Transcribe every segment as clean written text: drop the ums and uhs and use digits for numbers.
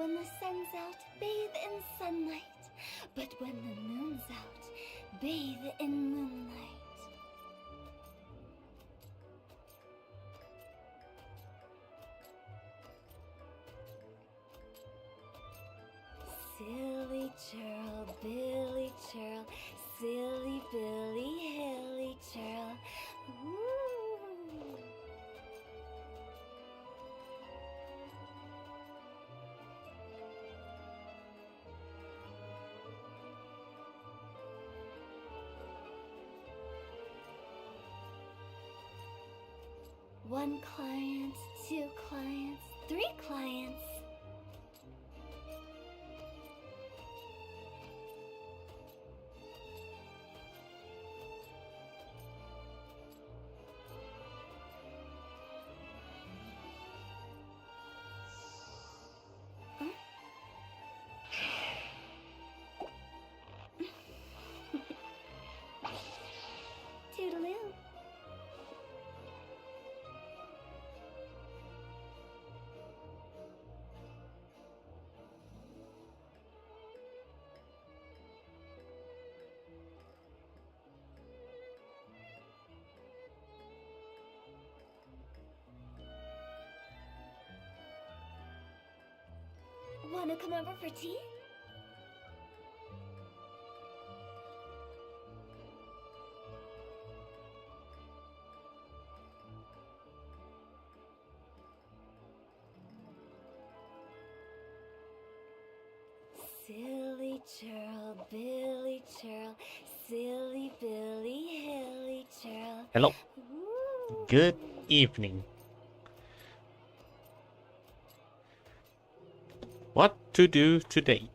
When the sun's out, bathe in sunlight. But when the moon's out, bathe in moonlight. Silly churl, Billy churl, silly Billy, hilly churl. Ooh. One client, two clients, three clients. Toodaloo. Wanna come over for tea? Silly churl, Billy churl, silly Billy, hilly churl. Hello. Ooh. Good evening. What to do today?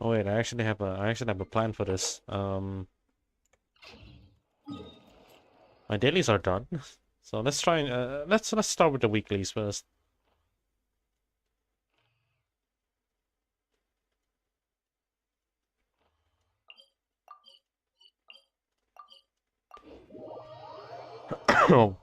Oh wait, I actually have a plan for this. My dailies are done, so let's try and let's start with the weeklies first. Oh.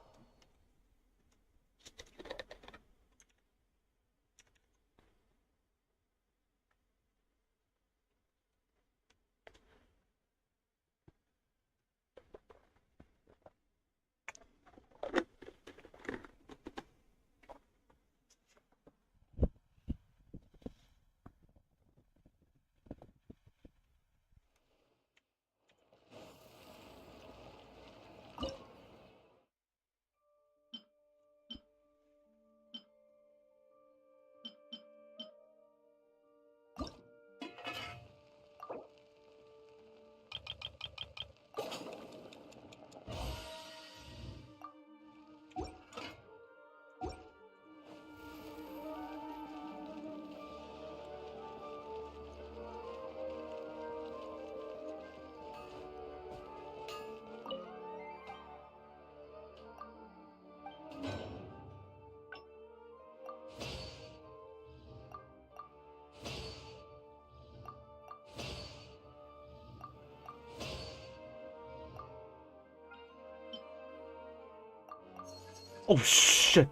Oh shit!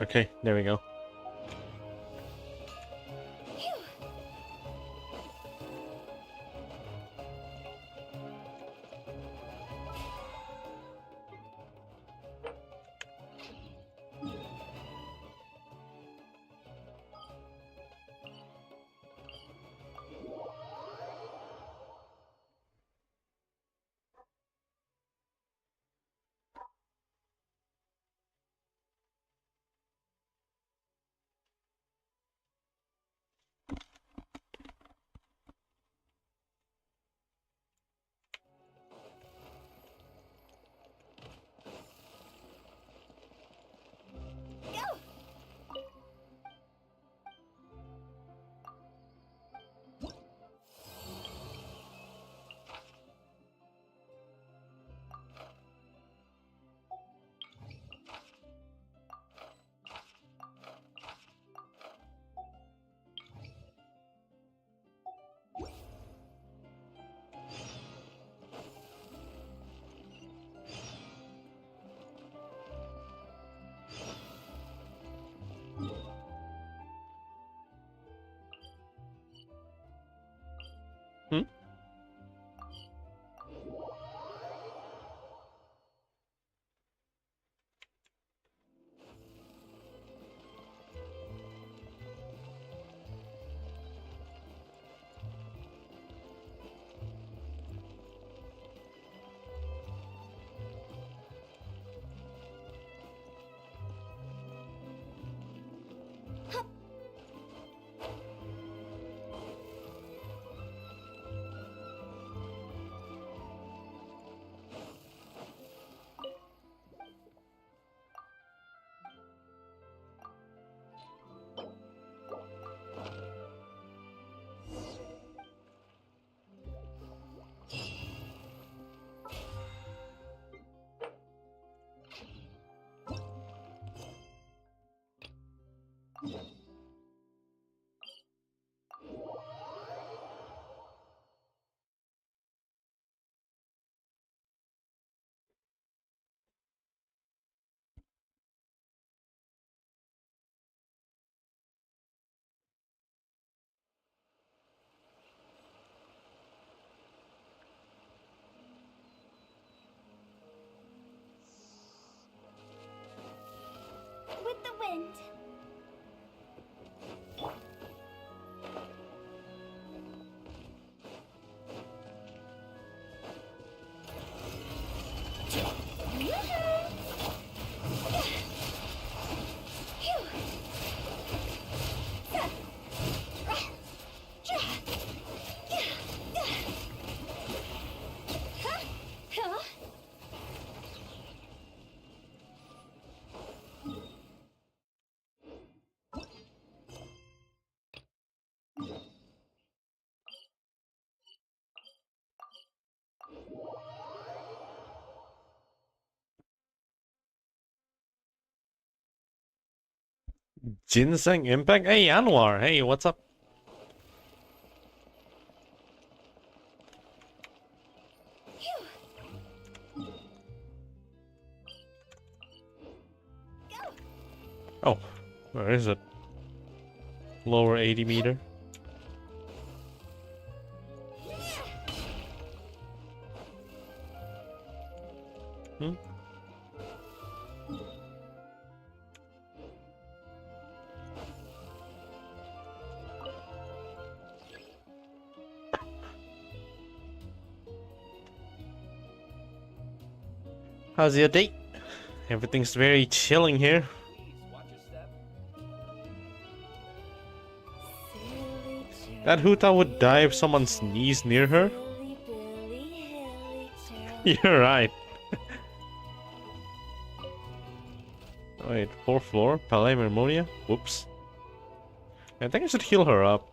Okay, there we go. Hmm? With the wind. Ginseng Impact? Hey, Anwar. Hey, what's up? Oh, where is it? Lower 80 meter. Hmm? How's your day? Everything's very chilling here. That Huta would die if someone sneezed near her. You're right. Wait, 4th floor? Palais Mermonia? Whoops. I think I should heal her up.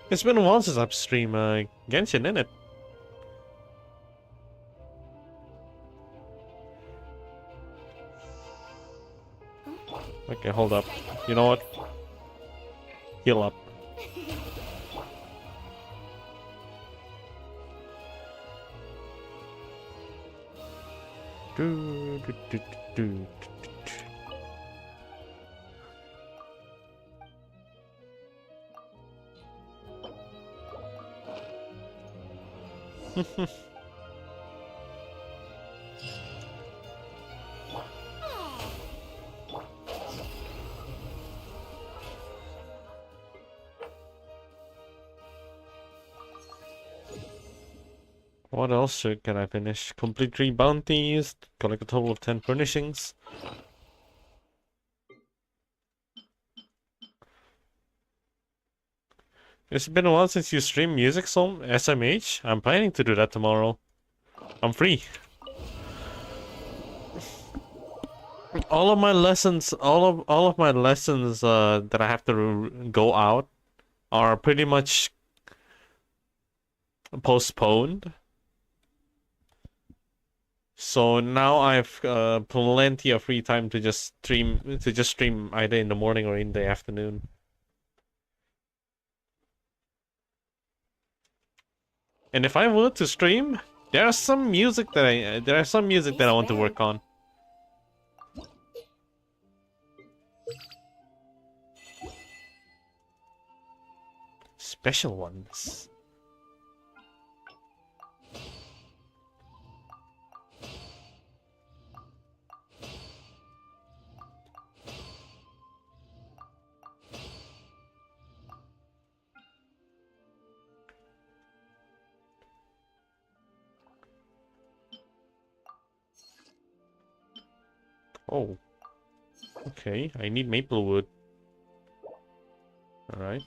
It's been a while since I've streamed Genshin, innit? Okay, hold up. You know what? Heal up. Do, do, do, do, do. What else can I finish? Complete 3 bounties, collect a total of 10 furnishings. It's been a while since you streamed music song SMH. I'm planning to do that tomorrow. I'm free. All of my lessons, all of my lessons that I have to go out are pretty much postponed. So now I've plenty of free time to just stream either in the morning or in the afternoon. And if I were to stream, there's some music that I want to work on. Special ones. Oh. Okay, I need maple wood. Alright.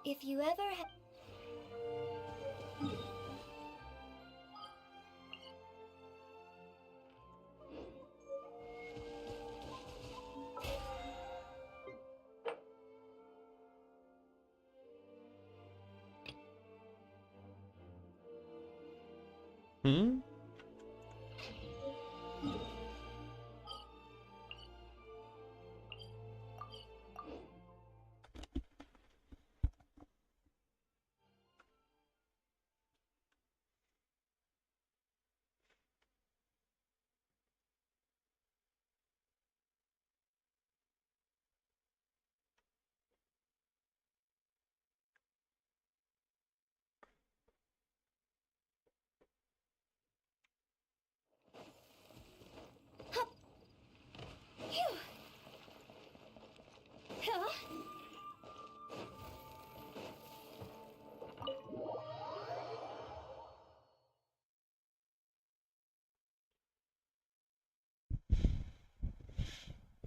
If you ever Hmm?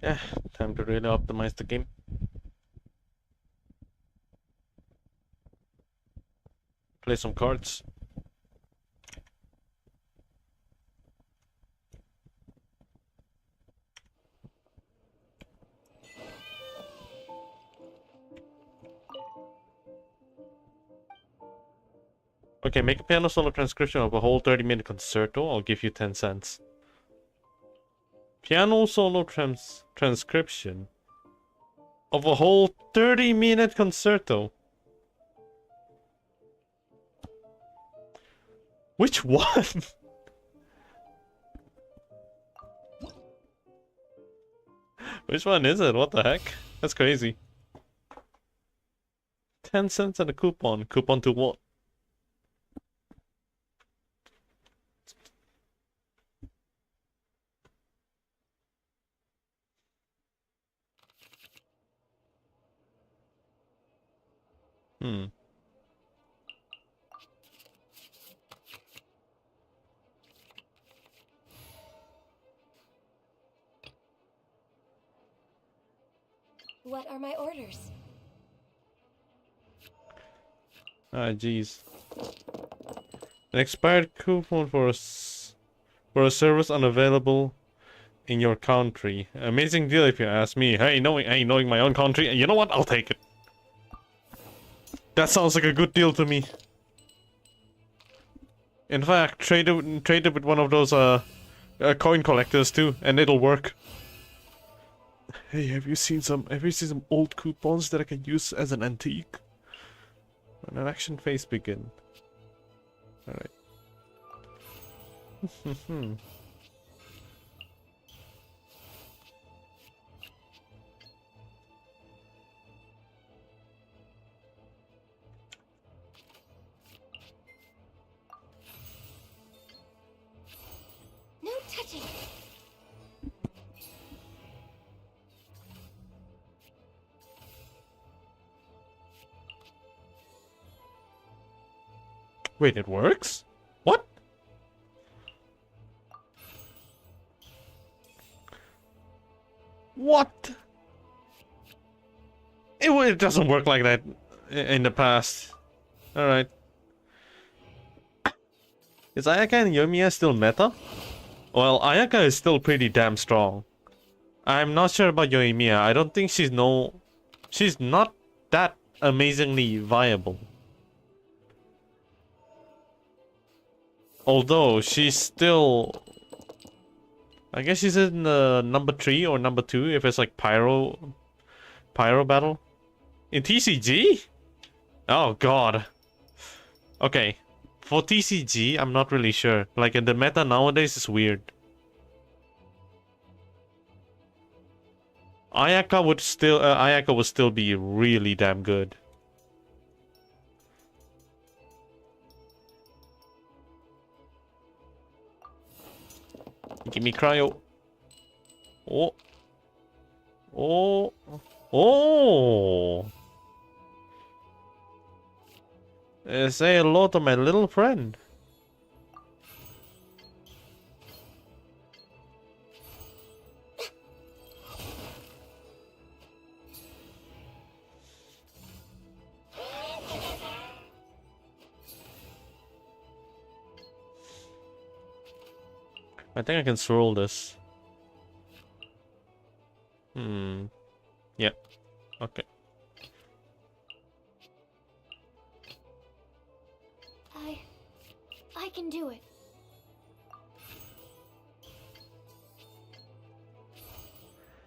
Yeah, time to really optimize the game. Play some cards. Okay, make a piano solo transcription of a whole 30-minute concerto. I'll give you 10 cents. Piano solo transcription of a whole 30-minute concerto. Which one? Which one is it? What the heck? That's crazy. 10 cents and a coupon. Coupon to what? Hmm. What are my orders? Ah, jeez. An expired coupon for a service unavailable in your country. Amazing deal if you ask me. Hey, knowing my own country, you know what? I'll take it. That sounds like a good deal to me. In fact, trade it with one of those coin collectors too, and it'll work. Hey, have you seen some old coupons that I can use as an antique? When an action phase begin. Alright. No touching. Wait, it works? What? What? It doesn't work like that in the past. Alright. Is Ayaka and Yoimiya still meta? Well, Ayaka is still pretty damn strong. I'm not sure about Yoimiya. I don't think she's not that amazingly viable. Although she's still, I guess she's in number 3 or number 2 if it's like pyro battle. In TCG? Oh god. Okay. For TCG, I'm not really sure. Like in the meta nowadays, it's weird. Ayaka would still be really damn good. Give me cryo. Oh. Oh. Oh. Say hello to my little friend. I think I can swirl this. Yeah. Okay. I can do it.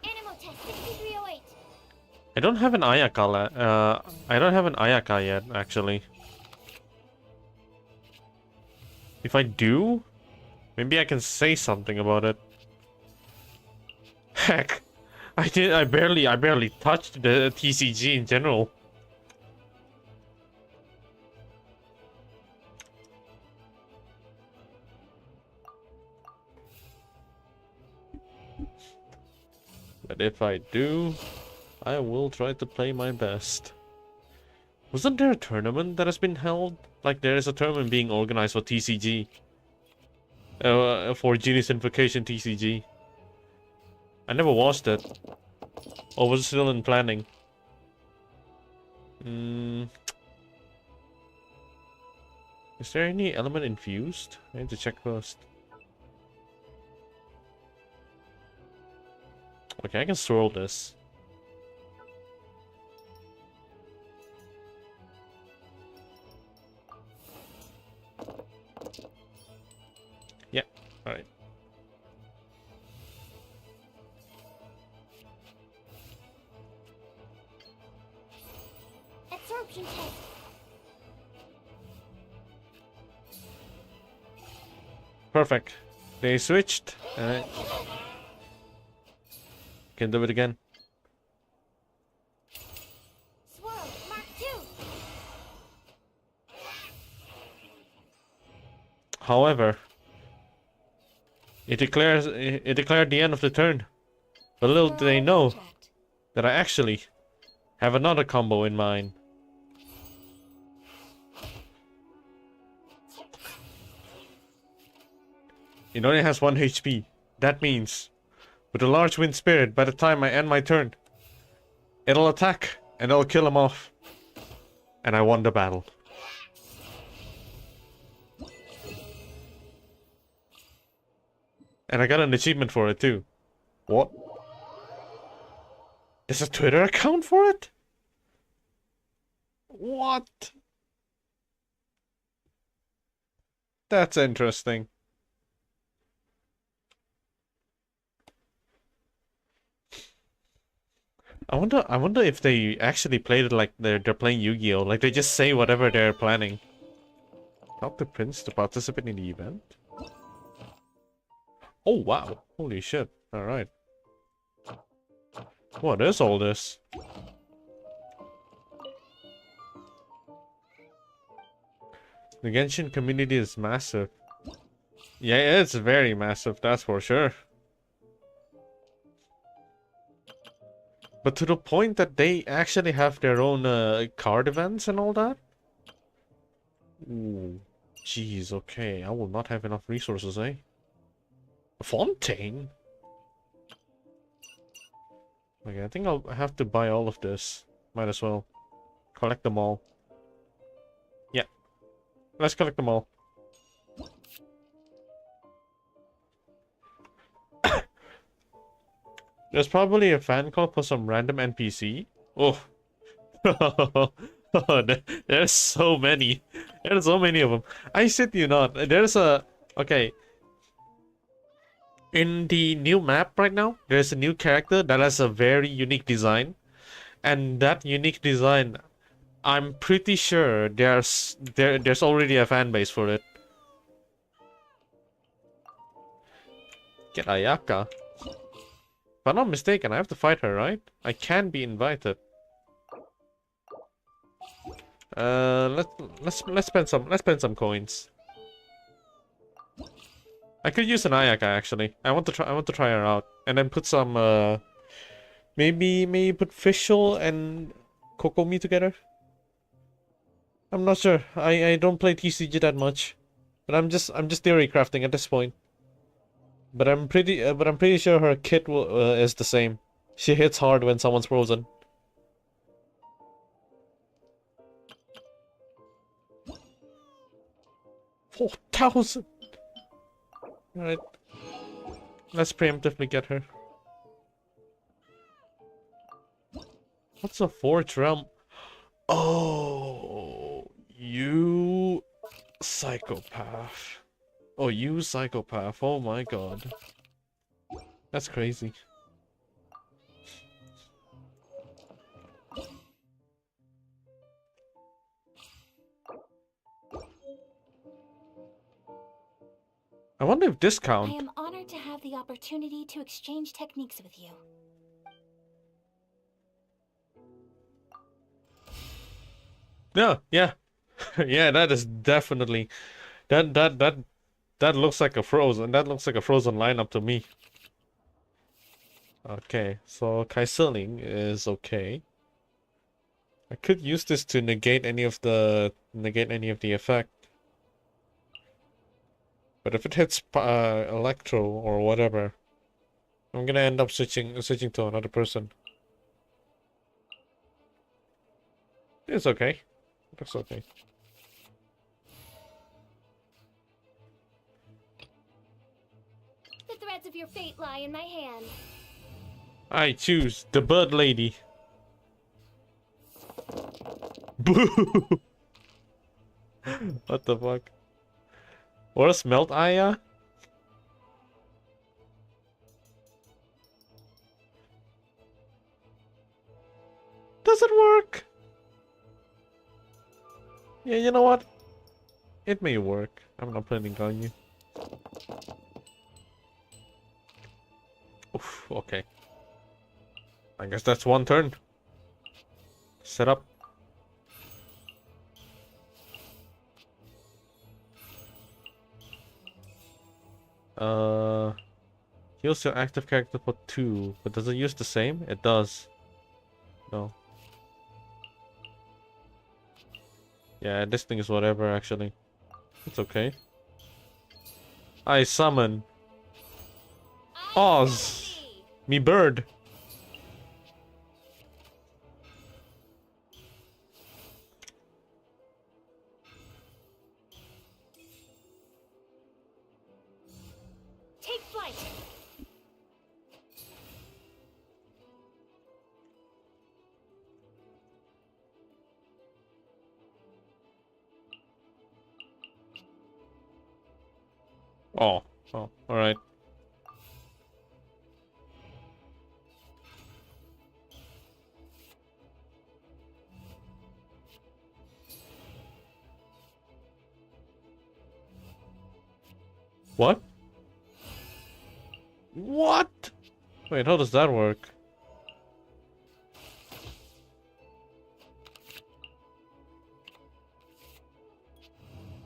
Animal test 6308. I don't have an Ayaka. I don't have an Ayaka yet, actually. If I do, maybe I can say something about it. Heck, I barely touched the TCG in general. But if I do, I will try to play my best. Wasn't there a tournament that has been held? Like there is a tournament being organized for TCG. For Genius Invocation TCG. I never watched it. Or was it still in planning? Is there any element infused? I need to check first. Okay, I can swirl this. Yeah, alright. Absorption test. Perfect. They switched. Can do it again. Swirl, Mark 2. However, it declared the end of the turn. But little do they know that I actually have another combo in mind. It only has 1 HP. That means, with a large wind spirit, by the time I end my turn, it'll attack and it'll kill him off. And I won the battle. And I got an achievement for it too. What? There's a Twitter account for it? What? That's interesting. I wonder if they actually played it like they're playing Yu-Gi-Oh! Like they just say whatever they're planning. Talk to Prince to participate in the event? Oh wow. Holy shit. Alright. What is all this? The Genshin community is massive. Yeah, it's very massive, that's for sure. But to the point that they actually have their own card events and all that? Ooh. Jeez, okay. I will not have enough resources, eh? A fontaine? Okay, I think I'll have to buy all of this. Might as well. Collect them all. Yeah. Let's collect them all. There's probably a fan call for some random NPC. Oh, There's so many. There's so many of them. I shit you not. There's a... Okay. In the new map right now, there's a new character that has a very unique design. And that unique design, I'm pretty sure there's already a fan base for it. Get Ayaka. If I'm not mistaken, I have to fight her, right? I can be invited. Let's spend some coins. I could use an Ayaka actually. I want to try her out, and then put some maybe put Fischl and Kokomi together. I'm not sure. I don't play TCG that much, but I'm just theory crafting at this point. But I'm pretty sure her kit is the same. She hits hard when someone's frozen. 4,000. Alright. Let's preemptively get her. What's a Forge Realm? Oh, you psychopath. Oh, you psychopath. Oh my god. That's crazy. I wonder if discount. I am honored to have the opportunity to exchange techniques with you. No, yeah. Yeah, that is definitely that looks like a frozen. That looks like a frozen lineup to me. Okay, so Kaiserling is okay. I could use this to negate any of the effect. But if it hits Electro or whatever, I'm gonna end up switching to another person. It's okay. Looks okay. The threads of your fate lie in my hands. I choose the Bird Lady. Boo! What the fuck? Where's Melt Aya? Does it work? Yeah, you know what? It may work. I'm not planning on you. Oof, okay. I guess that's one turn. Set up. Heals your active character for 2, but does it use the same? It does. No. Yeah, this thing is whatever, actually. It's okay. I summon Oz, me bird. Take flight. Oh, all right. What? What? Wait, how does that work?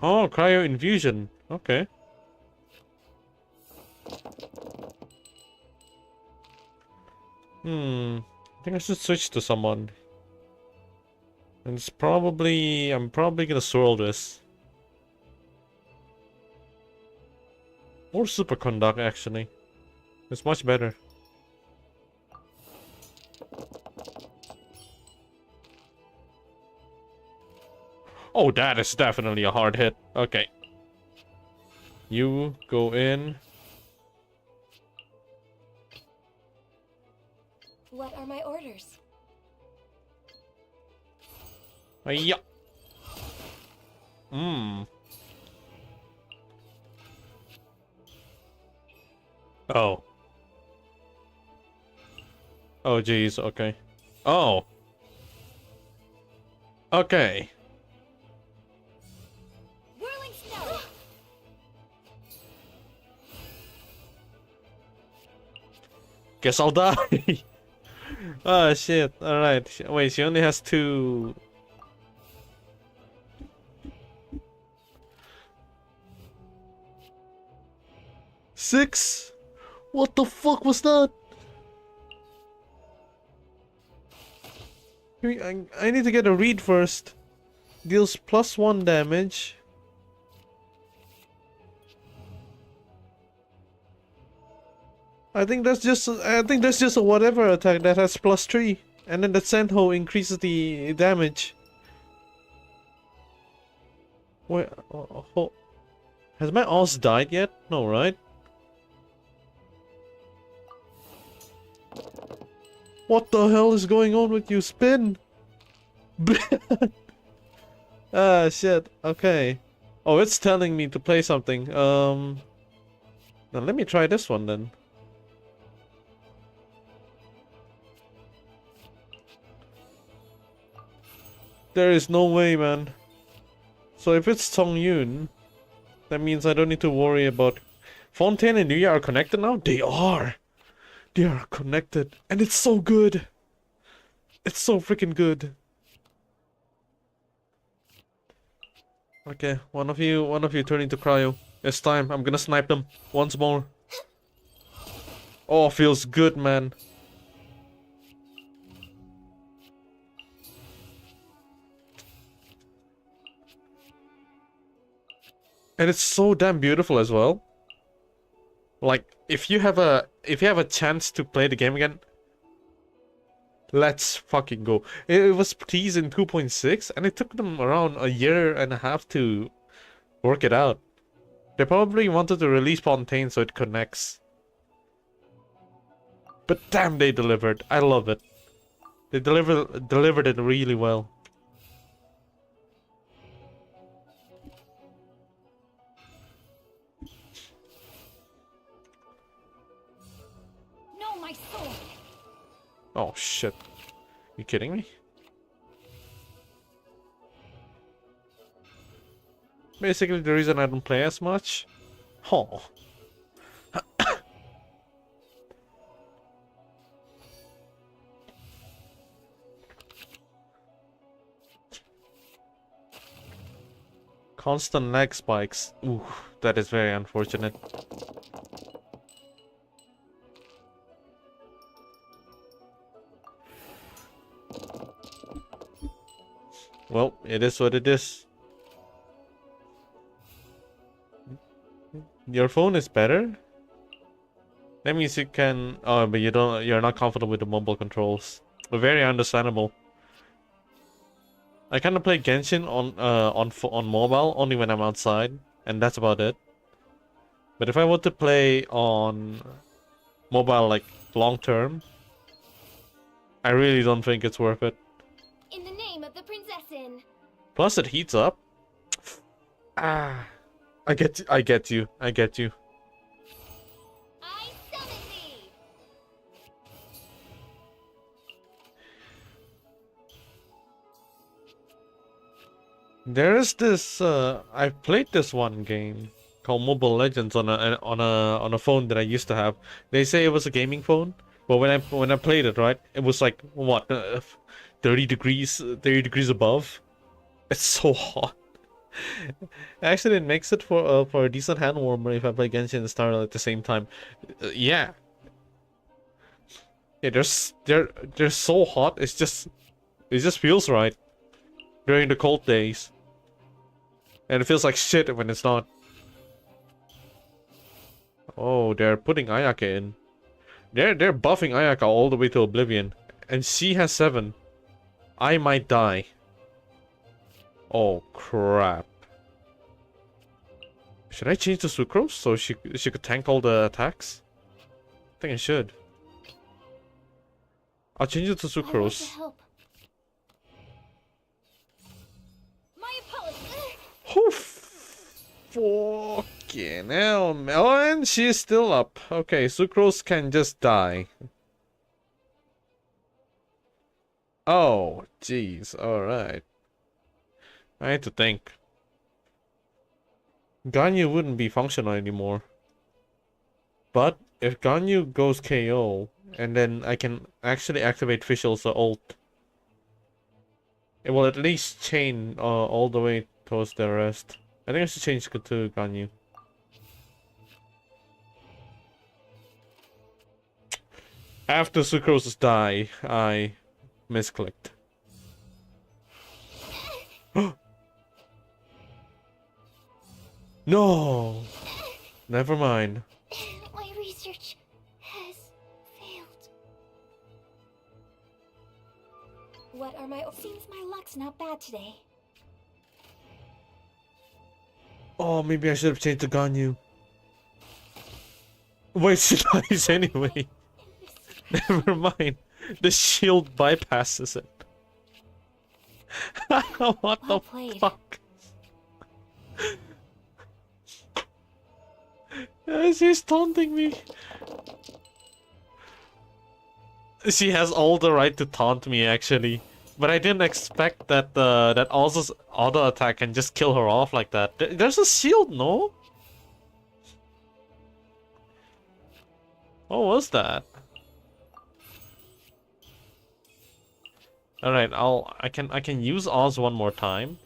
Oh, cryo infusion. Okay. I think I should switch to someone. And I'm probably gonna swirl this. Or superconduct, actually. It's much better. Oh, that is definitely a hard hit. Okay. You go in. What are my orders? Yeah. Oh. Oh, jeez. Okay. Oh. Okay. Whirling snow. Guess I'll die. Oh shit. Alright. Wait, she only has 2. Six? What the fuck was that? I need to get a read first. Deals +1 damage. I think that's just a whatever attack that has +3. And then the Senho increases the damage. Wait, has my Oz died yet? No, right? What the hell is going on with you, Spin? Ah, shit. Okay. Oh, it's telling me to play something. Now let me try this one then. There is no way, man. So if it's Tong Yun, that means I don't need to worry about... Fontaine and Nuya are connected now? They are! They are connected. And it's so good! It's so freaking good. Okay, one of you turn into cryo. It's time. I'm gonna snipe them once more. Oh, feels good, man. And it's so damn beautiful as well. Like, if you have a chance to play the game again, let's fucking go. It was teased in 2.6, and it took them around a year and a half to work it out. They probably wanted to release Fontaine so it connects. But damn, they delivered. I love it. They delivered it really well. No, my sword. Oh shit. You kidding me? Basically the reason I don't play as much. Oh. Constant lag spikes. Ooh, that is very unfortunate. Well, it is what it is. Your phone is better? That means you can... Oh, but you're not comfortable with the mobile controls. Very understandable. I kind of play Genshin on mobile only when I'm outside, and that's about it. But if I were to play on mobile like long term, I really don't think it's worth it. In the name of the Princessin. Plus it heats up. Ah, I get you. I get you. I summon thee. There is this. I've played this one game called Mobile Legends on a phone that I used to have. They say it was a gaming phone, but when I played it, right, it was like what, 30 degrees above. It's so hot. Actually, it makes it for a decent hand warmer if I play Genshin and Star at the same time. Yeah. Yeah, they're so hot. It just feels right during the cold days. And it feels like shit when it's not. Oh, they're putting Ayaka in. They're buffing Ayaka all the way to Oblivion. And she has 7. I might die. Oh crap. Should I change to Sucrose so she could tank all the attacks? I think I should. I'll change it to I want to Sucrose. help. Fucking hell. Oh, and she's still up. Okay, Sucrose can just die. Oh, jeez. Alright. I had to think. Ganyu wouldn't be functional anymore. But if Ganyu goes KO, and then I can actually activate Fischl's ult, it will at least chain all the way towards the rest. I think I should change to Ganyu. After Sucrose's die, I misclicked. No! Never mind. My research has failed. What are my... Seems my luck's not bad today. Oh, maybe I should have changed to Ganyu. Wait, she dies anyway. Never mind. The shield bypasses it. What the fuck? She's taunting me. She has all the right to taunt me, actually. But I didn't expect that that Oz's auto attack can just kill her off like that. There's a shield, no? What was that? Alright, I can use Oz one more time.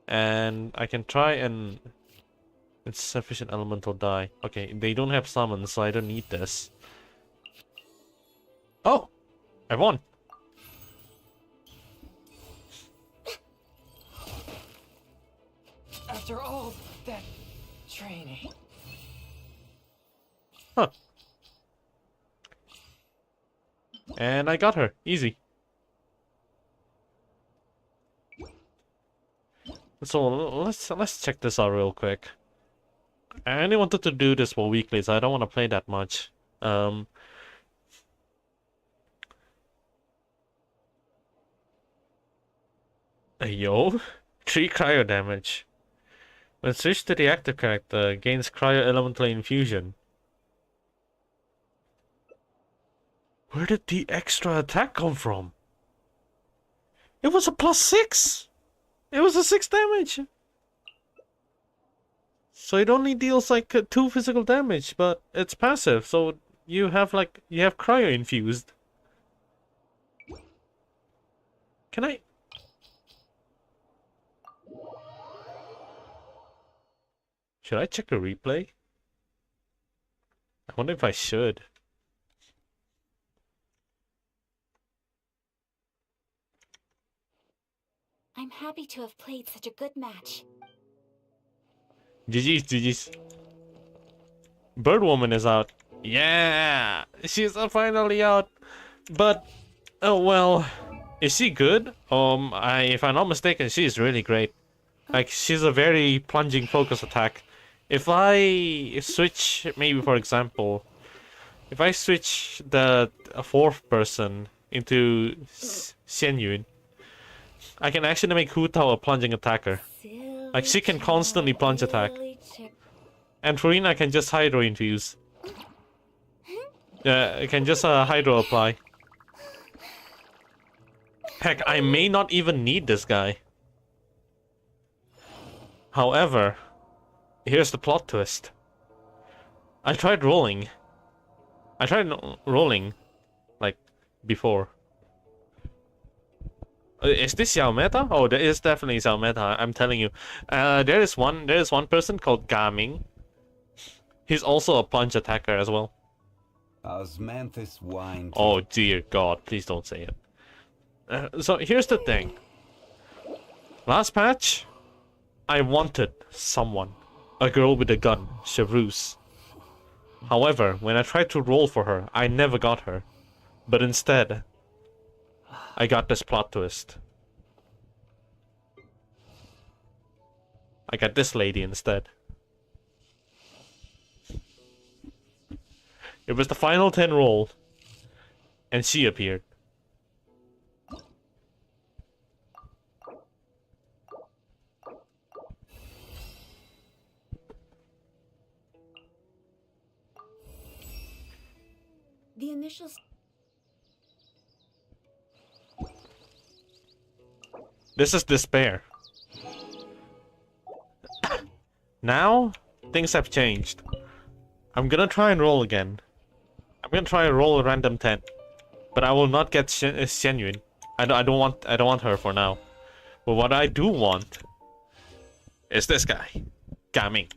And I can try and insufficient elemental die. Okay, they don't have summons, so I don't need this. Oh! I won! After all that training. Huh. And I got her. Easy. So let's check this out real quick. I only wanted to do this for weeklies. I don't want to play that much. Yo, 3 cryo damage. When switched to the active character, gains cryo elemental infusion. Where did the extra attack come from? It was a +6! It was a 6 damage! So it only deals like 2 physical damage, but it's passive, so you have cryo infused. Can I... Should I check the replay? I wonder if I should. I'm happy to have played such a good match. GG's, GG's. Birdwoman is out. Yeah! She's finally out. But, oh well. Is she good? If I'm not mistaken, she's really great. Like, she's a very plunging focus attack. If I switch, maybe for example, if I switch the 4th person into Xianyun, I can actually make Hu Tao a plunging attacker. Like, she can constantly plunge attack. And Farina can just Hydro infuse. Yeah, I can just Hydro apply. Heck, I may not even need this guy. However, here's the plot twist. I tried rolling, like, before. Is this Xiao Meta? Oh, there is definitely Xiao Meta, I'm telling you. There is one person called Gaming. He's also a punch attacker as well. Osmanthus wine. Oh dear God, please don't say it. So here's the thing. Last patch, I wanted someone. A girl with a gun, Chevreuse. However, when I tried to roll for her, I never got her. But instead, I got this plot twist. I got this lady instead. It was the final 10 roll, and she appeared. initial. This is despair. Now, things have changed. I'm gonna try and roll again. I'm gonna try and roll a random 10. But I will not get genuine. I don't want her for now. But what I do want is this guy. Gaming.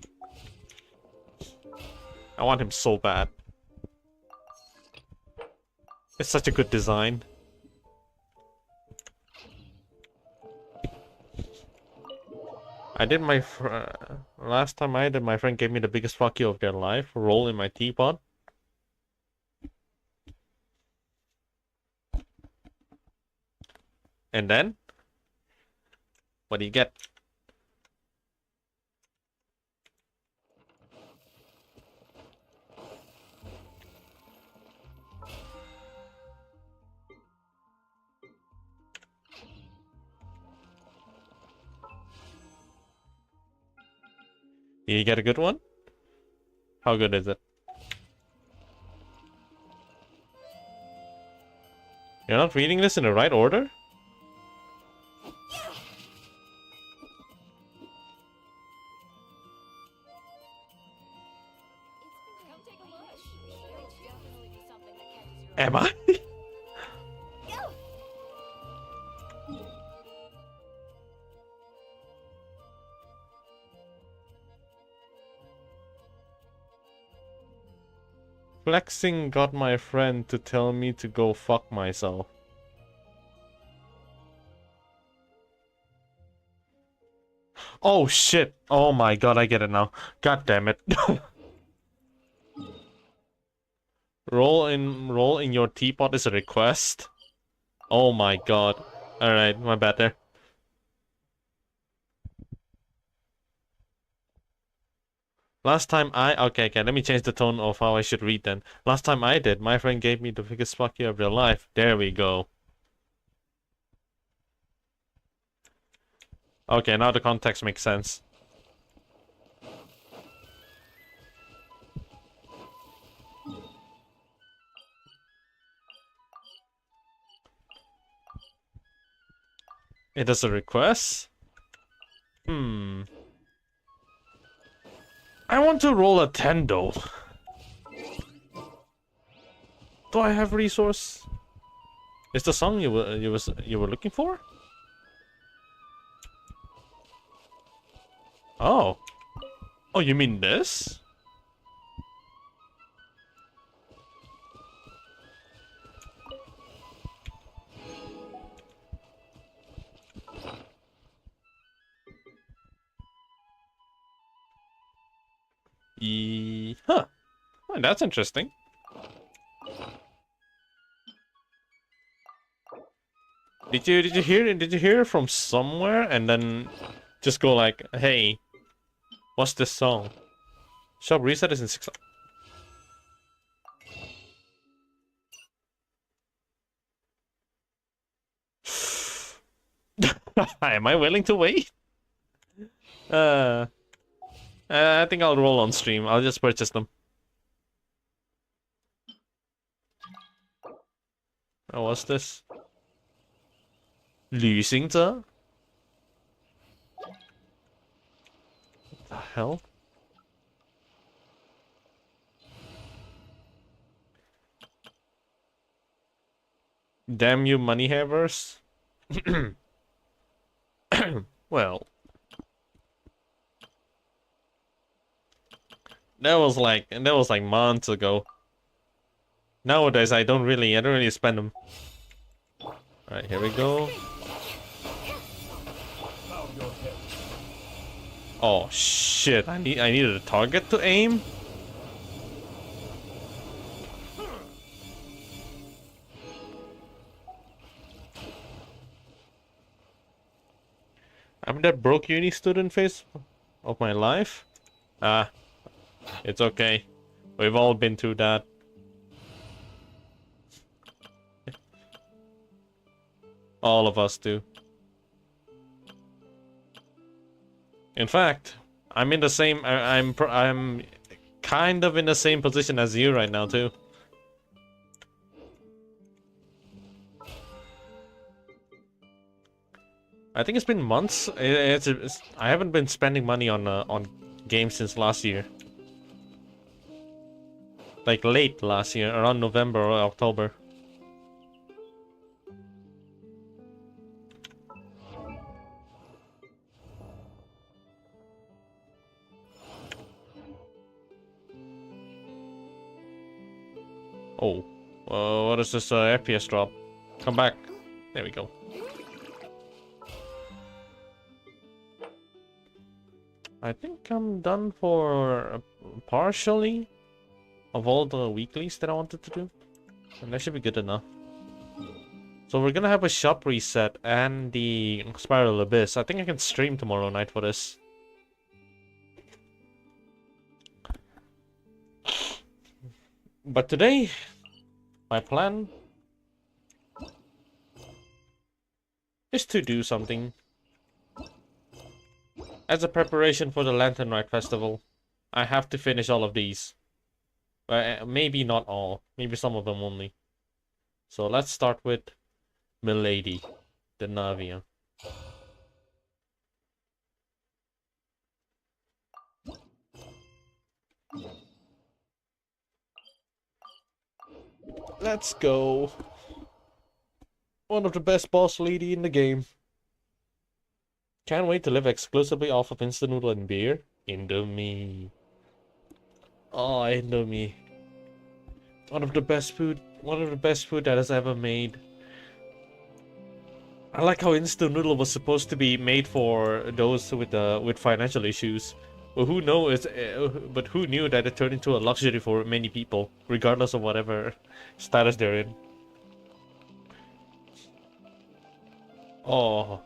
I want him so bad. It's such a good design. I did my last time I did, my friend gave me the biggest fuck you of their life. Roll in my teapot. And then, what do you get? Do you get a good one? How good is it? You're not reading this in the right order? Am I? Flexing got my friend to tell me to go fuck myself. Oh shit. Oh my god, I get it now. God damn it. Roll in your teapot is a request. Oh my god. Alright, my bad there. Last time okay, let me change the tone of how I should read then. Last time I did, my friend gave me the biggest fuck you of their life. There we go. Okay, now the context makes sense. It is a request? I want to roll a 10 though. Do I have resource? Is the song you were looking for? Oh. Oh, you mean this? Huh. Oh, that's interesting. Did you hear it from somewhere and then just go like, hey, what's this song? Shop reset is in 6. Am I willing to wait? I think I'll roll on stream. I'll just purchase them. Oh, what's this? 旅行者? What the hell? Damn you, money havers. Well, that was like months ago. Nowadays, I don't really spend them. All right, here we go. Oh shit! I needed a target to aim. I'm that broke uni student phase of my life. It's okay. We've all been through that. All of us do. In fact, I'm in the same. I'm kind of in the same position as you right now too. I think it's been months. I haven't been spending money on games since last year. Like late last year, around November or October. Oh, what is this FPS drop? Come back. There we go. I think I'm done for partially of all the weeklies that I wanted to do. And that should be good enough. So we're gonna have a shop reset and the Spiral Abyss. I think I can stream tomorrow night for this. But today, my plan is to do something. As a preparation for the Lantern Rite Festival, I have to finish all of these. Maybe not all, maybe some of them only. So let's start with Milady, the Navia. Let's go. One of the best boss lady in the game. Can't wait to live exclusively off of instant noodle and beer. Indomie. Oh, Indomie. One of the best food that has ever made. I like how instant noodle was supposed to be made for those with financial issues. But who knows? But who knew that it turned into a luxury for many people, regardless of whatever status they're in. Oh.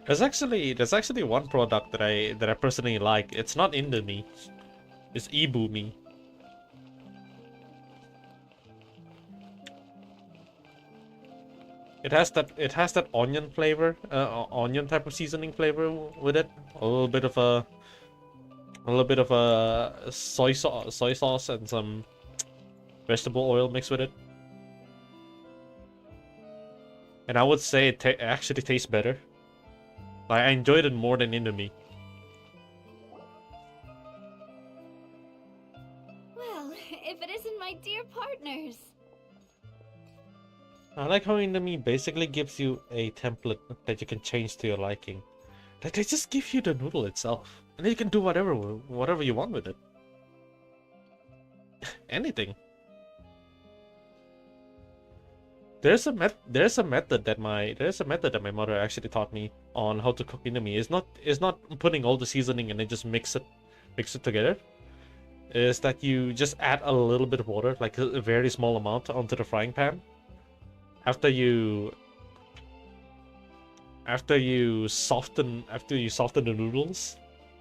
There's actually one product that I personally like. It's not Indomie. It's Ibumi. It has that onion flavor, onion type of seasoning flavor with it. A little bit of a soy sauce and some vegetable oil mixed with it. And I would say it actually tastes better. I enjoyed it more than Indomie. Well, if it isn't my dear partners. I like how Indomie basically gives you a template that you can change to your liking. Like they just give you the noodle itself, and then you can do whatever you want with it. Anything. There's a method that my mother actually taught me on how to cook Indomie. It's not putting all the seasoning and then just mix it together. Is that you just add a little bit of water, like a very small amount, onto the frying pan. After you soften the noodles,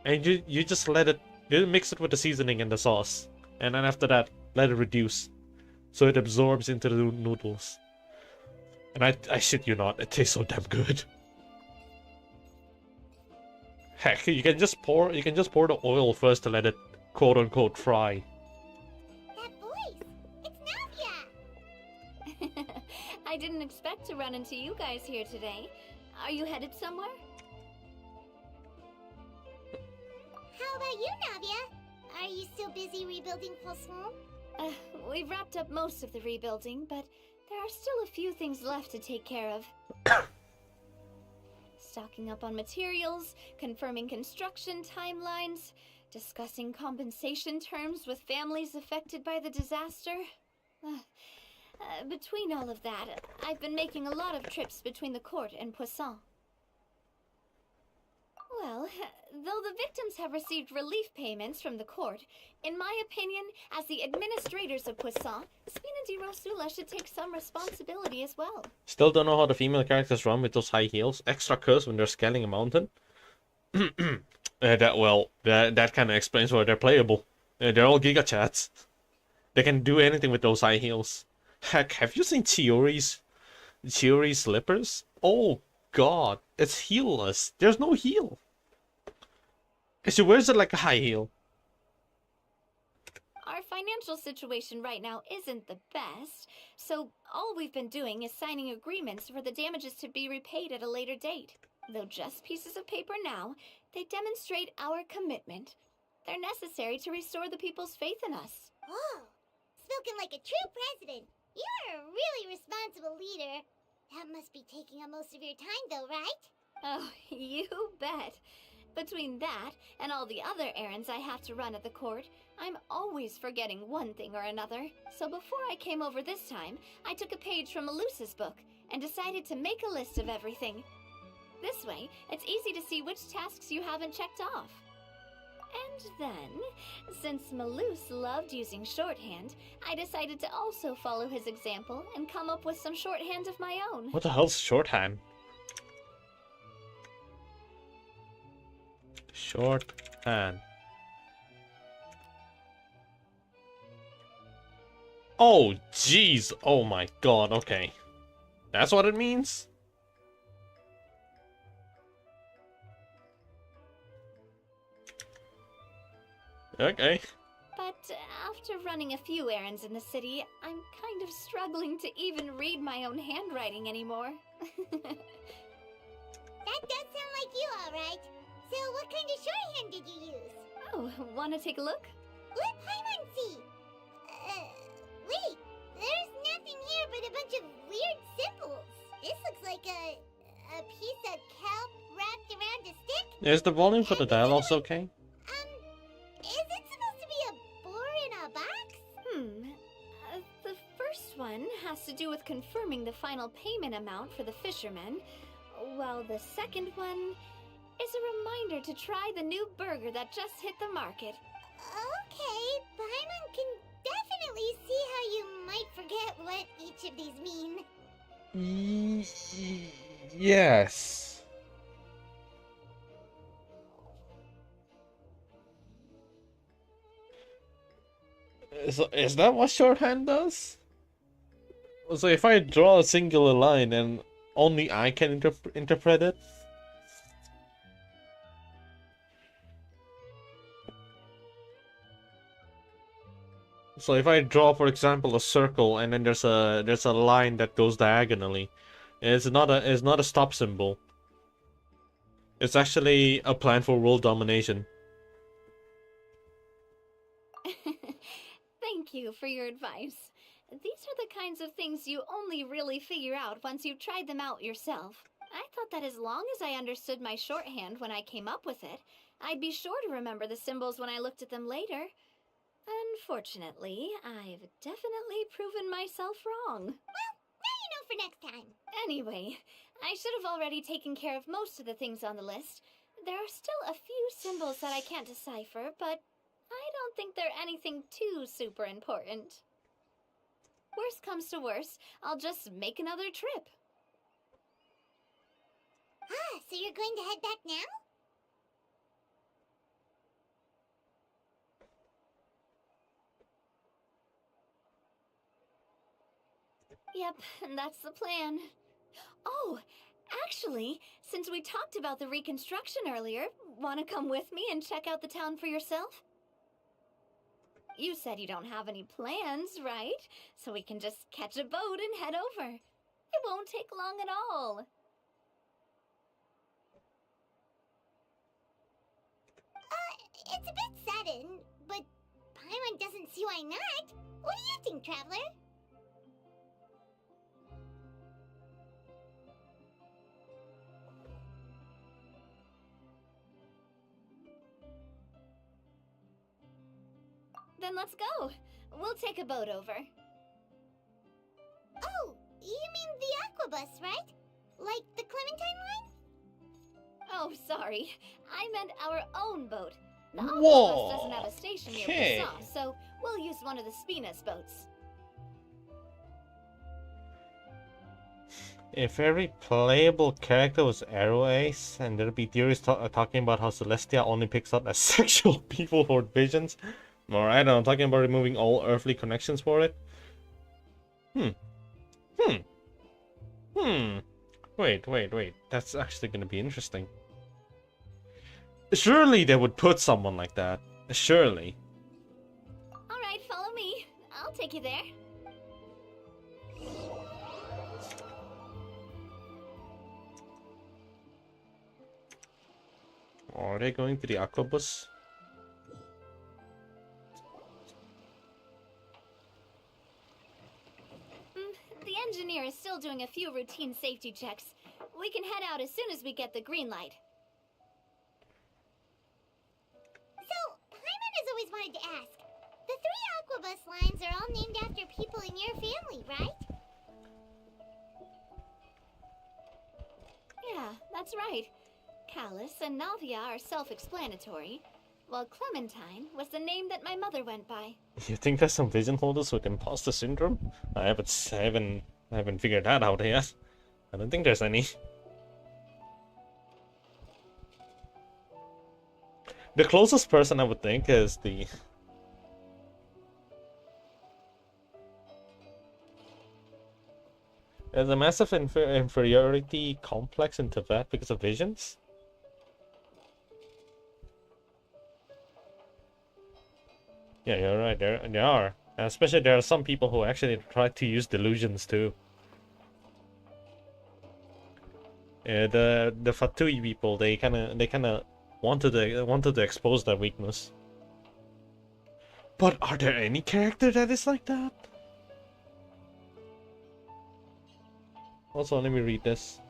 and you just mix it with the seasoning and the sauce, and then after that let it reduce, so it absorbs into the noodles. And I shit you not, it tastes so damn good. Heck, you can just pour the oil first to let it quote unquote fry. That voice! It's Navia! I didn't expect to run into you guys here today. Are you headed somewhere? How about you, Navia? Are you still busy rebuilding Poisson? We've wrapped up most of the rebuilding, but there are still a few things left to take care of. Stocking up on materials, confirming construction timelines, discussing compensation terms with families affected by the disaster. Between all of that, I've been making a lot of trips between the court and Poisson. Well, though the victims have received relief payments from the court, in my opinion, as the administrators of Poisson, Spina di Rosula should take some responsibility as well. Still don't know how the female characters run with those high heels. Extra curse when they're scaling a mountain. That kind of explains why they're playable. They're all Giga Chats. They can do anything with those high heels. Heck, have you seen Chiori's slippers? Oh god, it's heelless. There's no heel. And she wears it like a high heel. our financial situation right now isn't the best, so all we've been doing is signing agreements for the damages to be repaid at a later date. Though just pieces of paper now, they demonstrate our commitment. They're necessary to restore the people's faith in us. Oh, spoken like a true president. You're a really responsible leader. That must be taking up most of your time, though, right? Oh, you bet. Between that and all the other errands I have to run at the court, I'm always forgetting one thing or another. So before I came over this time, I took a page from Melusa's book and decided to make a list of everything. This way, it's easy to see which tasks you haven't checked off. And then, since Melus loved using shorthand, I decided to also follow his example and come up with some shorthand of my own. What the hell's shorthand? Shorthand. Oh, jeez. Oh my god, okay. That's what it means? Okay. But after running a few errands in the city, I'm kind of struggling to even read my own handwriting anymore. That does sound like you, alright. So what kind of shorthand did you use? Oh, wanna take a look? Let Paimon see. Wait. There's nothing here but a bunch of weird symbols. This looks like a piece of kelp wrapped around a stick. Is the volume for the dialogues okay? Is it supposed to be a boar in a box? The first one has to do with confirming the final payment amount for the fishermen, while the second one is a reminder to try the new burger that just hit the market. Okay, Paimon can definitely see how you might forget what each of these mean. Yes. So is that what shorthand does? So if I draw a singular line and only I can interpret it? So if I draw, for example, a circle and then there's a line that goes diagonally, it's not a stop symbol. It's actually a plan for world domination. Thank you for your advice. These are the kinds of things you only really figure out once you've tried them out yourself. I thought that as long as I understood my shorthand when I came up with it, I'd be sure to remember the symbols when I looked at them later. Unfortunately, I've definitely proven myself wrong. Well, now you know for next time. Anyway, I should have already taken care of most of the things on the list. There are still a few symbols that I can't decipher, but I don't think they're anything too super important. Worst comes to worst, I'll just make another trip. Ah, so you're going to head back now? Yep, that's the plan. Oh, actually, since we talked about the reconstruction earlier, want to come with me and check out the town for yourself? You said you don't have any plans, right? So we can just catch a boat and head over. It won't take long at all. It's a bit sudden, but Paimon doesn't see why not. What do you think, Traveler? Then let's go. We'll take a boat over. Oh, you mean the Aquabus, right? Like the Clementine line? Oh, sorry. I meant our own boat. The Whoa, Aquabus doesn't have a station near okay. Passau, so we'll use one of the Spina's boats. If every playable character was Arrow Ace, and there'd be theories talking about how Celestia only picks up asexual people for visions. Or I don't know, talking about removing all earthly connections for it. Wait. That's actually gonna be interesting. Surely they would put someone like that. Surely. Alright, take you there. Are they going to the Aquabus? The engineer is still doing a few routine safety checks. We can head out as soon as we get the green light. So, Paimon has always wanted to ask. The 3 Aquabus lines are all named after people in your family, right? Yeah, that's right. Callus and Navia are self-explanatory, while Clementine was the name that my mother went by. You think there's some vision holders with imposter syndrome? I haven't figured that out yet. I don't think there's any. The closest person I would think is the... There's a massive inferiority complex in Tibet because of visions. Yeah, you're right. There are. Especially there are some people who actually try to use delusions too. The Fatui people, they kind of wanted to expose their weakness. But are there any character that is like that? Also, let me read this.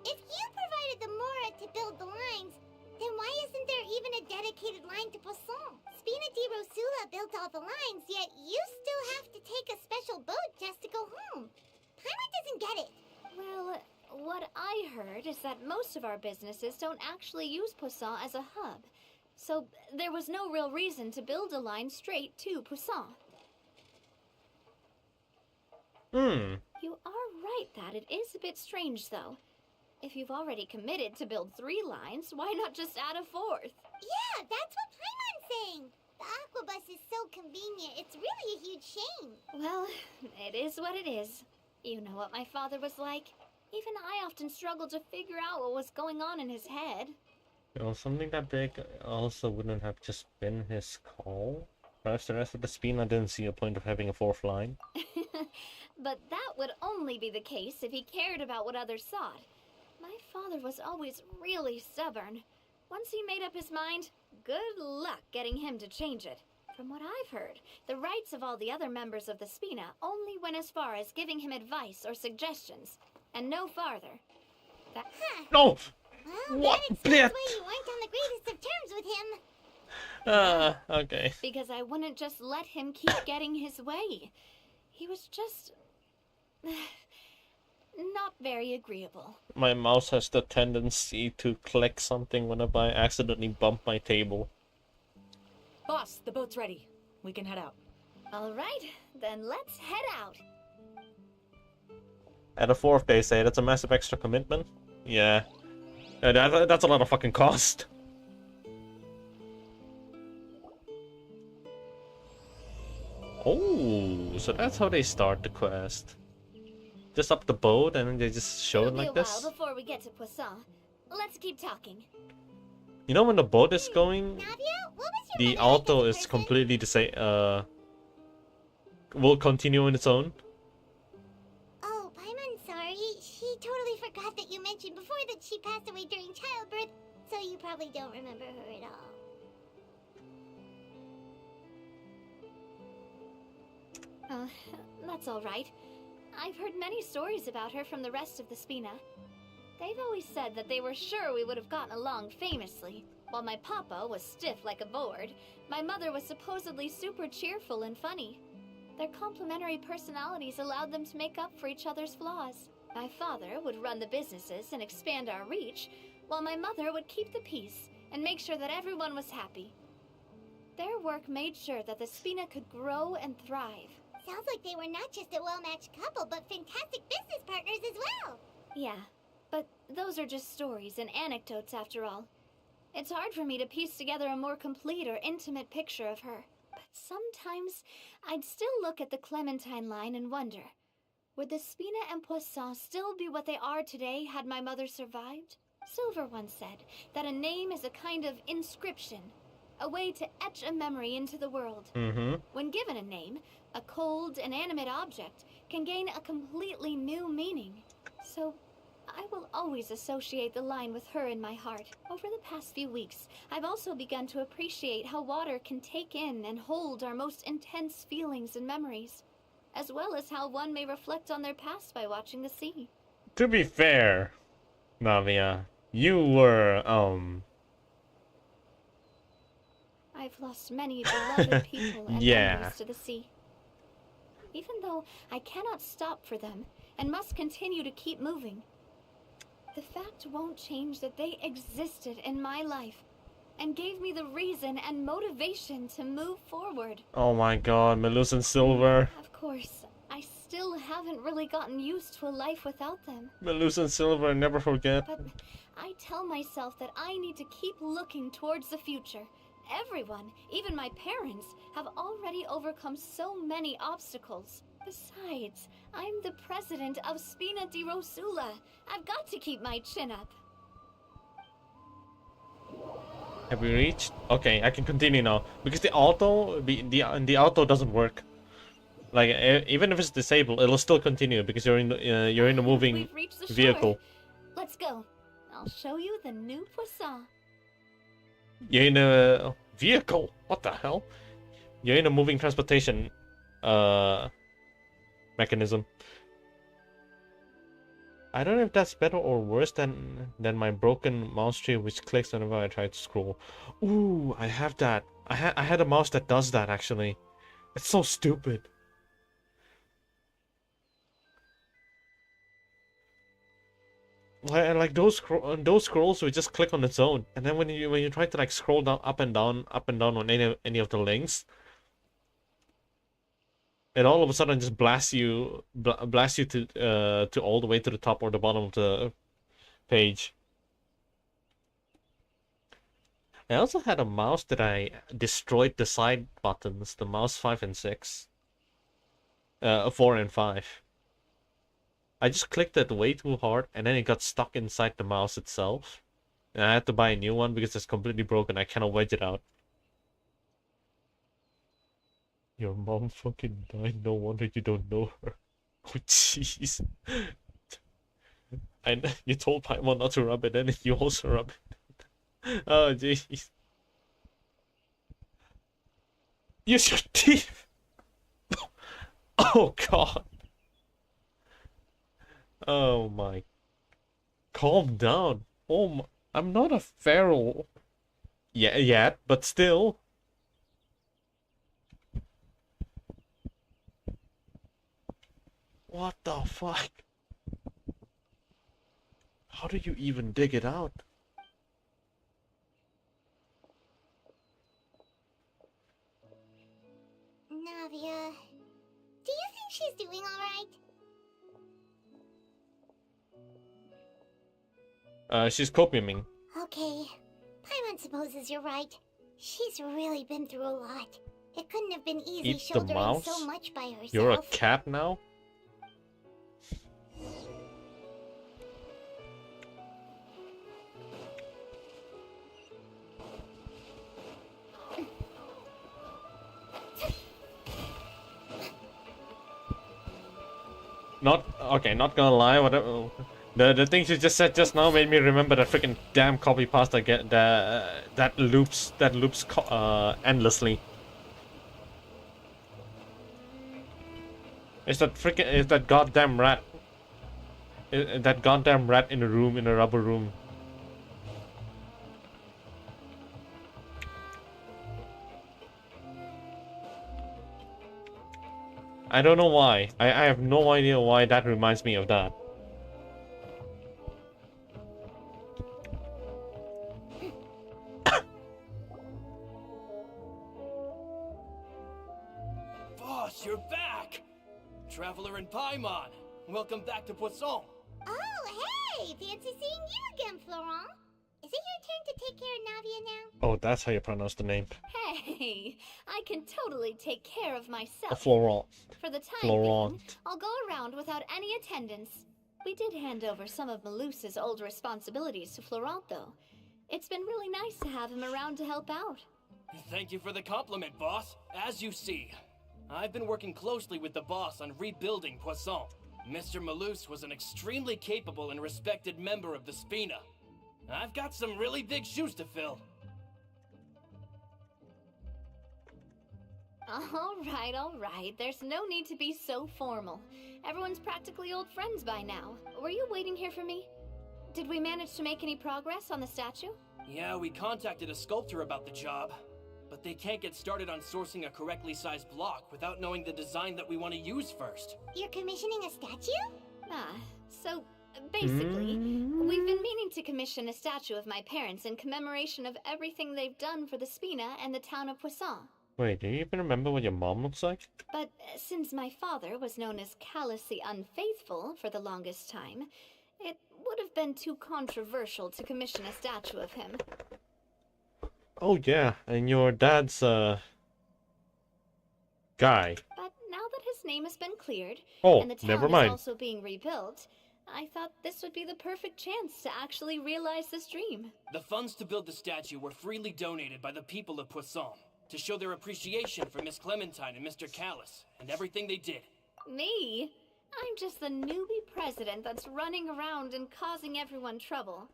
If you provided the Mora to build the lines, then why isn't there even a dedicated line to Poisson? Spina di Rosula built all the lines, yet you still have to take a special boat just to go home. Paimon doesn't get it. Well, what I heard is that most of our businesses don't actually use Poisson as a hub. So there was no real reason to build a line straight to Poisson. You are right that it is a bit strange, though. If you've already committed to build 3 lines, why not just add a 4th? Yeah, that's what Paimon's saying. The Aquabus is so convenient, it's really a huge shame. Well, it is what it is. You know what my father was like. Even I often struggled to figure out what was going on in his head. You know, something that big also wouldn't have just been his call. Perhaps the rest of the Spina didn't see a point of having a 4th line. But that would only be the case if he cared about what others thought. My father was always really stubborn. Once he made up his mind, good luck getting him to change it. From what I've heard, the rights of all the other members of the Spina only went as far as giving him advice or suggestions, and no farther. That... No! Well, What? that explains why you weren't on the greatest of terms with him. Okay. Because I wouldn't just let him keep getting his way. He was just... not very agreeable. My mouse has the tendency to click something whenever I accidentally bump my table. Boss, the boat's ready. We can head out. All right, then let's head out. At a 4th, they say that's a massive extra commitment. Yeah. That's a lot of fucking cost. Oh, so that's how they start the quest. Just up the boat and then they just show it It'll be like a this. while before we get to Poisson. Let's keep talking. You know when the boat is going, Navia, what was your the mother like auto as a is person? completely the same. Will continue on its own. Oh, Paimon's sorry. She totally forgot that you mentioned before that she passed away during childbirth, so you probably don't remember her at all. That's all right. I've heard many stories about her from the rest of the Spina. They've always said that they were sure we would have gotten along famously. While my papa was stiff like a board, my mother was supposedly super cheerful and funny. Their complementary personalities allowed them to make up for each other's flaws. My father would run the businesses and expand our reach, while my mother would keep the peace and make sure that everyone was happy. Their work made sure that the Spina could grow and thrive. Sounds like they were not just a well-matched couple, but fantastic business partners as well. Yeah, but those are just stories and anecdotes after all. It's hard for me to piece together a more complete or intimate picture of her. But sometimes, I'd still look at the Clementine line and wonder, would the Spina and Poisson still be what they are today had my mother survived? Silver once said that a name is a kind of inscription. a way to etch a memory into the world. Mm-hmm. When given a name, a cold, inanimate object can gain a completely new meaning. So, I will always associate the line with her in my heart. Over the past few weeks, I've also begun to appreciate how water can take in and hold our most intense feelings and memories, as well as how one may reflect on their past by watching the sea. To be fair, Navia, you were, I've lost many beloved people and Yeah. memories to the sea. Even though I cannot stop for them and must continue to keep moving, the fact won't change that they existed in my life and gave me the reason and motivation to move forward. Oh my god, Melusan Silver. Of course, I still haven't really gotten used to a life without them. Melusan Silver, never forget. But I tell myself that I need to keep looking towards the future. Everyone, even my parents, have already overcome so many obstacles. Besides, I'm the president of Spina di Rosula. I've got to keep my chin up. Have we reached? Okay, I can continue now because the auto doesn't work. Like even if it's disabled, it'll still continue because you're in the moving We've reached the vehicle. shore. Let's go. I'll show you the new poisson. You're in a vehicle. What the hell? You're in a moving transportation mechanism. I don't know if that's better or worse than my broken mouse tree, which clicks whenever I try to scroll. Ooh, I have that. I had a mouse that does that actually. It's so stupid. Like those scrolls would just click on its own, and then when you try to like scroll down up and down on any of the links, it all of a sudden just blasts you to all the way to the top or the bottom of the page. I also had a mouse that I destroyed the side buttons, the mouse 5 and 6, 4 and 5. I just clicked it way too hard, and then it got stuck inside the mouse itself. And I had to buy a new one because it's completely broken. I cannot wedge it out. Your mom fucking died. No wonder you don't know her. Oh, jeez. And you told Paimon not to rub it in, and you also rub it. Oh, jeez. Use your teeth! Oh, God. Oh my. Calm down. Oh my. I'm not a feral. Yeah, yet, but still. What the fuck? How do you even dig it out? Navia, do you think she's doing alright? She's copying. Okay. Paimon supposes you're right. She's really been through a lot. It couldn't have been easy Eat the shouldering mouse? so much by herself. You're a cat now? Not gonna lie, whatever. The things you just said just now made me remember that freaking damn copy pasta that loops endlessly. It's that goddamn rat. That goddamn rat in a rubber room. I don't know why. I have no idea why that reminds me of that. Boss, you're back! Traveler and Paimon, welcome back to Poisson. Oh, hey! Fancy seeing you again, Florent. Is it your turn to take care of Navia now? Oh, that's how you pronounce the name. Hey, I can totally take care of myself. Florent. For the time Florent. being, I'll go around without any attendance. We did hand over some of Melusa's old responsibilities to Florent, though. It's been really nice to have him around to help out. Thank you for the compliment, boss. As you see, I've been working closely with the boss on rebuilding Poisson. Mr. Malus was an extremely capable and respected member of the Spina. I've got some really big shoes to fill. All right. There's no need to be so formal. Everyone's practically old friends by now. Were you waiting here for me? Did we manage to make any progress on the statue? Yeah, we contacted a sculptor about the job, but they can't get started on sourcing a correctly sized block without knowing the design that we want to use first. You're commissioning a statue? So basically, we've been meaning to commission a statue of my parents in commemoration of everything they've done for the Spina and the town of Poisson. Wait, do you even remember what your mom looks like? But since my father was known as Callus the Unfaithful for the longest time, it would have been too controversial to commission a statue of him. Oh yeah, and your dad's guy. But now that his name has been cleared, Oh, and the town never is mind. also being rebuilt, I thought this would be the perfect chance to actually realize this dream. The funds to build the statue were freely donated by the people of Poisson to show their appreciation for Miss Clementine and Mr. Callus and everything they did. Me? I'm just the newbie president that's running around and causing everyone trouble.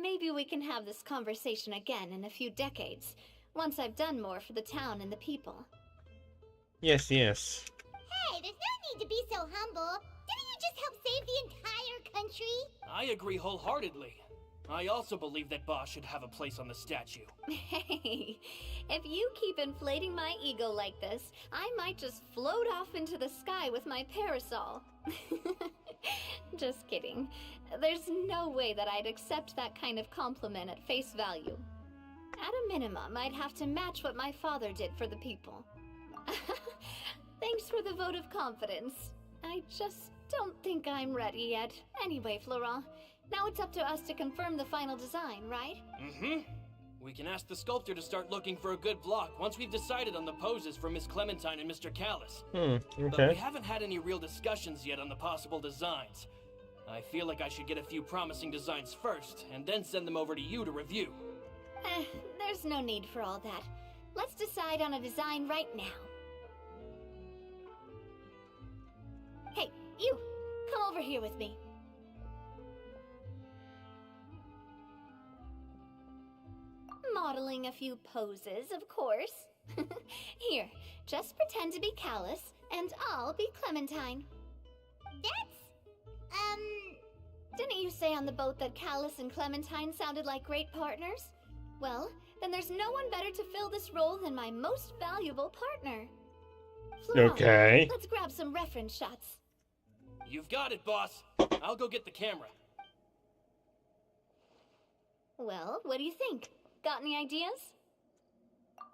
Maybe we can have this conversation again in a few decades, once I've done more for the town and the people. Yes. Hey, there's no need to be so humble. Didn't you just help save the entire country? I agree wholeheartedly. I also believe that Boss should have a place on the statue. Hey, if you keep inflating my ego like this, I might just float off into the sky with my parasol. Just kidding. There's no way that I'd accept that kind of compliment at face value. At a minimum, I'd have to match what my father did for the people. Thanks for the vote of confidence. I just don't think I'm ready yet. Anyway, Florent, now it's up to us to confirm the final design, right? We can ask the sculptor to start looking for a good block once we've decided on the poses for Miss Clementine and Mr. Callus. But we Okay. haven't had any real discussions yet on the possible designs. I feel like I should get a few promising designs first, and then send them over to you to review. There's no need for all that. Let's decide on a design right now. Hey, you! Come over here with me. Modeling a few poses, of course. Here, just pretend to be Callus, and I'll be Clementine. Didn't you say on the boat that Callus and Clementine sounded like great partners? Well, then there's no one better to fill this role than my most valuable partner. Florent, Okay. let's grab some reference shots. You've got it, boss. I'll go get the camera. Well, what do you think? Got any ideas?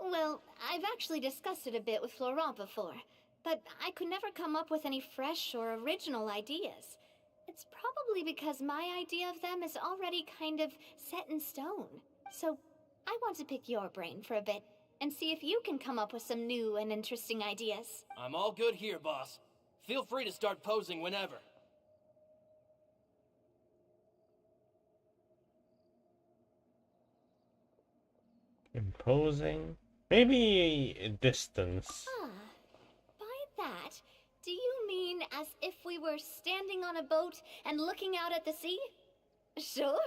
Well, I've actually discussed it a bit with Florent before, but I could never come up with any fresh or original ideas. It's probably because my idea of them is already kind of set in stone. So I want to pick your brain for a bit and see if you can come up with some new and interesting ideas. I'm all good here, boss. Feel free to start posing whenever. Imposing. Maybe a distance. By that, do you mean as if we were standing on a boat and looking out at the sea? Sure,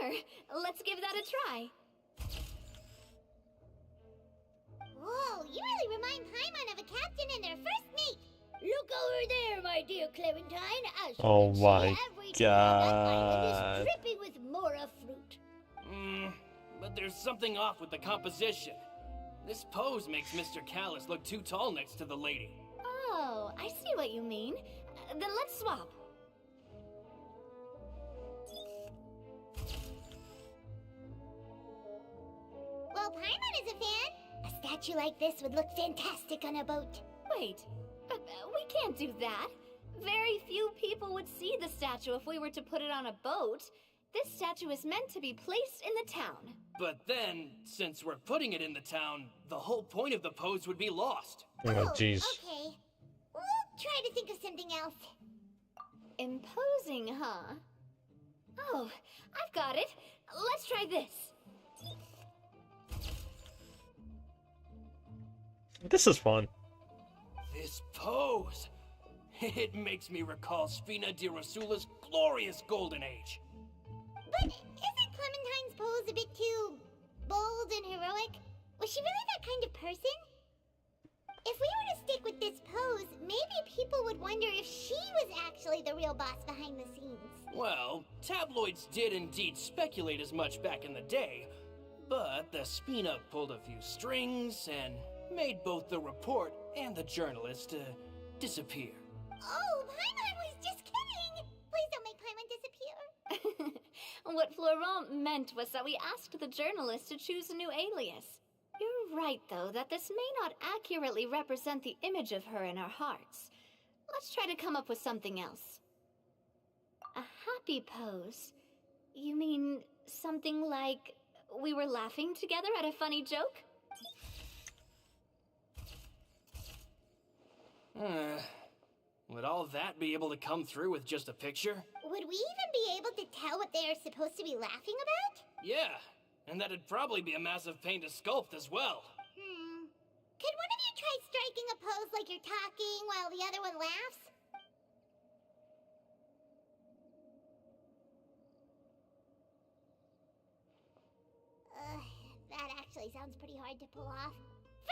let's give that a try. Whoa, you really remind Paimon of a captain and their first mate. Look over there, my dear Clementine. As you Oh can see, my every tree on that God. island is dripping with mora fruit. But there's something off with the composition. This pose makes Mr. Callus look too tall next to the lady. Oh, I see what you mean. Then let's swap. Well, Paimon is a fan. A statue like this would look fantastic on a boat. Wait, but we can't do that. Very few people would see the statue if we were to put it on a boat. This statue is meant to be placed in the town. But then, since we're putting it in the town, the whole point of the pose would be lost. Oh, jeez. Okay. We'll try to think of something else. Imposing, huh? Oh, I've got it. Let's try this. This is fun. This pose! It makes me recall Spina di Rosula's glorious golden age. But isn't Clementine's pose a bit too bold and heroic? Was she really that kind of person? If we were to stick with this pose, maybe people would wonder if she was actually the real boss behind the scenes. Well, tabloids did indeed speculate as much back in the day, but the Spina pulled a few strings and made both the report and the journalist disappear. Oh, Paimon was just kidding! Please don't make Paimon disappear. What Florent meant was that we asked the journalist to choose a new alias. You're right, though, that this may not accurately represent the image of her in our hearts. Let's try to come up with something else. A happy pose? You mean something like we were laughing together at a funny joke? Would all that be able to come through with just a picture? Would we even be able to tell what they are supposed to be laughing about? Yeah, and that'd probably be a massive pain to sculpt as well. Could one of you try striking a pose like you're talking while the other one laughs? That actually sounds pretty hard to pull off.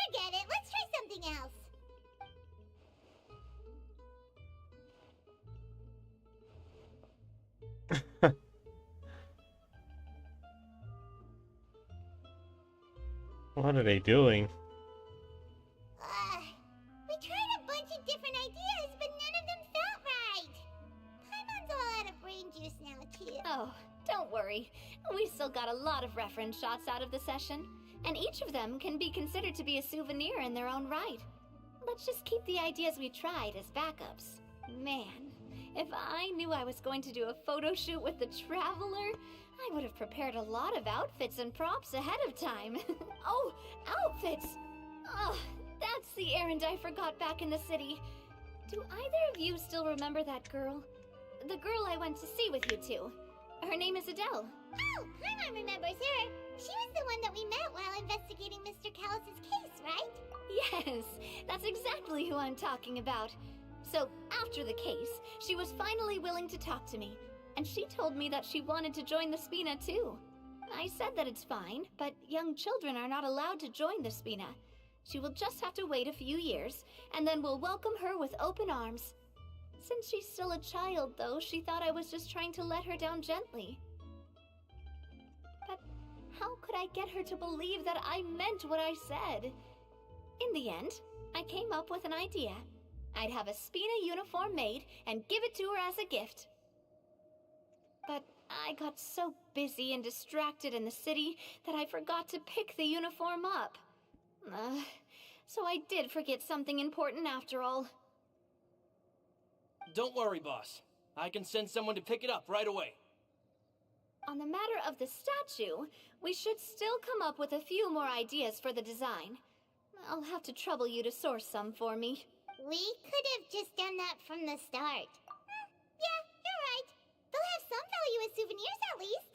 Forget it, let's try something else. What are they doing? We tried a bunch of different ideas, but none of them felt right. Paimon's all out of brain juice now, too. Oh, don't worry. We still got a lot of reference shots out of the session, and each of them can be considered to be a souvenir in their own right. Let's just keep the ideas we tried as backups. Man, if I knew I was going to do a photo shoot with the Traveler, I would have prepared a lot of outfits and props ahead of time. Oh, outfits! Oh, that's the errand I forgot back in the city. Do either of you still remember that girl? The girl I went to see with you two. Her name is Adele. Oh, Paimon remembers her. She was the one that we met while investigating Mr. Callus's case, right? Yes, that's exactly who I'm talking about. So, after the case, she was finally willing to talk to me, and she told me that she wanted to join the Spina too. I said that it's fine, but young children are not allowed to join the Spina. She will just have to wait a few years, and then we'll welcome her with open arms. Since she's still a child, though, she thought I was just trying to let her down gently. But how could I get her to believe that I meant what I said? In the end, I came up with an idea. I'd have a Spina uniform made and give it to her as a gift. But I got so busy and distracted in the city that I forgot to pick the uniform up. So I did forget something important after all. Don't worry, boss. I can send someone to pick it up right away. On the matter of the statue, we should still come up with a few more ideas for the design. I'll have to trouble you to source some for me. We could have just done that from the start. Yeah, you're right. They'll have some value as souvenirs at least.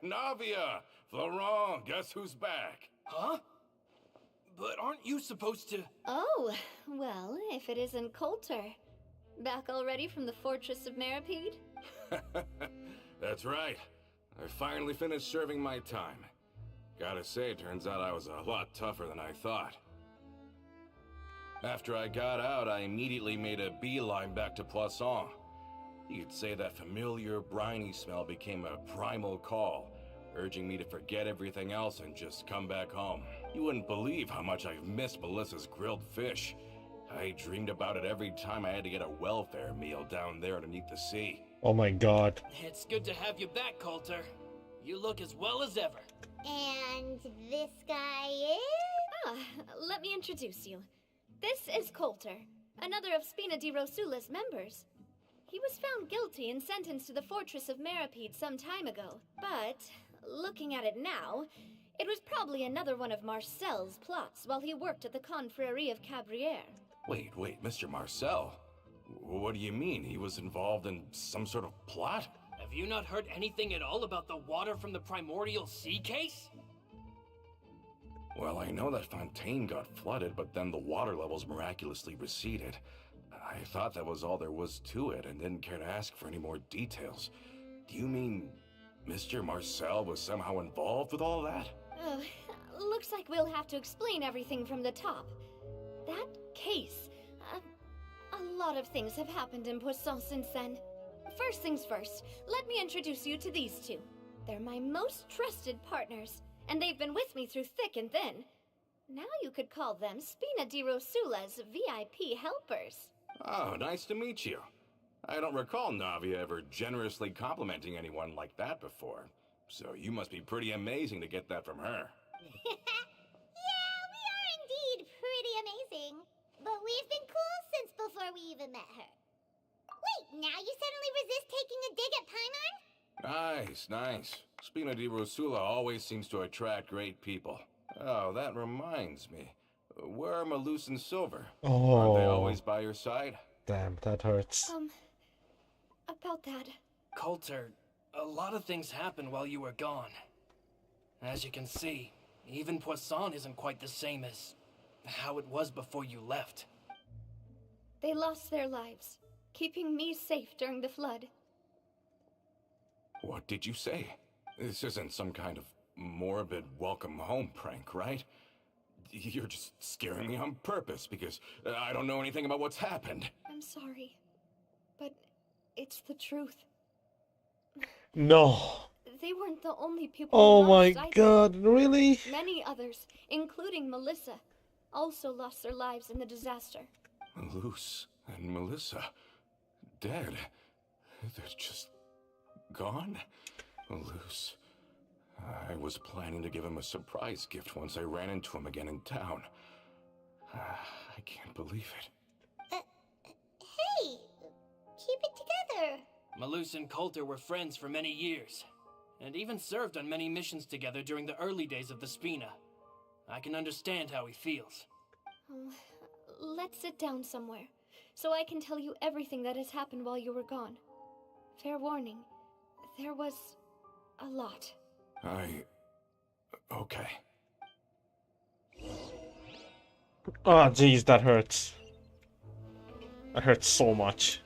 Navia! Florent, guess who's back? Huh? But aren't you supposed to... Oh, well, if it isn't Coulter. Back already from the Fortress of Meripede? That's right. I finally finished serving my time. Gotta say, turns out I was a lot tougher than I thought. After I got out, I immediately made a beeline back to Poisson. You could say that familiar, briny smell became a primal call, urging me to forget everything else and just come back home. You wouldn't believe how much I've missed Melissa's grilled fish. I dreamed about it every time I had to get a welfare meal down there underneath the sea. Oh my god. It's good to have you back, Coulter. You look as well as ever. And this guy is? Let me introduce you. This is Coulter, another of Spina di Rosula's members. He was found guilty and sentenced to the Fortress of Meripede some time ago. But, looking at it now, it was probably another one of Marcel's plots while he worked at the Confrérie of Cabrières. Wait, Mr. Marcel? What do you mean? He was involved in some sort of plot? Have you not heard anything at all about the water from the primordial sea case? Well, I know that Fontaine got flooded, but then the water levels miraculously receded. I thought that was all there was to it and didn't care to ask for any more details. Do you mean Mr. Marcel was somehow involved with all that? Oh, looks like we'll have to explain everything from the top. That case. A lot of things have happened in Poisson since then. First things first, let me introduce you to these two. They're my most trusted partners, and they've been with me through thick and thin. Now you could call them Spina di Rosula's VIP helpers. Oh, nice to meet you. I don't recall Navia ever generously complimenting anyone like that before. So you must be pretty amazing to get that from her. Yeah, we are indeed pretty amazing. But we've been cool since before we even met her. Wait, now you suddenly resist taking a dig at Paimon? Nice, nice. Spina di Rosula always seems to attract great people. Oh, that reminds me. Where are Malus and Silver? Aren't they always by your side? Damn, that hurts. About that. Coulter, a lot of things happened while you were gone. As you can see, even Poisson isn't quite the same as how it was before you left. They lost their lives, keeping me safe during the flood. What did you say? This isn't some kind of morbid welcome home prank, right? You're just scaring me on purpose because I don't know anything about what's happened. I'm sorry, but it's the truth. No. They weren't the only people Oh who my lost either. god, really? Many others, including Melissa, also lost their lives in the disaster. Malus and Melissa, dead. They're just gone? Malus. I was planning to give him a surprise gift once I ran into him again in town. I can't believe it. Hey, keep it together. Malus and Coulter were friends for many years, and even served on many missions together during the early days of the Spina. I can understand how he feels. Oh, let's sit down somewhere, so I can tell you everything that has happened while you were gone. Fair warning, there was a lot. Okay. Oh, jeez, that hurts. That hurts so much.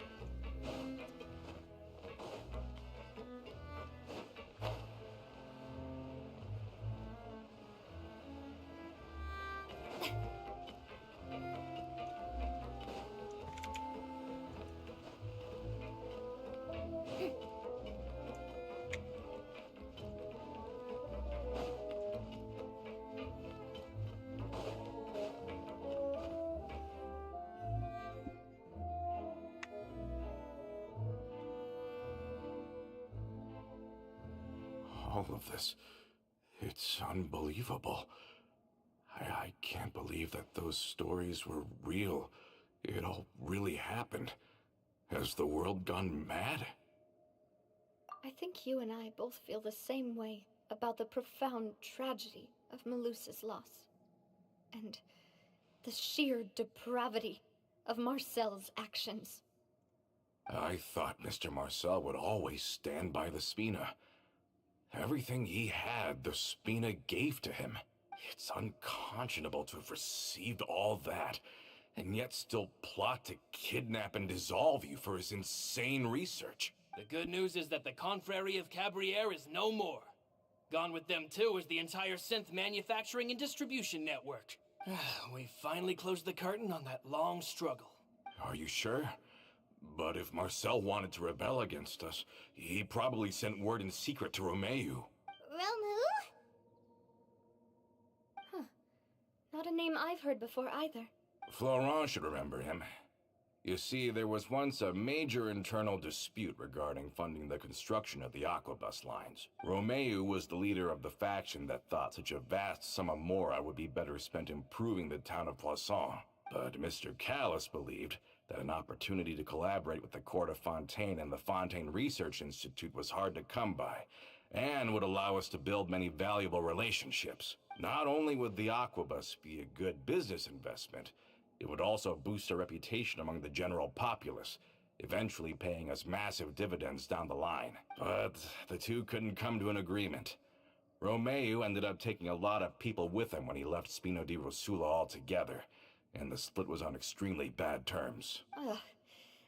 All of this. It's unbelievable. I can't believe that those stories were real. It all really happened. Has the world gone mad? I think you and I both feel the same way about the profound tragedy of Melusa's loss. And the sheer depravity of Marcel's actions. I thought Mr. Marcel would always stand by the Spina. Everything he had, the Spina gave to him. It's unconscionable to have received all that, and yet still plot to kidnap and dissolve you for his insane research. The good news is that the Confrérie of Cabriere is no more. Gone with them too is the entire synth manufacturing and distribution network. We finally closed the curtain on that long struggle. Are you sure? But if Marcel wanted to rebel against us, he probably sent word in secret to Romeu. Romu? Not a name I've heard before either. Florent should remember him. You see, there was once a major internal dispute regarding funding the construction of the Aquabus lines. Romeu was the leader of the faction that thought such a vast sum of mora would be better spent improving the town of Poisson. But Mr. Callis believed that an opportunity to collaborate with the court of Fontaine and the Fontaine Research Institute was hard to come by, and would allow us to build many valuable relationships. Not only would the Aquabus be a good business investment, it would also boost our reputation among the general populace, eventually paying us massive dividends down the line. But the two couldn't come to an agreement. Romeu ended up taking a lot of people with him when he left Spino di Rosula altogether, and the split was on extremely bad terms. Ugh.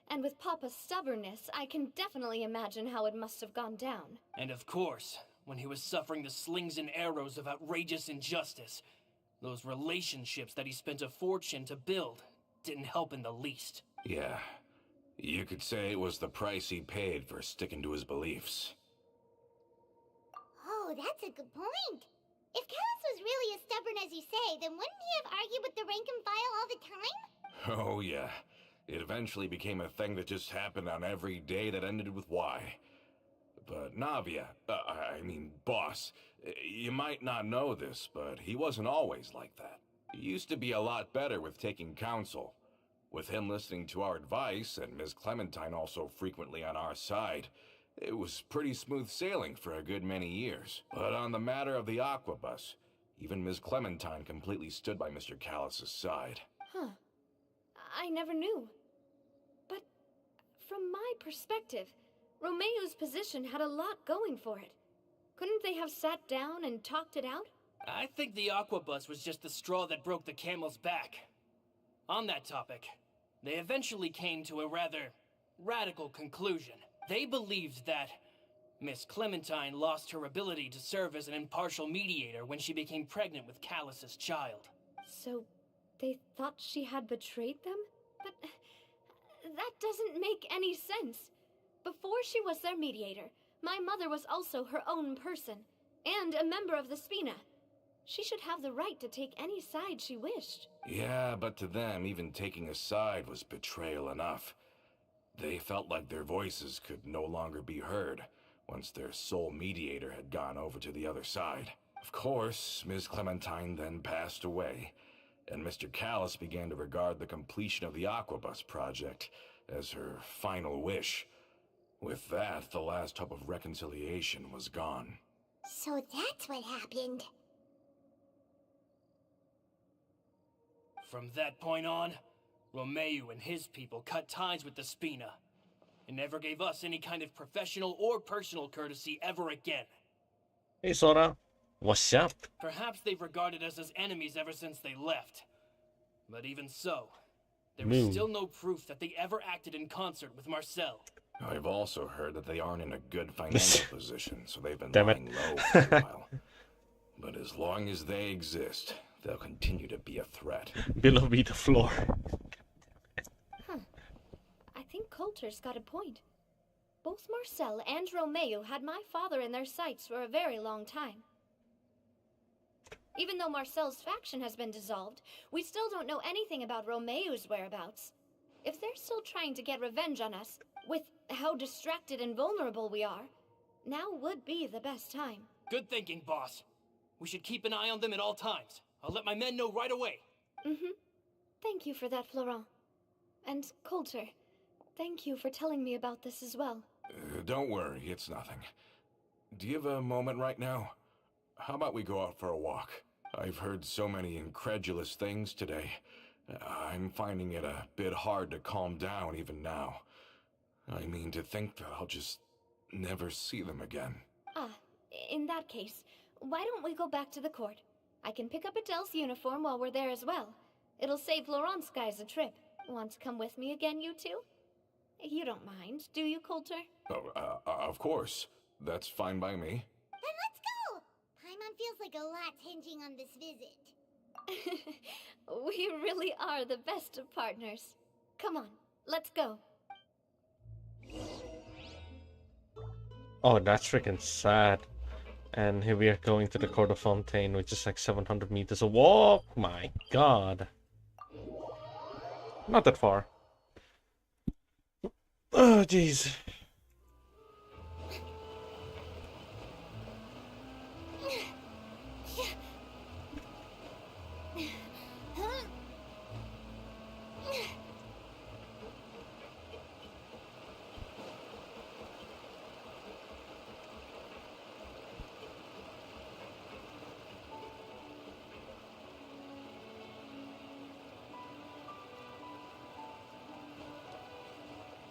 And with Papa's stubbornness, I can definitely imagine how it must have gone down. And of course, when he was suffering the slings and arrows of outrageous injustice, those relationships that he spent a fortune to build didn't help in the least. Yeah, you could say it was the price he paid for sticking to his beliefs. Oh, that's a good point. If Callus was really as stubborn as you say, then wouldn't he have argued with the rank and file all the time? Oh yeah, it eventually became a thing that just happened on every day that ended with Y. But Navia, boss, you might not know this, but he wasn't always like that. He used to be a lot better with taking counsel. With him listening to our advice, and Ms. Clementine also frequently on our side, it was pretty smooth sailing for a good many years. But on the matter of the Aquabus, even Ms. Clementine completely stood by Mr. Callus's side. Huh. I never knew. But from my perspective, Romeu's position had a lot going for it. Couldn't they have sat down and talked it out? I think the Aquabus was just the straw that broke the camel's back. On that topic, they eventually came to a rather radical conclusion. They believed that Miss Clementine lost her ability to serve as an impartial mediator when she became pregnant with Callus's child. So, they thought she had betrayed them? But that doesn't make any sense. Before she was their mediator, my mother was also her own person, and a member of the Spina. She should have the right to take any side she wished. Yeah, but to them, even taking a side was betrayal enough. They felt like their voices could no longer be heard once their sole mediator had gone over to the other side. Of course, Ms. Clementine then passed away, and Mr. Callus began to regard the completion of the Aquabus project as her final wish. With that, the last hope of reconciliation was gone. So that's what happened. From that point on, Romeu and his people cut ties with the Spina, and never gave us any kind of professional or personal courtesy ever again. Hey Sora, what's up? Perhaps they've regarded us as enemies ever since they left. But even so, there is still no proof that they ever acted in concert with Marcel. I've also heard that they aren't in a good financial position, so they've been Damn it. lying low for a while. But as long as they exist, they'll continue to be a threat. Below me the floor. I think Coulter's got a point. Both Marcel and Romeu had my father in their sights for a very long time. Even though Marcel's faction has been dissolved, we still don't know anything about Romeu's whereabouts. If they're still trying to get revenge on us, with how distracted and vulnerable we are, now would be the best time. Good thinking, boss. We should keep an eye on them at all times. I'll let my men know right away. Thank you for that, Florent. And Coulter, thank you for telling me about this as well. Don't worry, it's nothing. Do you have a moment right now? How about we go out for a walk? I've heard so many incredulous things today. I'm finding it a bit hard to calm down even now. I mean, to think that I'll just never see them again. In that case, why don't we go back to the court? I can pick up Adele's uniform while we're there as well. It'll save Laurent's guys a trip. Want to come with me again, you two? You don't mind, do you, Coulter? Oh, of course. That's fine by me. Then let's go! Paimon feels like a lot's hinging on this visit. We really are the best of partners. Come on, let's go. Oh, that's freaking sad. And here we are going to the Court of Fontaine, which is like 700 meters a walk. My god. Not that far. Oh, jeez.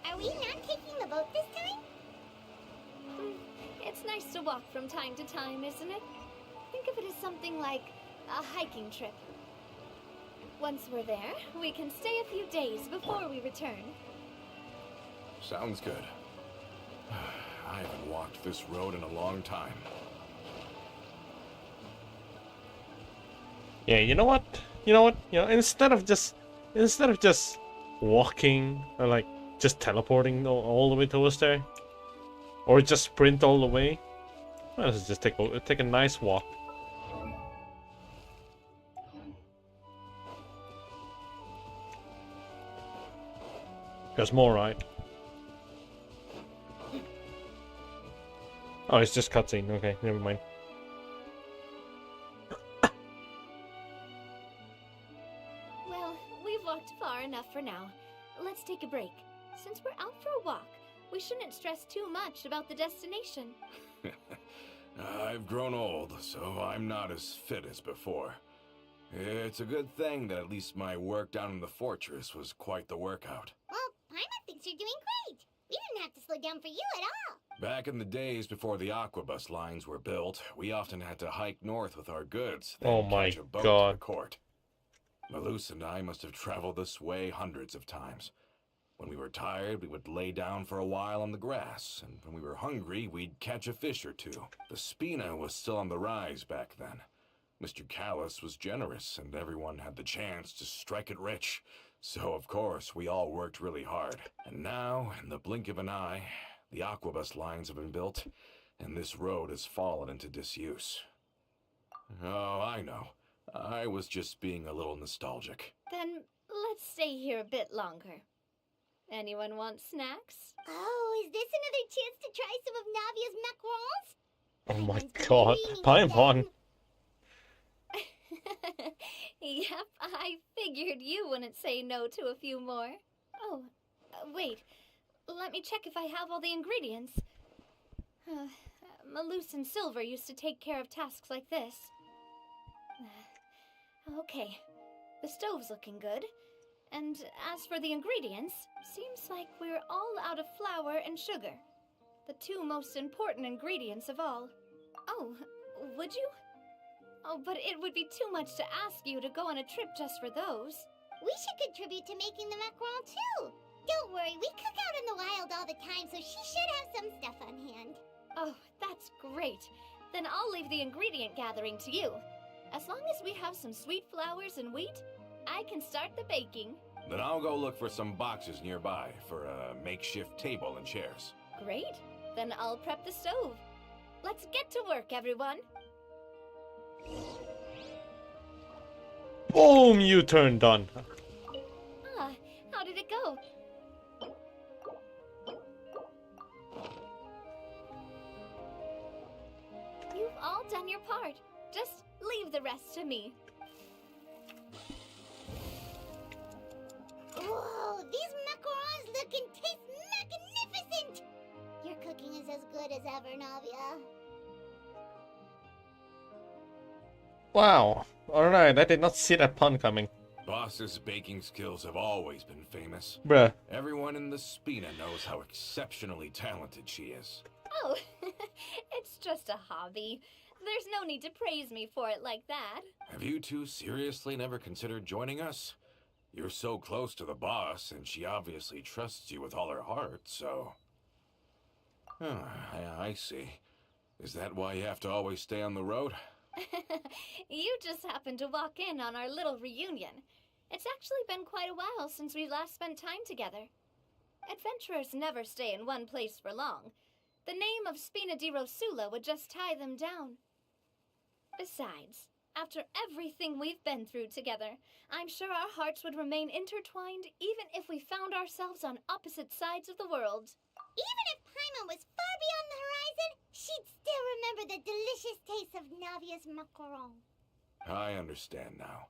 Are we we not taking the boat this time? It's nice to walk from time to time, isn't it? Think of it as something like a hiking trip. Once we're there, we can stay a few days before we return. Sounds good. I haven't walked this road in a long time. Yeah, you know what? Instead of just walking or like just teleporting all the way towards there, or just sprint all the way, let's just take a nice walk. There's more, right? Oh, it's just cutscene. Okay, never mind. Well, we've walked far enough for now. Let's take a break. Since we're out for a walk, we shouldn't stress too much about the destination. I've grown old, so I'm not as fit as before. It's a good thing that at least my work down in the fortress was quite the workout. Well, Paimon thinks you're doing great. We didn't have to slow down for you at all. Back in the days before the aquabus lines were built, we often had to hike north with our goods, then Oh my catch a boat to God. the court. Malus and I must have traveled this way hundreds of times. When we were tired, we would lay down for a while on the grass, and when we were hungry, we'd catch a fish or two. The Spina was still on the rise back then. Mr. Callus was generous, and everyone had the chance to strike it rich. So, of course, we all worked really hard. And now, in the blink of an eye, the aquabus lines have been built, and this road has fallen into disuse. Oh, I know. I was just being a little nostalgic. Then let's stay here a bit longer. Anyone want snacks? Oh, is this another chance to try some of Navia's macarons? Oh my Paimon's God, dreaming Paimon. again. Yep, I figured you wouldn't say no to a few more. Oh, wait. Let me check if I have all the ingredients. Malus and Silver used to take care of tasks like this. Okay, the stove's looking good. And as for the ingredients, seems like we're all out of flour and sugar. The two most important ingredients of all. Oh, would you? Oh, but it would be too much to ask you to go on a trip just for those. We should contribute to making the macaron too. Don't worry, we cook out in the wild all the time, so she should have some stuff on hand. Oh, that's great. Then I'll leave the ingredient gathering to you. As long as we have some sweet flowers and wheat, I can start the baking. Then I'll go look for some boxes nearby for a makeshift table and chairs. Great. Then I'll prep the stove. Let's get to work, everyone. Boom! U-turn done. Ah, how did it go? You've all done your part. Just leave the rest to me. Whoa, these macarons look and taste magnificent! Your cooking is as good as ever, Navia. Wow. Alright, I did not see that pun coming. Boss's baking skills have always been famous. Bruh. Everyone in the Spina knows how exceptionally talented she is. Oh, it's just a hobby. There's no need to praise me for it like that. Have you two seriously never considered joining us? You're so close to the boss, and she obviously trusts you with all her heart, so... Oh, I see. Is that why you have to always stay on the road? You just happened to walk in on our little reunion. It's actually been quite a while since we last spent time together. Adventurers never stay in one place for long. The name of Spina di Rosula would just tie them down. Besides, after everything we've been through together, I'm sure our hearts would remain intertwined even if we found ourselves on opposite sides of the world. Even if Paimon was far beyond the horizon, she'd still remember the delicious taste of Navia's macaron. I understand now.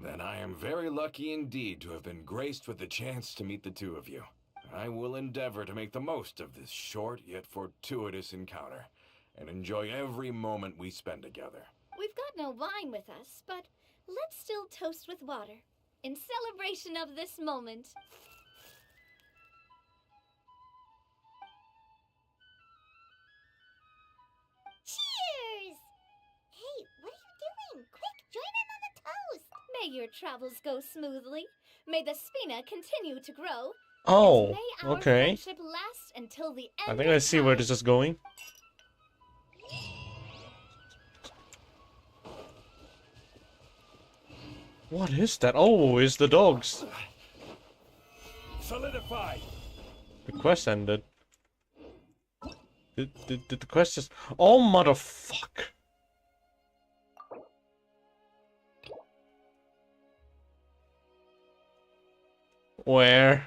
Then I am very lucky indeed to have been graced with the chance to meet the two of you. I will endeavor to make the most of this short yet fortuitous encounter, and enjoy every moment we spend together. We've got no wine with us, but let's still toast with water, in celebration of this moment. your travels go smoothly. May the Spina continue to grow. Oh, And may our okay. friendship last until the I end think of I see where time. this is going. What is that? Oh, it's the dogs. Solidified. The quest ended. Did the quest just... Oh, motherfuck. Where?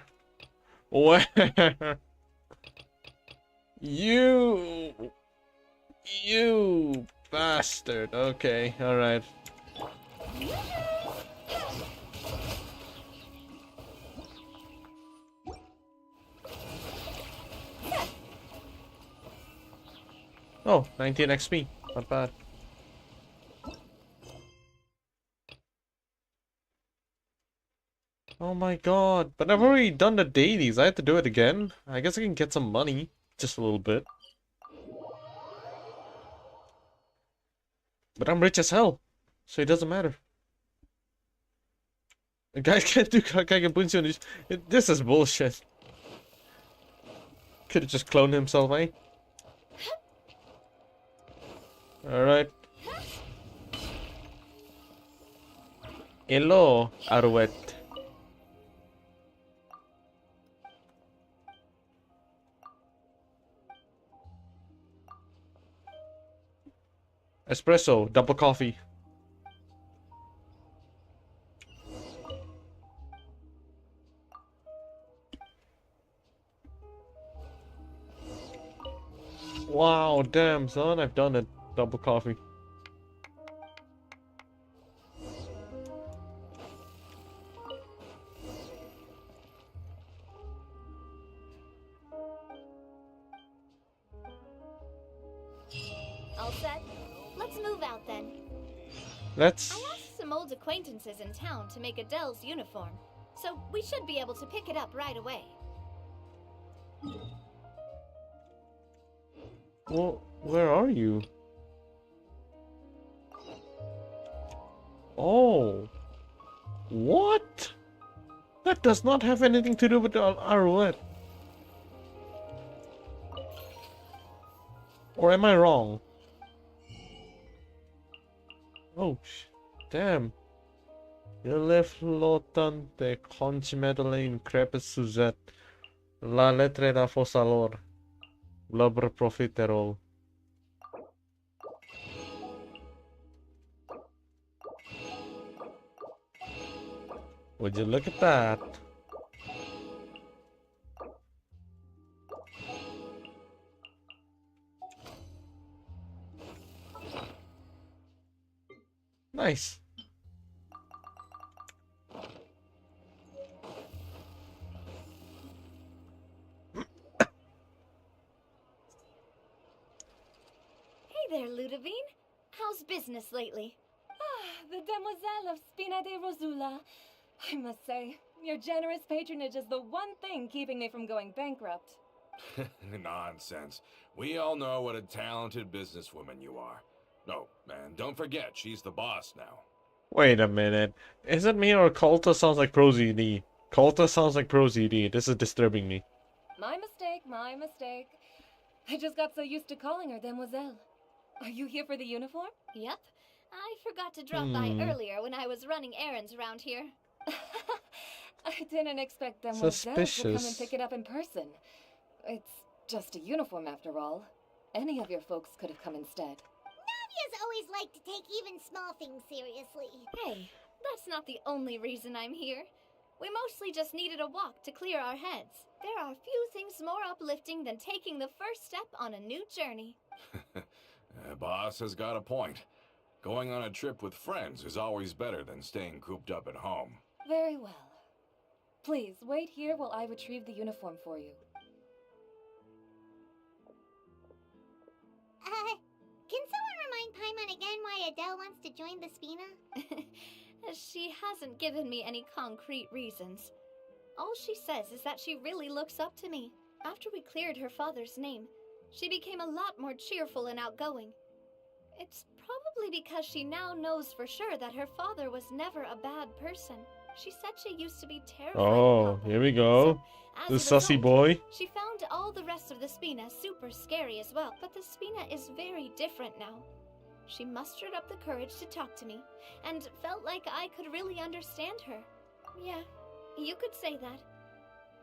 Where? You bastard. Okay, alright. Oh, 19 XP. Not bad. Oh my god. But I've already done the dailies. I have to do it again. I guess I can get some money. Just a little bit. But I'm rich as hell. So it doesn't matter. A guy can't do Kagabunshi on his... This is bullshit. Could've just cloned himself, eh? Alright. Hello, Arouette. Espresso, double coffee. Wow, damn son, I've done it. Double coffee. All set? Let's move out then. Let's... I asked some old acquaintances in town to make Adele's uniform, so we should be able to pick it up right away. Well, where are you? Oh. What? That does not have anything to do with the Arouette. Or am I wrong? Oh, damn. Je lève l'automne de Conchi Madeleine Crêpe Suzette. La lettre da Fossalor. L'obre profiterol. Would you look at that? Nice. Hey there, Ludovine. How's business lately? Ah, the Demoiselle of Spina de Rosula. I must say, your generous patronage is the one thing keeping me from going bankrupt. Nonsense. We all know what a talented businesswoman you are. No, and don't forget, she's the boss now. Wait a minute. Is it me or Colta sounds like ProZD? Colta sounds like ProZD. This is disturbing me. My mistake, my mistake. I just got so used to calling her Demoiselle. Are you here for the uniform? Yep. I forgot to drop by earlier when I was running errands around here. I didn't expect Demoiselle to come and Suspicious. pick it up in person. It's just a uniform after all. Any of your folks could have come instead. Nadia's always liked to take even small things seriously. Hey, that's not the only reason I'm here. We mostly just needed a walk to clear our heads. There are few things more uplifting than taking the first step on a new journey. Boss has got a point. Going on a trip with friends is always better than staying cooped up at home. Very well. Please, wait here while I retrieve the uniform for you. Can someone remind Paimon again why Adele wants to join the Spina? She hasn't given me any concrete reasons. All she says is that she really looks up to me. After we cleared her father's name, she became a lot more cheerful and outgoing. It's probably Probably because she now knows for sure that her father was never a bad person. She said she used to be terrified Oh, of Papa. here we go. So, The sussy boy. she found all the rest of the Spina super scary as well. But the Spina is very different now. She mustered up the courage to talk to me, and felt like I could really understand her. Yeah, you could say that.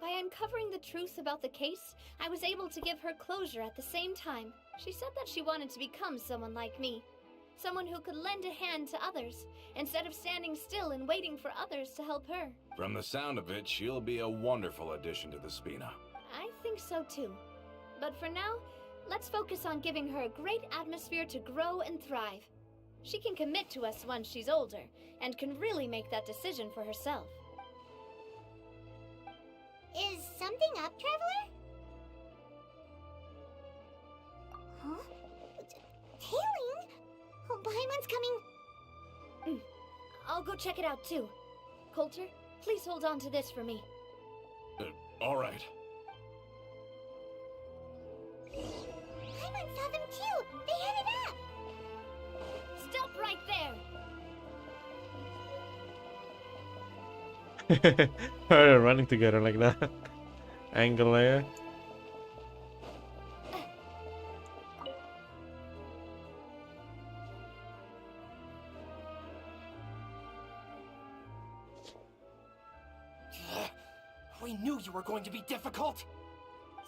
By uncovering the truth about the case, I was able to give her closure at the same time. She said that she wanted to become someone like me. Someone who could lend a hand to others, instead of standing still and waiting for others to help her. From the sound of it, she'll be a wonderful addition to the Spina. I think so too. But for now, let's focus on giving her a great atmosphere to grow and thrive. She can commit to us once she's older, and can really make that decision for herself. Is something up, Traveler? Huh? Tailing? Oh, Paimon's coming. I'll go check it out too. Coulter, please hold on to this for me. All right. Paimon saw them too. They headed up. Stop right there! Her running together like that. Angle there. We knew you were going to be difficult.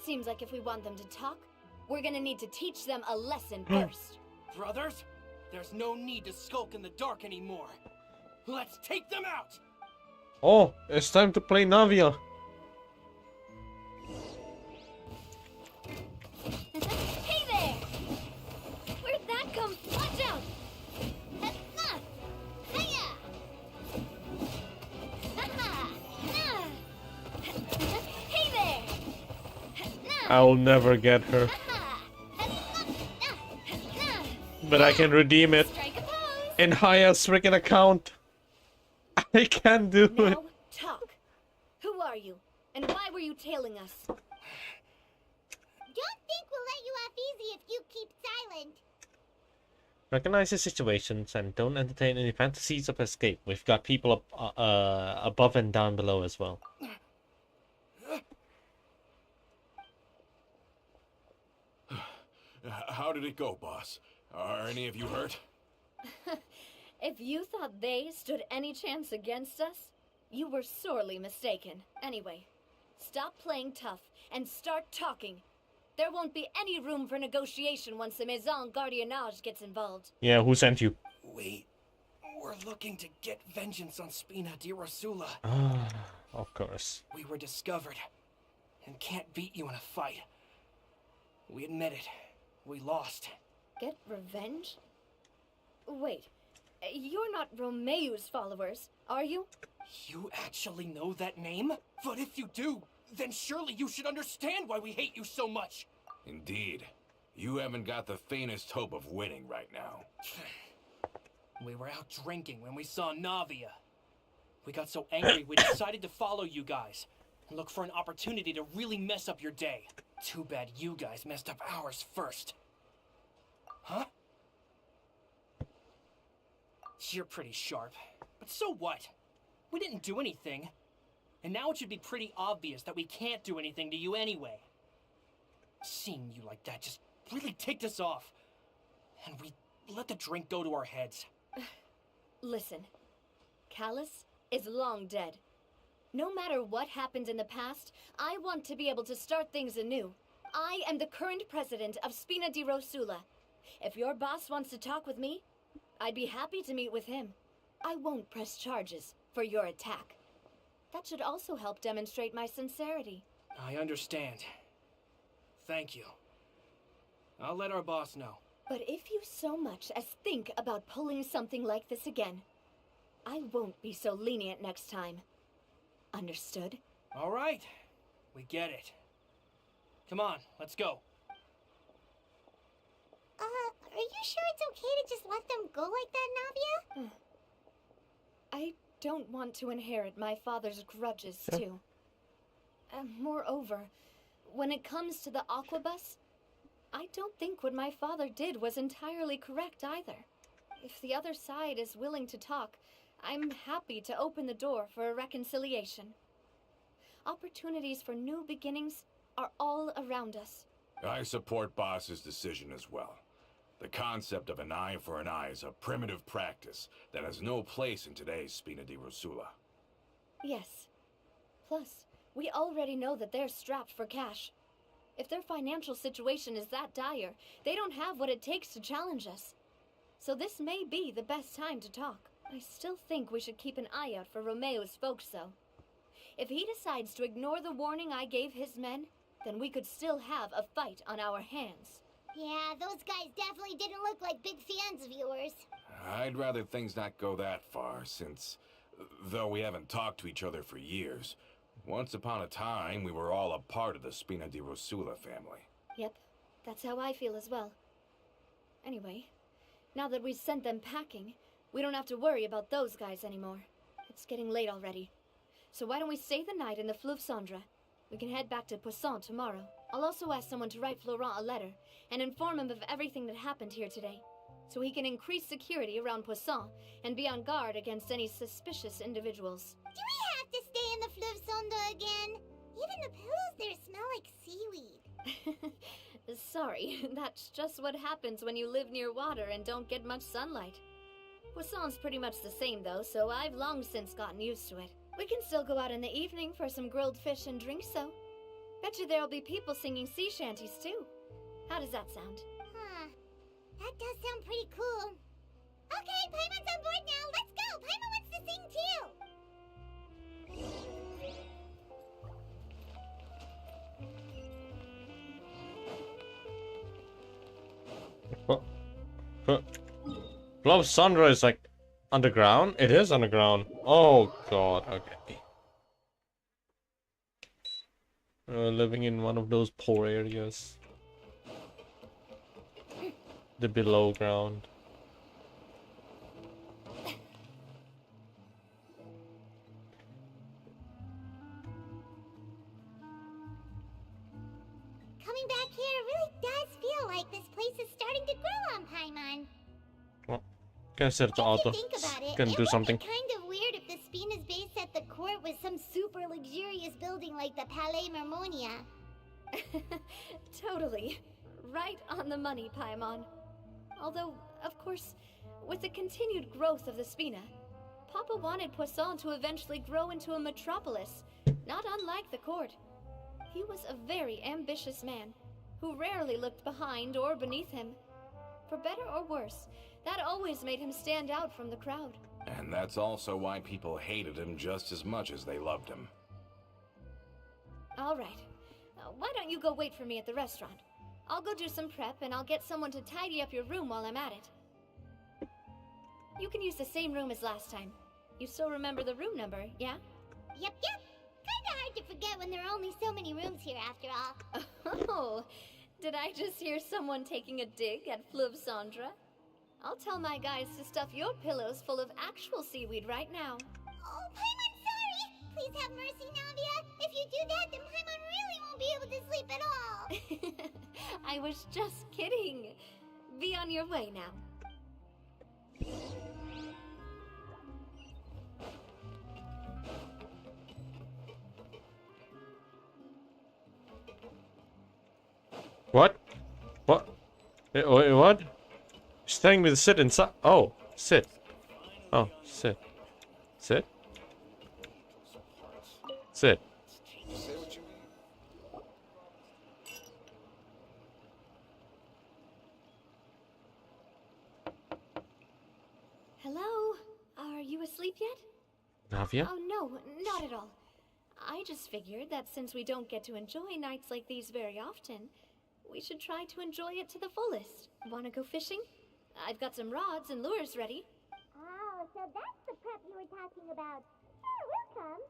Seems like if we want them to talk, we're gonna need to teach them a lesson first. Brothers, there's no need to skulk in the dark anymore. Let's take them out! Oh, it's time to play Navia. Hey there! Where'd that come from? Watch out! Hiya! Hey there! I'll never get her. But I can redeem it Strike a pose! in Haya's freaking account. I can do it. Now, talk. Who are you? And why were you tailing us? Don't think we'll let you off easy if you keep silent. Recognize the situations and don't entertain any fantasies of escape. We've got people up, above and down below as well. How did it go, boss? Are any of you hurt? If you thought they stood any chance against us, you were sorely mistaken. Anyway, stop playing tough and start talking. There won't be any room for negotiation once the Maison Gardiennage gets involved. Yeah, who sent you? We're looking to get vengeance on Spina di Rosula. Ah, of course. We were discovered and can't beat you in a fight. We admit it. We lost. Get revenge? Wait, you're not Romeu's followers, are you? You actually know that name? But if you do, then surely you should understand why we hate you so much. Indeed. You haven't got the faintest hope of winning right now. We were out drinking when we saw Navia. We got so angry we decided to follow you guys and look for an opportunity to really mess up your day. Too bad you guys messed up ours first. Huh? You're pretty sharp. But so what? We didn't do anything. And now it should be pretty obvious that we can't do anything to you anyway. Seeing you like that just really ticked us off. And we let the drink go to our heads. Listen, Callus is long dead. No matter what happened in the past, I want to be able to start things anew. I am the current president of Spina di Rosula. If your boss wants to talk with me, I'd be happy to meet with him. I won't press charges for your attack. That should also help demonstrate my sincerity. I understand. Thank you. I'll let our boss know. But if you so much as think about pulling something like this again, I won't be so lenient next time. Understood? All right. We get it. Come on, let's go. Are you sure it's okay to just let them go like that, Navia? I don't want to inherit my father's grudges, too. Moreover, when it comes to the Aquabus, I don't think what my father did was entirely correct either. If the other side is willing to talk, I'm happy to open the door for a reconciliation. Opportunities for new beginnings are all around us. I support Boss's decision as well. The concept of an eye for an eye is a primitive practice that has no place in today's Spina di Rosula. Yes. Plus, we already know that they're strapped for cash. If their financial situation is that dire, they don't have what it takes to challenge us. So this may be the best time to talk. I still think we should keep an eye out for Romeo's folks, though. If he decides to ignore the warning I gave his men, then we could still have a fight on our hands. Yeah, those guys definitely didn't look like big fans of yours. I'd rather things not go that far, since, though we haven't talked to each other for years, once upon a time we were all a part of the Spina di Rosula family. Yep, that's how I feel as well. Anyway, now that we've sent them packing, we don't have to worry about those guys anymore. It's getting late already. So why don't we stay the night in the Fleuve Cendre? We can head back to Poisson tomorrow. I'll also ask someone to write Florent a letter and inform him of everything that happened here today, so he can increase security around Poisson and be on guard against any suspicious individuals. Do we have to stay in the Fleuve Cendre again? Even the pillows there smell like seaweed. Sorry, that's just what happens when you live near water and don't get much sunlight. Poisson's pretty much the same though, so I've long since gotten used to it. We can still go out in the evening for some grilled fish and drinks, though. Bet you there'll be people singing sea shanties, too. How does that sound? Huh. That does sound pretty cool. Okay, Paimon's on board now. Let's go. Paimon wants to sing What? Fleuve Cendre is like underground? It is underground. Oh god, okay. Living in one of those poor areas. The below ground. Coming back here really does feel like this place is starting to grow on Paimon. Kanske If you think about it, Can it do would something. be kind of weird if the Spina's base at the court was some super luxurious building like the Palais Marmonia. Totally. Right on the money, Paimon. Although, of course, with the continued growth of the Spina, Papa wanted Poisson to eventually grow into a metropolis, not unlike the court. He was a very ambitious man, who rarely looked behind or beneath him. For better or worse, that always made him stand out from the crowd. And that's also why people hated him just as much as they loved him. All right. Why don't you go wait for me at the restaurant? I'll go do some prep and I'll get someone to tidy up your room while I'm at it. You can use the same room as last time. You still remember the room number, yeah? Yep. Kinda hard to forget when there are only so many rooms here after all. Oh, did I just hear someone taking a dig at Fleuve Cendre? I'll tell my guys to stuff your pillows full of actual seaweed right now. Oh, Paimon, sorry! Please have mercy, Navia. If you do that, then Paimon really won't be able to sleep at all. I was just kidding. Be on your way now. What? What? Wait, what? She's telling me to sit inside. Oh, sit. Oh, sit. Sit? Sit. Hello? Are you asleep yet? Navia? Oh, no, not at all. I just figured that since we don't get to enjoy nights like these very often, we should try to enjoy it to the fullest. Wanna go fishing? I've got some rods and lures ready. Oh, so that's the prep you were talking about. Sure, we'll come.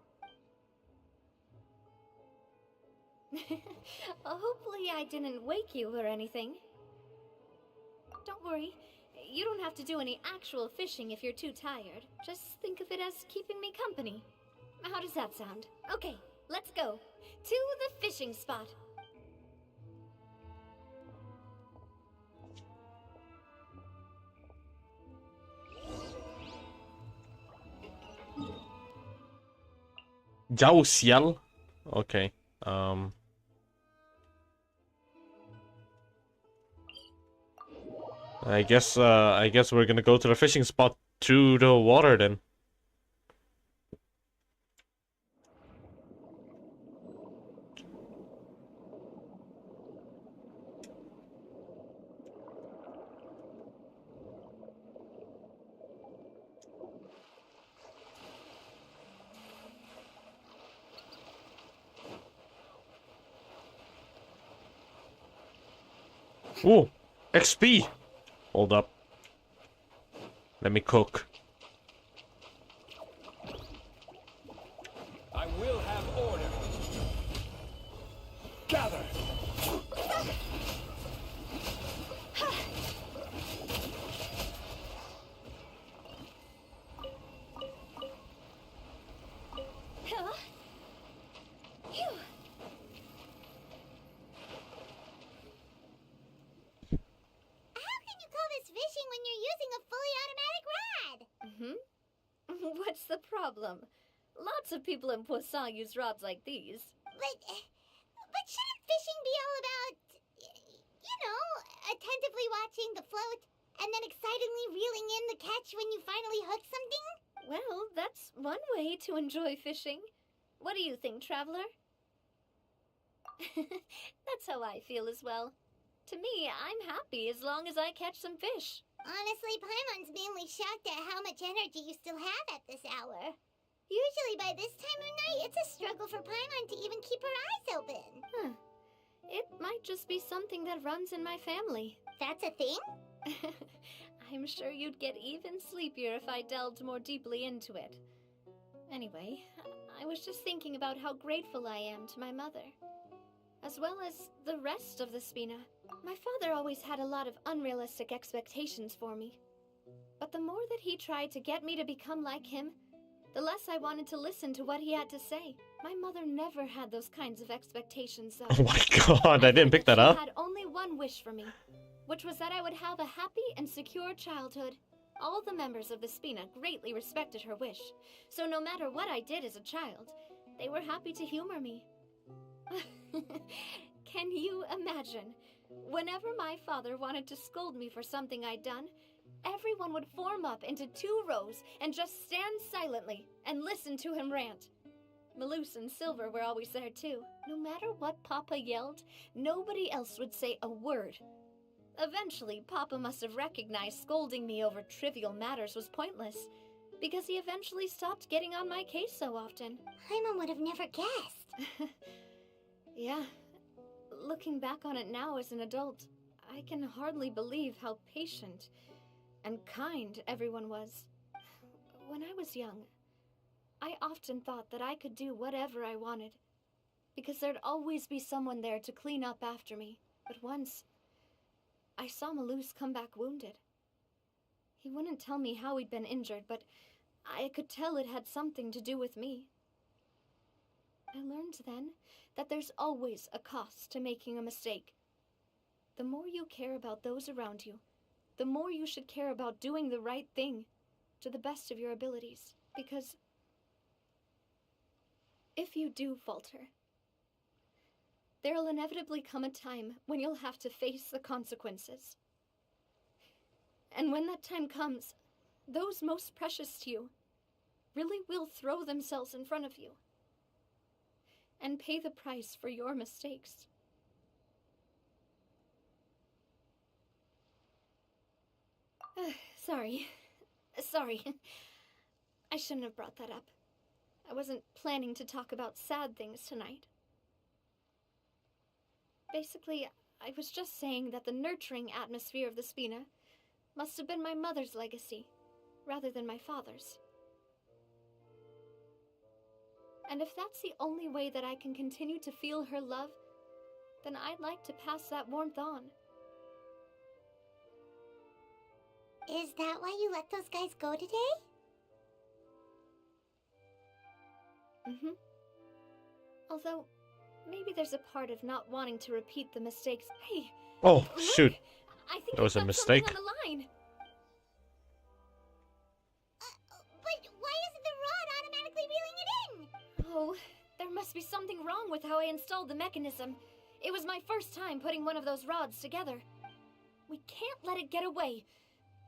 Hopefully I didn't wake you or anything. Don't worry. You don't have to do any actual fishing if you're too tired. Just think of it as keeping me company. How does that sound? Okay, let's go. To the fishing spot. Giao Xial? Okay. I guess we're gonna go to the fishing spot through the water then. Ooh, XP! Hold up. Let me cook. I will have order. Gather. Huh? Phew. How can you call this fishing when you're using a fully automatic rod? What's the problem? Lots of people in Poisson use rods like these. But shouldn't fishing be all about, you know, attentively watching the float and then excitedly reeling in the catch when you finally hook something? Well, that's one way to enjoy fishing. What do you think, traveler? That's how I feel as well. To me, I'm happy as long as I catch some fish. Honestly, Paimon's mainly shocked at how much energy you still have at this hour. Usually by this time of night, it's a struggle for Paimon to even keep her eyes open. It might just be something that runs in my family. That's a thing? I'm sure you'd get even sleepier if I delved more deeply into it. Anyway, I was just thinking about how grateful I am to my mother, as well as the rest of the Spina. My father always had a lot of unrealistic expectations for me. But the more that he tried to get me to become like him, the less I wanted to listen to what he had to say. My mother never had those kinds of expectations, though. Oh my god, I didn't pick that up. She had only one wish for me, which was that I would have a happy and secure childhood. All the members of the Spina greatly respected her wish, so no matter what I did as a child, they were happy to humor me. Can you imagine? Whenever my father wanted to scold me for something I'd done, everyone would form up into 2 rows and just stand silently and listen to him rant. Malouse and Silver were always there too. No matter what Papa yelled, nobody else would say a word. Eventually, Papa must have recognized scolding me over trivial matters was pointless, because he eventually stopped getting on my case so often. Paimon would have never guessed. Yeah. Looking back on it now as an adult, I can hardly believe how patient and kind everyone was. When I was young, I often thought that I could do whatever I wanted, because there'd always be someone there to clean up after me. But once, I saw Malouse come back wounded. He wouldn't tell me how he'd been injured, but I could tell it had something to do with me. I learned then that there's always a cost to making a mistake. The more you care about those around you, the more you should care about doing the right thing to the best of your abilities. Because if you do falter, there'll inevitably come a time when you'll have to face the consequences. And when that time comes, those most precious to you really will throw themselves in front of you and pay the price for your mistakes. Sorry. I shouldn't have brought that up. I wasn't planning to talk about sad things tonight. Basically, I was just saying that the nurturing atmosphere of the Spina must have been my mother's legacy, rather than my father's. And if that's the only way that I can continue to feel her love, then I'd like to pass that warmth on. Is that why you let those guys go today? Mm-hmm. Although, maybe there's a part of not wanting to repeat the mistakes. Hey! Oh, look! shoot. I think That was a I've got mistake. something on the line. But why isn't the rod automatically reeling it in? Oh, there must be something wrong with how I installed the mechanism. It was my first time putting one of those rods together. We can't let it get away.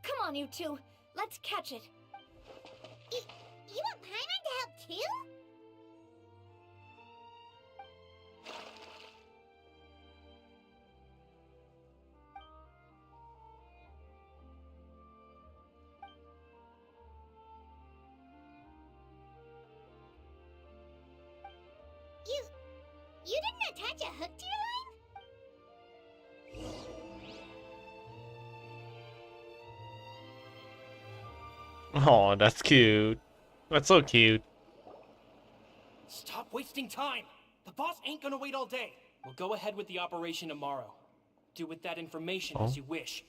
Come on, you two. Let's catch it. You want Paimon to help too? You didn't attach a hook to your line? Oh, that's cute. That's so cute. Stop wasting time! The boss ain't gonna wait all day. We'll go ahead with the operation tomorrow. Do with that information as you wish.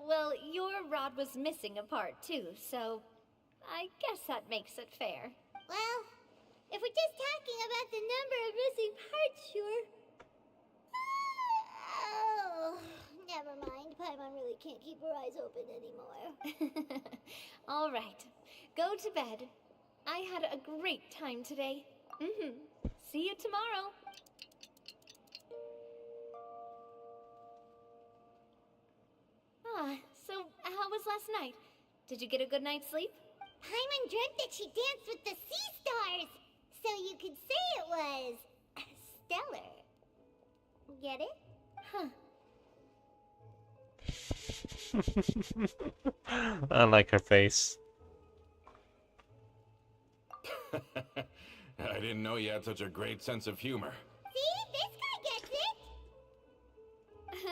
Well, your rod was missing a part too, so I guess that makes it fair. Well, if we're just talking about the number of missing parts, sure. Oh, never mind. Paimon really can't keep her eyes open anymore. All right, go to bed. I had a great time today. See you tomorrow. So how was last night? Did you get a good night's sleep? Paimon dreamt that she danced with the sea stars, so you could say it was stellar. Get it? I like her face. I didn't know you had such a great sense of humor. See? This guy gets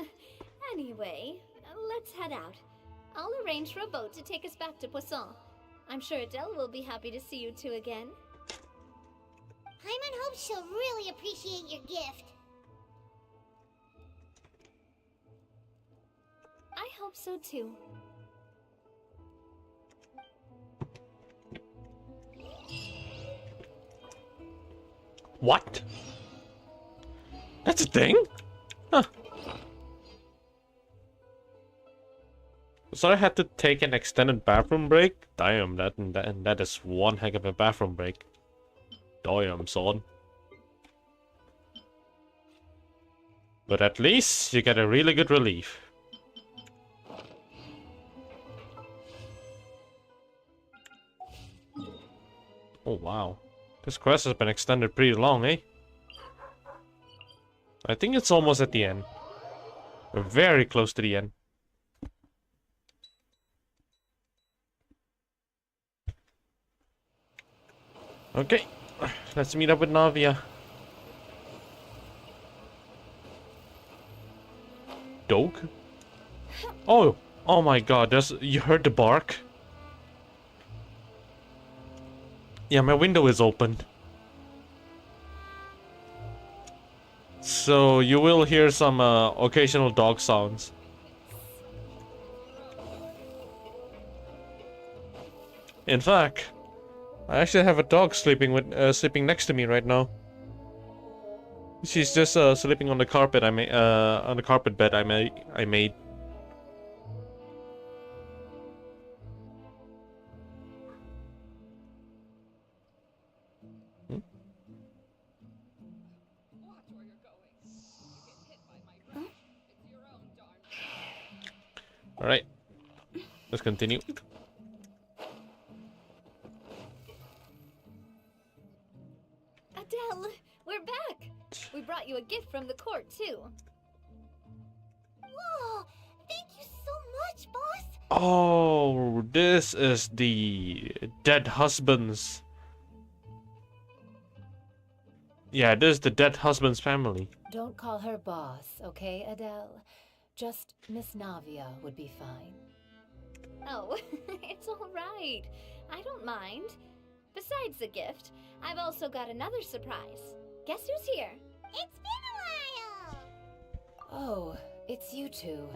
it! Anyway, let's head out. I'll arrange for a boat to take us back to Poisson. I'm sure Adele will be happy to see you two again. Paimon hopes she'll really appreciate your gift. I hope so too. What? That's a thing? Huh. So I had to take an extended bathroom break? Damn, that is one heck of a bathroom break. Damn, son. But at least you get a really good relief. Oh wow. This quest has been extended pretty long, eh? I think it's almost at the end. We're very close to the end. Okay, let's meet up with Navia. Dog? Oh my god, you heard the bark? Yeah, my window is open. So you will hear some occasional dog sounds. In fact, I actually have a dog sleeping next to me right now. She's just sleeping on the carpet on the carpet bed I made. All right, let's continue. Adele, we're back. We brought you a gift from the court too. Whoa! Thank you so much, boss! Oh, this is the dead husband's. Yeah, this is the dead husband's family. Don't call her boss, okay, Adele? Just Miss Navia would be fine. Oh, it's all right. I don't mind. Besides the gift, I've also got another surprise. Guess who's here? It's been a while! Oh, it's you two.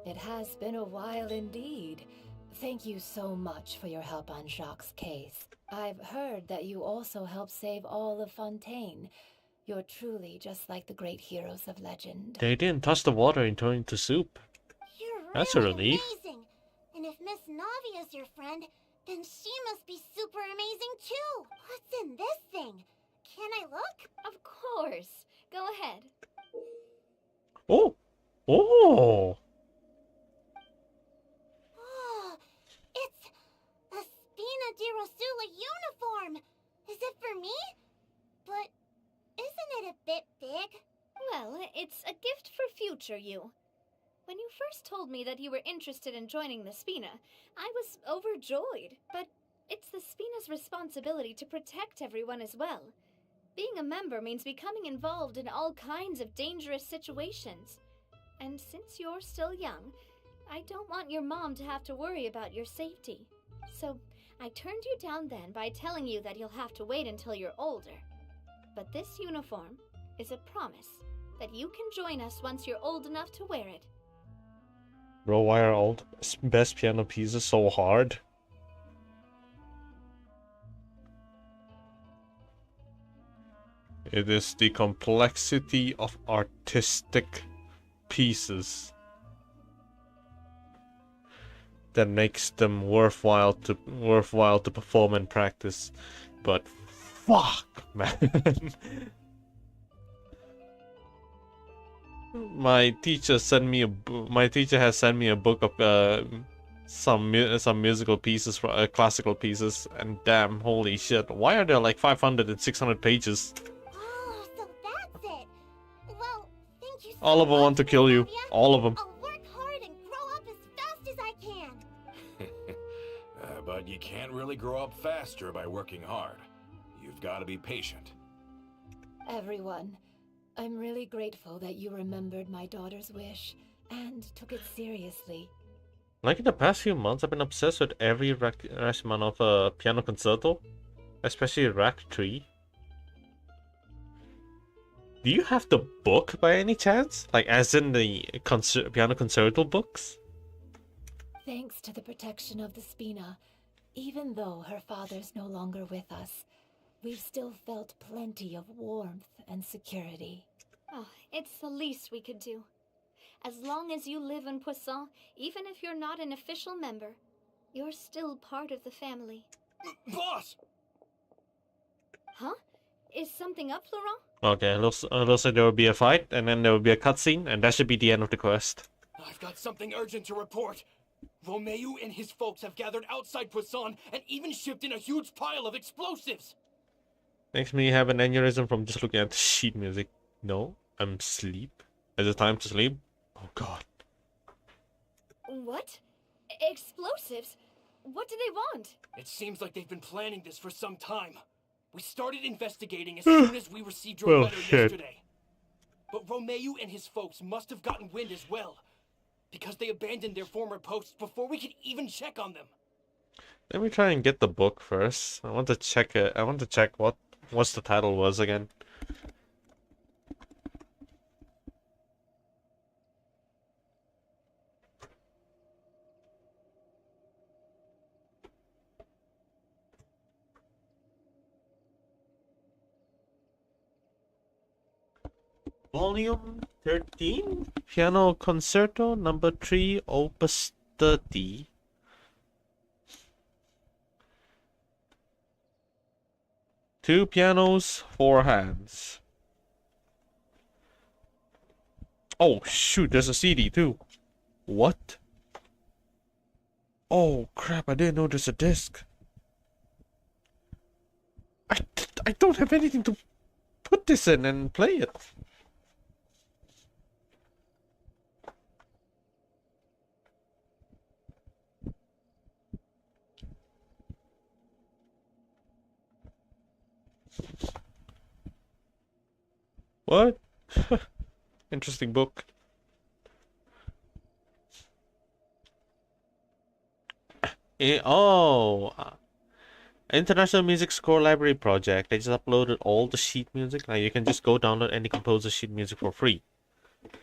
It has been a while indeed. Thank you so much for your help on Jacques' case. I've heard that you also helped save all of Fontaine. You're truly just like the great heroes of legend. They didn't toss the water and turn it into soup. You're That's a really relief. amazing. And if Miss as your friend, then she must be super amazing too. What's in this thing? Can I look? Of course. Go ahead. Oh! Oh! Oh, it's a Spina di Rosula uniform. Is it for me? But isn't it a bit big? Well, it's a gift for future you. When you first told me that you were interested in joining the Spina, I was overjoyed, but it's the Spina's responsibility to protect everyone as well. Being a member means becoming involved in all kinds of dangerous situations. And since you're still young, I don't want your mom to have to worry about your safety. So I turned you down then by telling you that you'll have to wait until you're older. But this uniform is a promise that you can join us once you're old enough to wear it. Bro, why are all the best piano pieces so hard? It is the complexity of artistic pieces that makes them worthwhile to perform and practice. But fuck, man. My teacher has sent me a book of some musical pieces, for classical pieces, and damn, holy shit, why are there like 500 and 600 pages? Oh, so that's it. Well, thank you so All of them want to much, kill you. Nadia. All of them. I'll work hard and grow up as fast as I can. But you can't really grow up faster by working hard. You've got to be patient. Everyone, I'm really grateful that you remembered my daughter's wish and took it seriously. Like in the past few months, I've been obsessed with every Rachmaninoff piano concerto, especially Rack 3. Do you have the book by any chance? Like, as in the piano concerto books? Thanks to the protection of the Spina, even though her father's no longer with us, we've still felt plenty of warmth and security. Oh, it's the least we could do. As long as you live in Poisson, even if you're not an official member, you're still part of the family. Boss! Huh? Is something up, Florent? Okay, it looks like there will be a fight, and then there will be a cutscene, and that should be the end of the quest. I've got something urgent to report. Romeu and his folks have gathered outside Poisson and even shipped in a huge pile of explosives. Makes me have an aneurysm from just looking at the sheet music. No, I'm asleep. Is it time to sleep? Oh god. What? Explosives? What do they want? It seems like they've been planning this for some time. We started investigating as soon as we received your Well, letter shit. yesterday. But Romeu and his folks must have gotten wind as well, because they abandoned their former posts before we could even check on them. Let me try and get the book first. I want to check it. I want to check what's the title was again. Volume 13? Piano Concerto number 3, Opus 30. Two pianos, four hands. Oh shoot, there's a CD too. What? Oh crap, I didn't know there's a disc. I don't have anything to put this in and play it. What? Interesting book. International Music Score Library Project. They just uploaded all the sheet music. Like you can just go download any composer sheet music for free.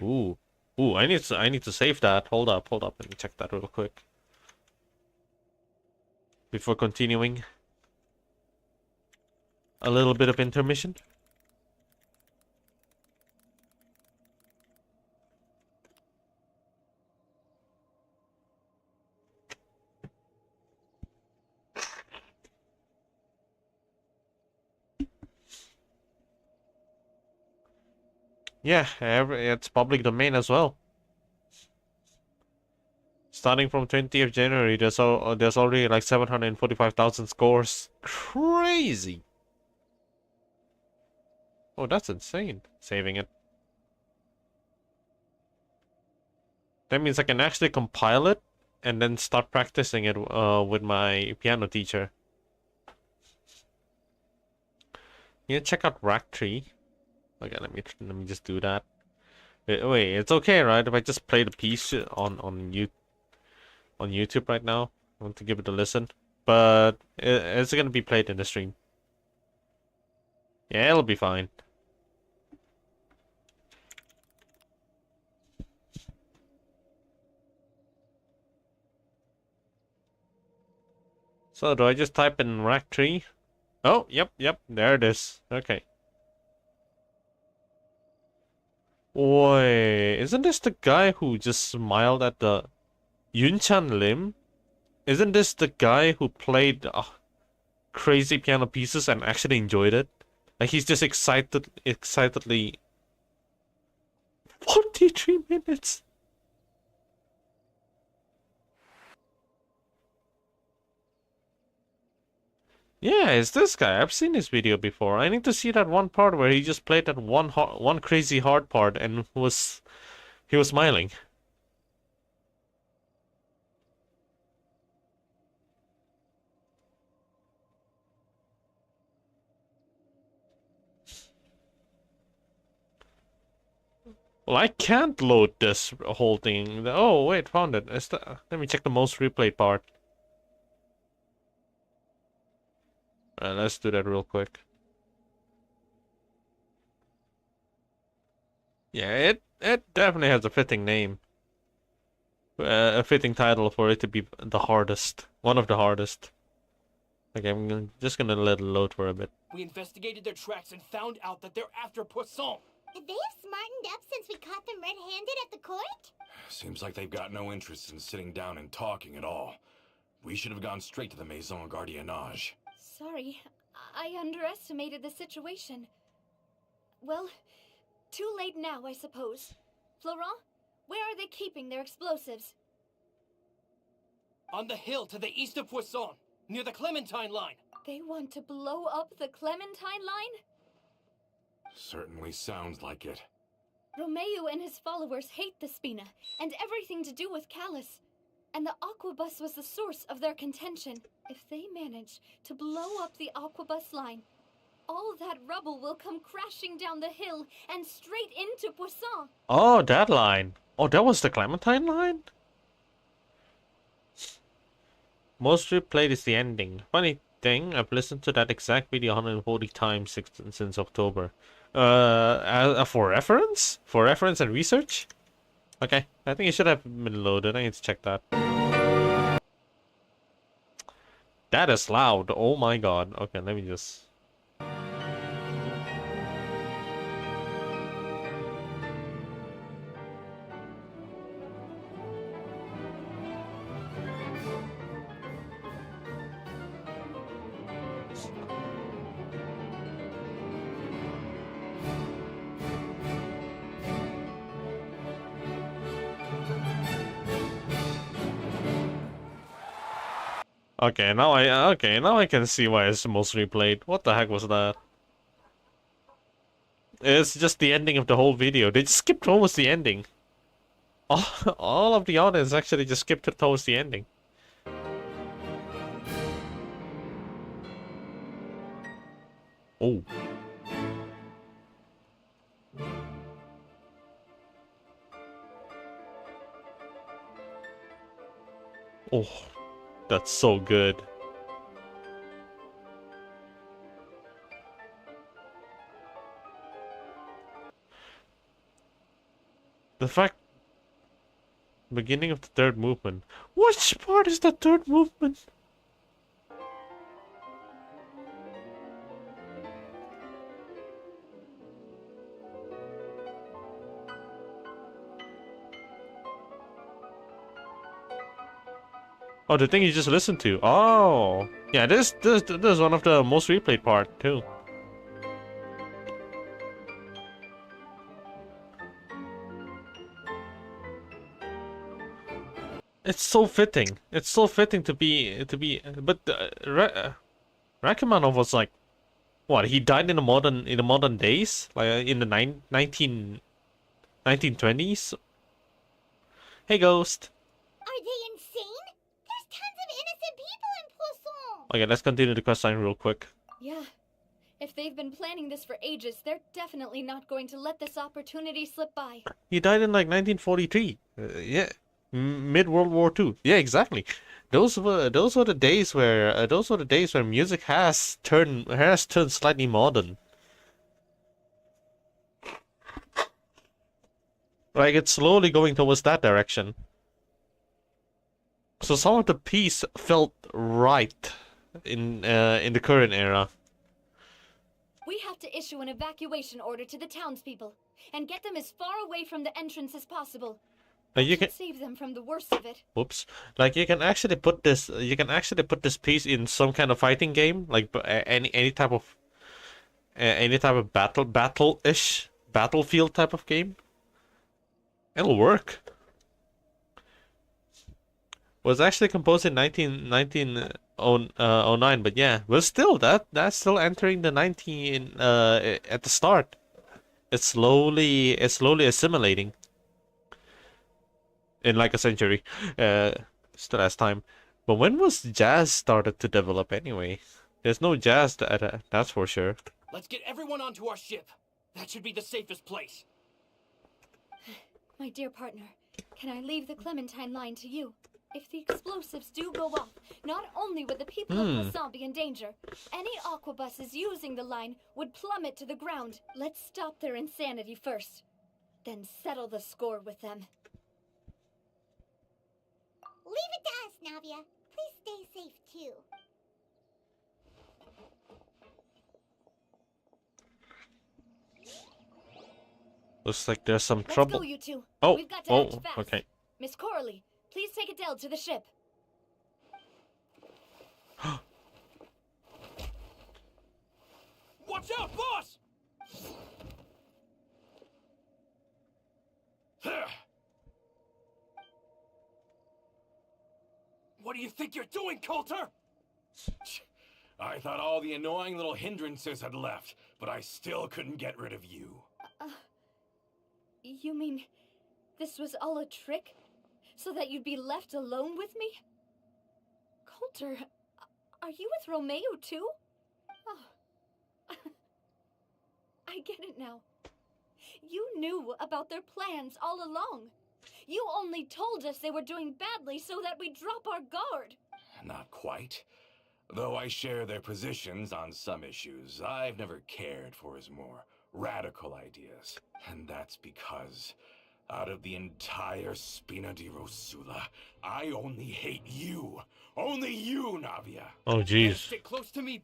Ooh, I need to save that. Hold up. Let me check that real quick before continuing. A little bit of intermission. Yeah, it's public domain as well. Starting from 20th January, there's already like 745,000 scores. Crazy. Oh, that's insane. Saving it. That means I can actually compile it and then start practicing it with my piano teacher. Yeah, check out Rack Tree. Okay, let me just do that. Wait, it's okay, right? If I just play the piece on YouTube right now. I want to give it a listen, but it's gonna be played in the stream. Yeah, it'll be fine. So do I just type in Rack Tree? Oh, yep, there it is. Okay. Wait, isn't this the guy who just smiled at the Yunchan Lim? Isn't this the guy who played crazy piano pieces and actually enjoyed it? Like he's just excitedly 43 minutes. Yeah, it's this guy. I've seen his video before. I need to see that one part where he just played that one crazy hard part and he was smiling. Well, I can't load this whole thing. Oh, wait, found it. Let me check the most replayed part. Let's do that real quick. Yeah, it definitely has a fitting name. A fitting title for it to be the hardest. One of the hardest. Okay, just gonna let it load for a bit. We investigated their tracks and found out that they're after Poisson. Could they have smartened up since we caught them red-handed at the court? Seems like they've got no interest in sitting down and talking at all. We should have gone straight to the Maison Gardiennage. Sorry, I underestimated the situation. Well, too late now, I suppose. Florent, where are they keeping their explosives? On the hill to the east of Poisson, near the Clementine line. They want to blow up the Clementine line? Certainly sounds like it. Romeo and his followers hate the Spina, and everything to do with Callus. And the Aquabus was the source of their contention. If they manage to blow up the Aquabus line, all that rubble will come crashing down the hill and straight into Poisson. Oh, that line. Oh, that was the Clementine line? Most replayed is the ending. Funny thing, I've listened to that exact video 140 times since October. For reference? For reference and research? Okay, I think it should have been loaded. I need to check that. That is loud. Oh my god. Okay, let me just... Okay, now I can see why it's most replayed. What the heck was that? It's just the ending of the whole video. They just skipped almost the ending. All of the audience actually just skipped it towards the ending. Oh. Oh. That's so good. The fact... Beginning of the third movement. Which part is the third movement? Oh, the thing you just listened to. Oh, yeah. This is one of the most replayed part too. It's so fitting. It's so fitting to be but Rachmaninoff was like, what? He died in the modern days, like in the 1920s. Hey, Ghost. Are they insane? There's tons of innocent people in Poisson! Okay, let's continue the quest line real quick. Yeah. If they've been planning this for ages, they're definitely not going to let this opportunity slip by. He died in like 1943. Yeah, mid World War II. Yeah, exactly. Those were the days where music has turned slightly modern. Like it's slowly going towards that direction. So some of the piece felt right in the current era. We have to issue an evacuation order to the townspeople and get them as far away from the entrance as possible. You That can should save them from the worst of it. Whoops. Like you can actually put this piece in some kind of fighting game, like any type of battlefield type of game. It'll work. Was actually composed in 1909, but yeah, but still that's still entering the 19 at the start. It's slowly assimilating. In like a century. Still has time. But when was jazz started to develop anyway? There's no jazz that's for sure. Let's get everyone onto our ship. That should be the safest place. My dear partner, can I leave the Clementine line to you? If the explosives do go off, not only would the people of Poisson be in danger, any aquabuses using the line would plummet to the ground. Let's stop their insanity first, then settle the score with them. Leave it to us, Navia. Please stay safe, too. Looks like there's some Let's trouble. go, you two. Oh, We've got to act fast. okay. Miss Coralie, please take Adele to the ship. Watch out, boss! What do you think you're doing, Coulter? I thought all the annoying little hindrances had left, but I still couldn't get rid of you. You mean this was all a trick? So that you'd be left alone with me? Coulter, are you with Romeo too? Oh. I get it now. You knew about their plans all along. You only told us they were doing badly so that we'd drop our guard. Not quite. Though I share their positions on some issues, I've never cared for his more radical ideas. And that's because, out of the entire Spina di Rosula, I only hate you. Only you, Navia. Oh jeez. Stick close to me.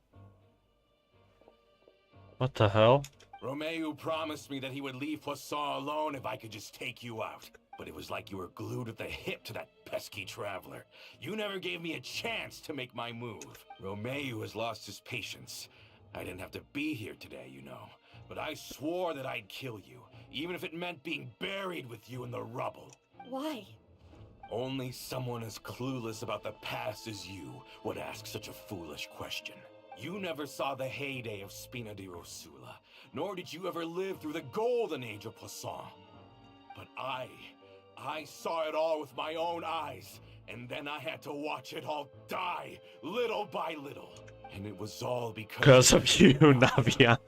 What the hell? Romeo promised me that he would leave Poisson alone if I could just take you out. But it was like you were glued at the hip to that pesky traveler. You never gave me a chance to make my move. Romeo has lost his patience. I didn't have to be here today, you know. But I swore that I'd kill you, even if it meant being buried with you in the rubble. Why? Only someone as clueless about the past as you would ask such a foolish question. You never saw the heyday of Spina di Rosula, nor did you ever live through the golden age of Poisson. But I saw it all with my own eyes, and then I had to watch it all die, little by little. And it was all Because of you, Navia.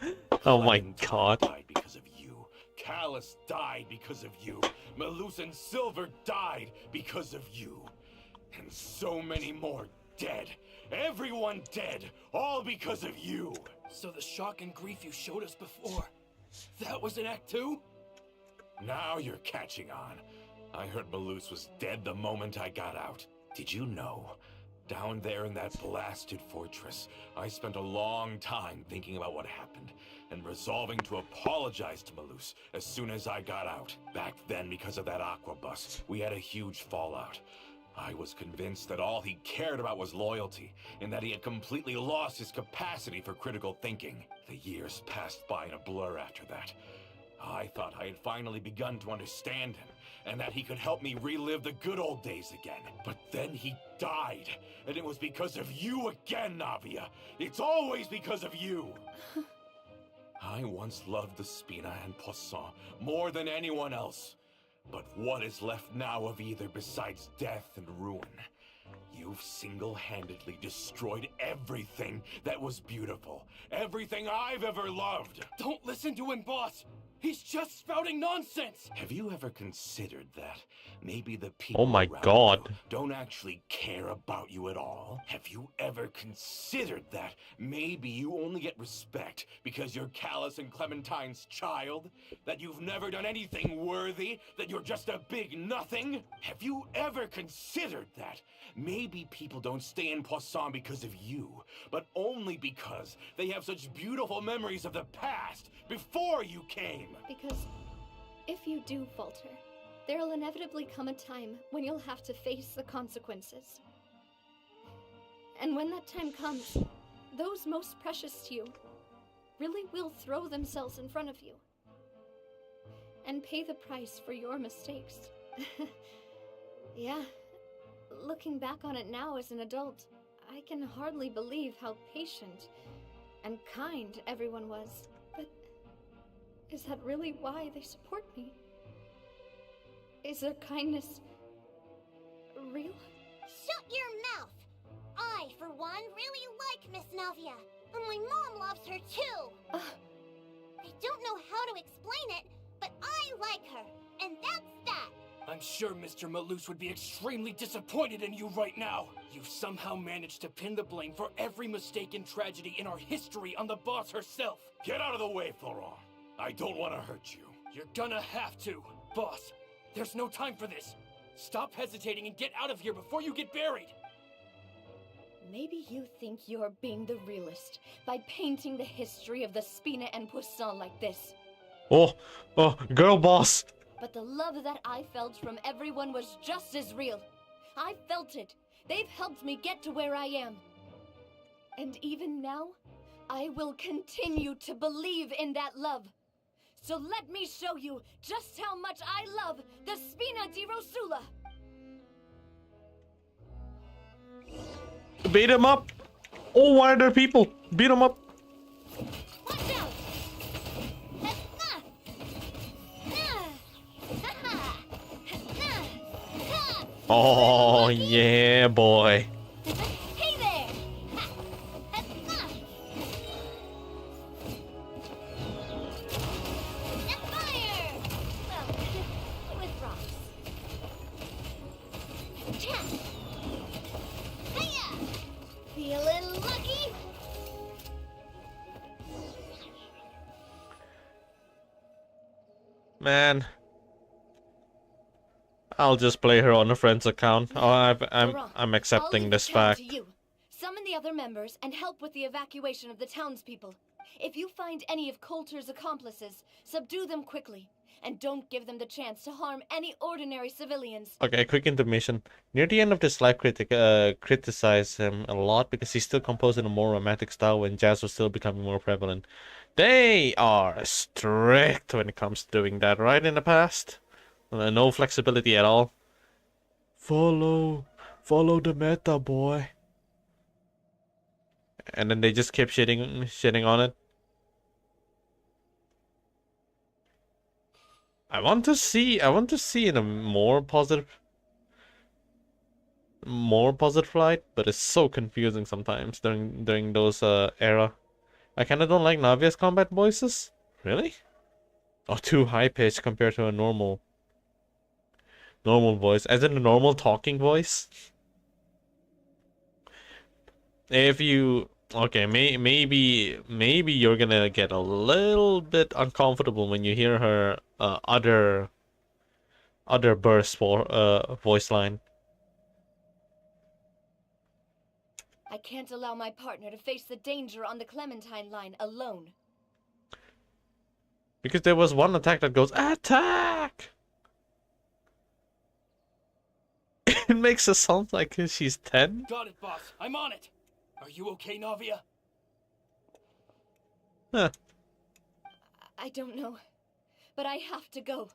Oh my god. Died because of you. Callus died because of you. Malus and Silver died because of you. And so many more dead. Everyone dead, all because of you. So the shock and grief you showed us before, that was in Act 2? Now you're catching on. I heard Malus was dead the moment I got out. Did you know? Down there in that blasted fortress, I spent a long time thinking about what happened and resolving to apologize to Malus as soon as I got out. Back then, because of that aquabus, we had a huge fallout. I was convinced that all he cared about was loyalty, and that he had completely lost his capacity for critical thinking. The years passed by in a blur after that. I thought I had finally begun to understand him, and that he could help me relive the good old days again. But then he died, and it was because of you again, Navia. It's always because of you. I once loved the Spina and Poisson more than anyone else. But what is left now of either besides death and ruin? You've single-handedly destroyed everything that was beautiful. Everything I've ever loved. Don't listen to him, boss! He's just spouting nonsense! Have you ever considered that maybe the people Oh my around God. you don't actually care about you at all? Have you ever considered that maybe you only get respect because you're Callus and Clementine's child? That you've never done anything worthy? That you're just a big nothing? Have you ever considered that maybe people don't stay in Poisson because of you, but only because they have such beautiful memories of the past before you came? Because if you do falter, there'll inevitably come a time when you'll have to face the consequences. And when that time comes, those most precious to you really will throw themselves in front of you and pay the price for your mistakes. Yeah, looking back on it now as an adult, I can hardly believe how patient and kind everyone was. But is that really why they support me? Is their kindness real? Shut your mouth! I, for one, really like Miss Navia, and my mom loves her too. I don't know how to explain it, but I like her, and that's that. I'm sure Mr. Malus would be extremely disappointed in you right now. You've somehow managed to pin the blame for every mistake and tragedy in our history on the boss herself. Get out of the way, Florent. I don't want to hurt you. You're gonna have to. Boss, there's no time for this. Stop hesitating and get out of here before you get buried. Maybe you think you're being the realist by painting the history of the Spina and Poisson like this. Oh, girl boss. But the love that I felt from everyone was just as real. I felt it. They've helped me get to where I am. And even now, I will continue to believe in that love. So let me show you just how much I love the Spina di Rosula. Beat him up. Oh, why are there people? Beat him up. Watch out! Oh, yeah, boy. Hey there! And fire! Well, with rocks. Hiya! Feeling lucky? Man. I'll just play her on a friend's account. Oh, I'm accepting I'll leave this the town fact. to you. Summon the other members and help with the evacuation of the townspeople. If you find any of Coulter's accomplices, subdue them quickly. And don't give them the chance to harm any ordinary civilians. Okay, quick intermission. Near the end of this live critic criticized him a lot because he still composed in a more romantic style when jazz was still becoming more prevalent. They are strict when it comes to doing that, right? In the past, no flexibility at all. Follow the meta, boy. And then they just kept shitting on it. I want to see in a more positive light, but it's so confusing sometimes during those era. I kinda don't like Navia's combat voices. Really? Oh, too high pitched compared to a normal voice, as in a normal talking voice. If you okay, maybe you're gonna get a little bit uncomfortable when you hear her other burst for voice line. I can't allow my partner to face the danger on the Clementine line alone. Because there was one attack that goes attack. It makes her sound like she's 10. Got it, boss. I'm on it. Are you okay, Navia? Huh. I don't know. but I have to go.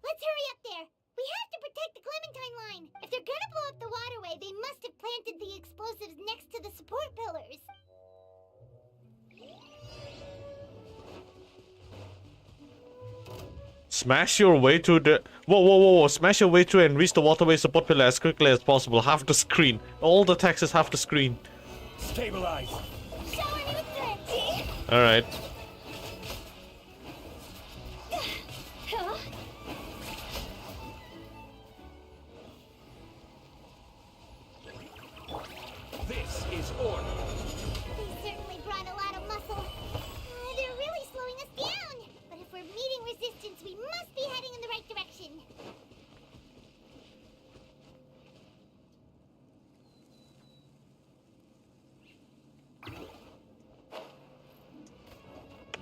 Let's hurry up there. We have to protect the Clementine line. If they're gonna blow up the waterway, they must have planted the explosives next to the support pillars. Smash your way to the... Whoa. Smash your way through and reach the waterway support pillar as quickly as possible. Half the screen. All the text is half the screen. Stabilize. Shower me with gravity. Alright. Huh? This is order. They certainly brought a lot of muscle. They're really slowing us down. But if we're meeting resistance, we must be heading in the right direction.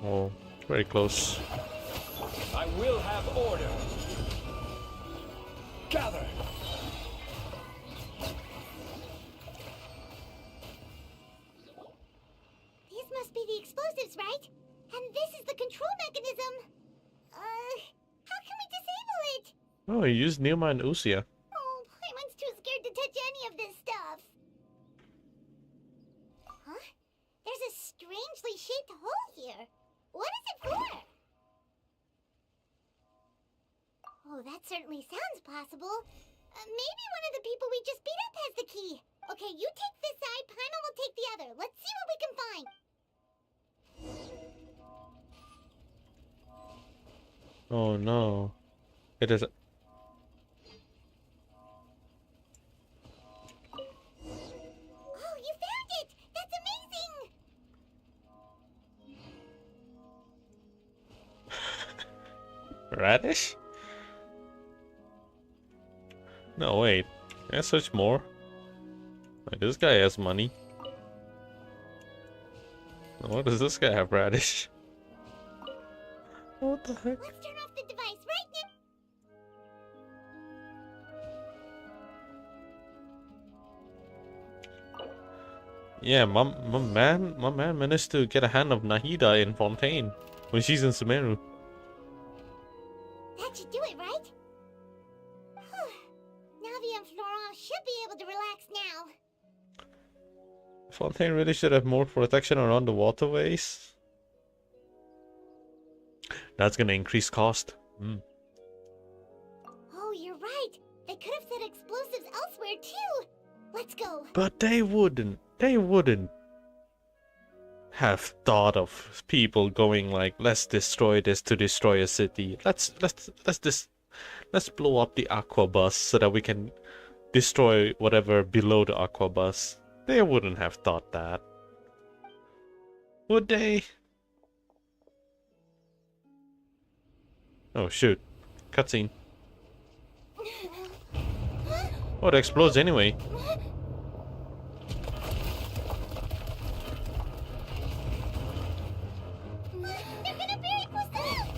Oh, very close. I will have order. Gather. These must be the explosives, right? And this is the control mechanism. How can we disable it? Oh, you used Numa and Usia. Oh, Paimon's too scared to touch any of this stuff. Huh? There's a strangely shaped hole here. What is it for? Oh, that certainly sounds possible. Maybe one of the people we just beat up has the key. Okay, you take this side, Paimon will take the other. Let's see what we can find. Oh no. It is... Oh, you found it! That's amazing! Radish? No, wait. Can I search more? Wait, this guy has money. What does this guy have, Radish? What the heck? Let's turn off the device right now. Yeah, my man managed to get a hand of Nahida in Fontaine when she's in Sumeru. That should do it, right? Navi and Florent should be able to relax now. Fontaine really should have more protection around the waterways. That's gonna increase cost. Oh, you're right. They could have set explosives elsewhere too. Let's go. But they wouldn't have thought of people going like, let's destroy this to destroy a city. Let's blow up the aqua bus so that we can destroy whatever below the aqua bus. They wouldn't have thought that. Would they? Oh shoot. Cutscene. Oh, it explodes anyway. They're gonna bury Poisson!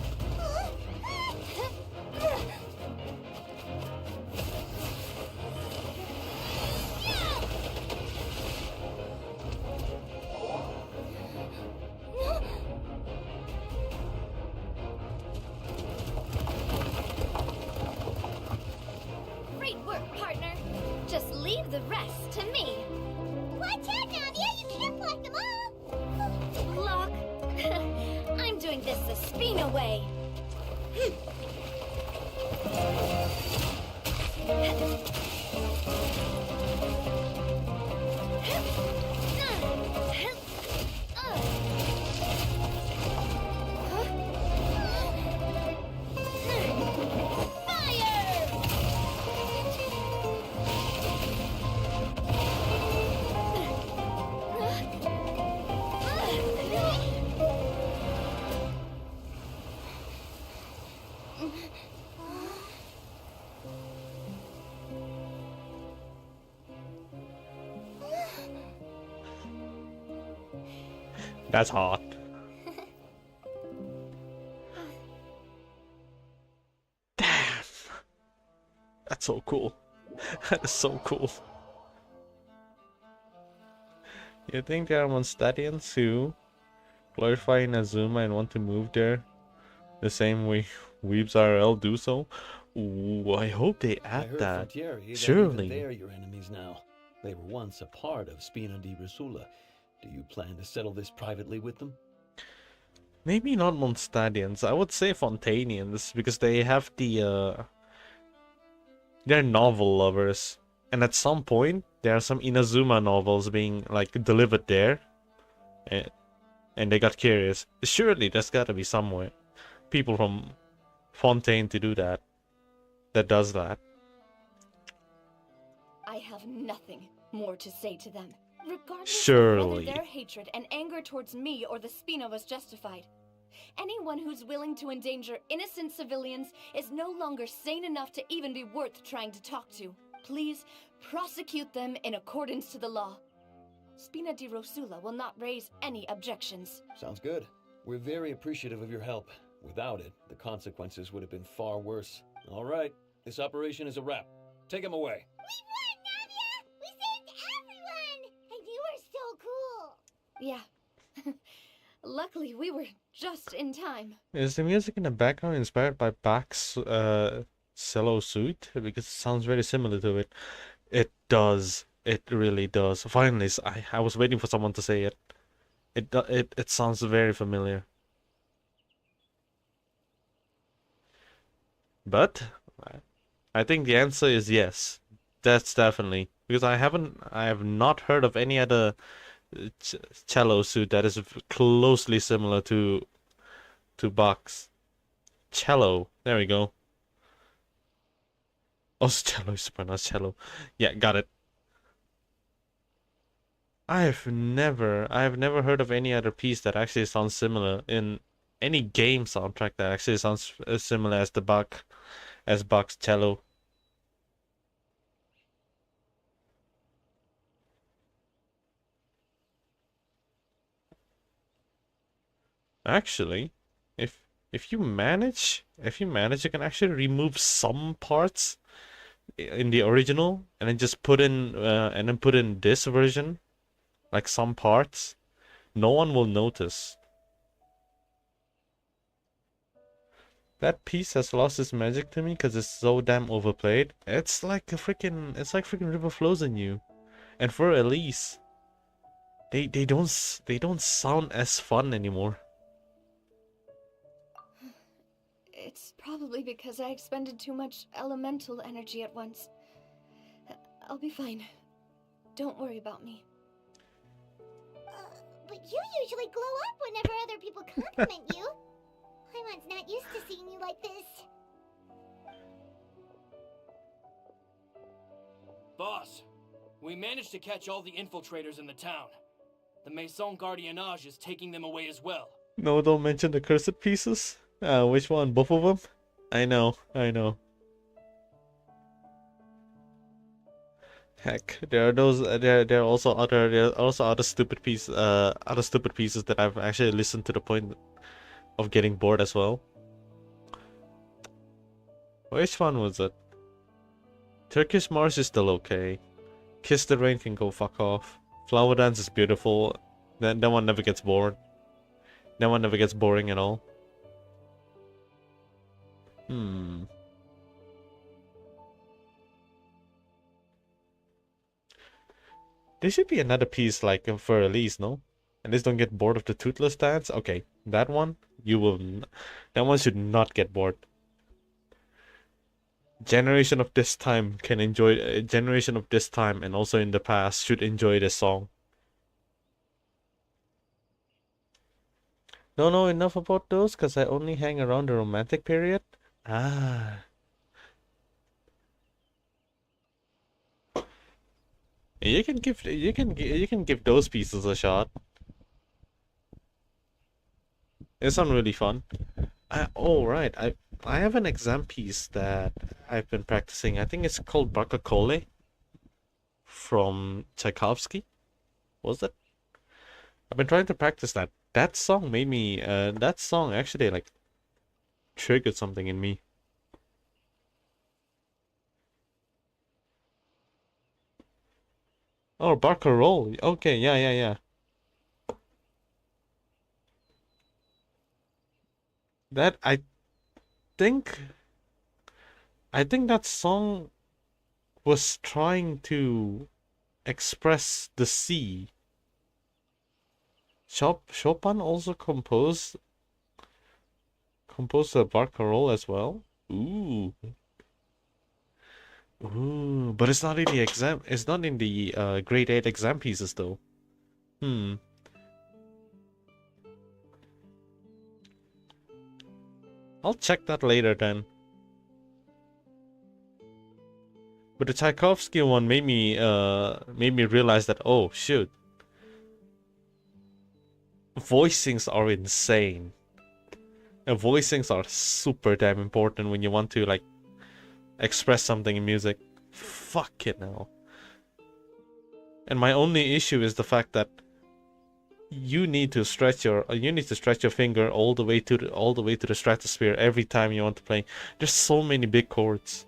Great work, partner. Just leave the rest to me. Watch out, Navia! You can't block them all! Block. I'm doing this the Spina way. That's hot. Damn. so cool. That is so cool. You think there are Mondstadians who glorify Inazuma and want to move there the same way Weebs RL do so? Ooh, I hope they I add heard that. from Thierry that even Surely. they're your enemies now. They were once a part of Spina di Rosula. Do you plan to settle this privately with them? Maybe not Mondstadians. I would say Fontanians because they have they're novel lovers. And at some point there are some Inazuma novels being like delivered there. And they got curious. Surely there's gotta be somewhere people from Fontaine to do that. That does that. I have nothing more to say to them. Regardless Surely. of whether their hatred and anger towards me or the Spina was justified. Anyone who's willing to endanger innocent civilians is no longer sane enough to even be worth trying to talk to. Please prosecute them in accordance to the law. Spina di Rosula will not raise any objections. Sounds good. We're very appreciative of your help. Without it, the consequences would have been far worse. All right, this operation is a wrap. Take him away. We won, Navia! We saved everyone! And you were so cool! Yeah. Luckily, we were just in time. Is the music in the background inspired by Bach's cello suite? Because it sounds very similar to it. It does. It really does. Finally, I was waiting for someone to say it. It sounds very familiar. But I think the answer is yes. That's definitely because I have not heard of any other cello suite that is closely similar to Bach's cello. There we go. Oh, cello is pronounced cello. Yeah, got it. I have never heard of any other piece that actually sounds similar in any game soundtrack that actually sounds as similar as Bach's cello. Actually, if you manage, you can actually remove some parts in the original and then just put in this version, like some parts. No one will notice. That piece has lost its magic to me because it's so damn overplayed. It's like freaking River Flows in You, and for Elise, they don't sound as fun anymore. It's probably because I expended too much elemental energy at once. I'll be fine. Don't worry about me. But you usually glow up whenever other people compliment you. Paimon's not used to seeing you like this. Boss, we managed to catch all the infiltrators in the town. The Maison Gardiennage is taking them away as well. No, don't mention the cursed pieces. Which one? Both of them? I know. Heck, there are also other stupid pieces that I've actually listened to the point of getting bored as well. Which one was it? Turkish Mars is still okay. Kiss the Rain can go fuck off. Flower Dance is beautiful. That one never gets bored. That one never gets boring at all. There should be another piece like for Elise, no? And just don't get bored of the toothless dance. Okay, that one that one should not get bored. Generation of this time can enjoy. Generation of this time and also in the past should enjoy this song. Don't know enough about those because I only hang around the romantic period. Ah. You can give those pieces a shot. It sounds really fun. Right. I have an exam piece that I've been practicing. I think it's called Barcarolle from Tchaikovsky. Was it? I've been trying to practice that. That song made me. That song actually like triggered something in me. Oh, Barker roll. Okay, yeah. That think I think that song was trying to express the sea. Chopin also composed a barcarolle as well. Ooh, ooh, but it's not in the exam. It's not in the grade 8 exam pieces though. Hmm. I'll check that later then. But the Tchaikovsky one made me realize that, oh shoot, voicings are insane. And voicings are super damn important when you want to like express something in music. Fuck it now. And my only issue is the fact that you need to stretch your finger all the way to the stratosphere every time you want to play. There's so many big chords.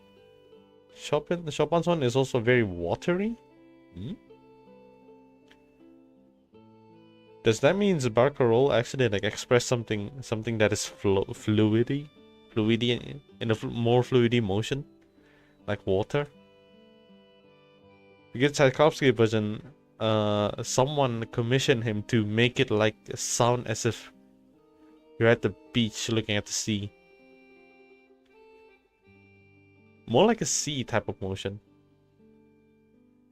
Chopin's one is also very watery. Hmm? Does that mean the barcarolle actually like express something that is fluidy in a more fluidy motion, like water? Because Tchaikovsky version, someone commissioned him to make it like sound as if you're at the beach looking at the sea. More like a sea type of motion.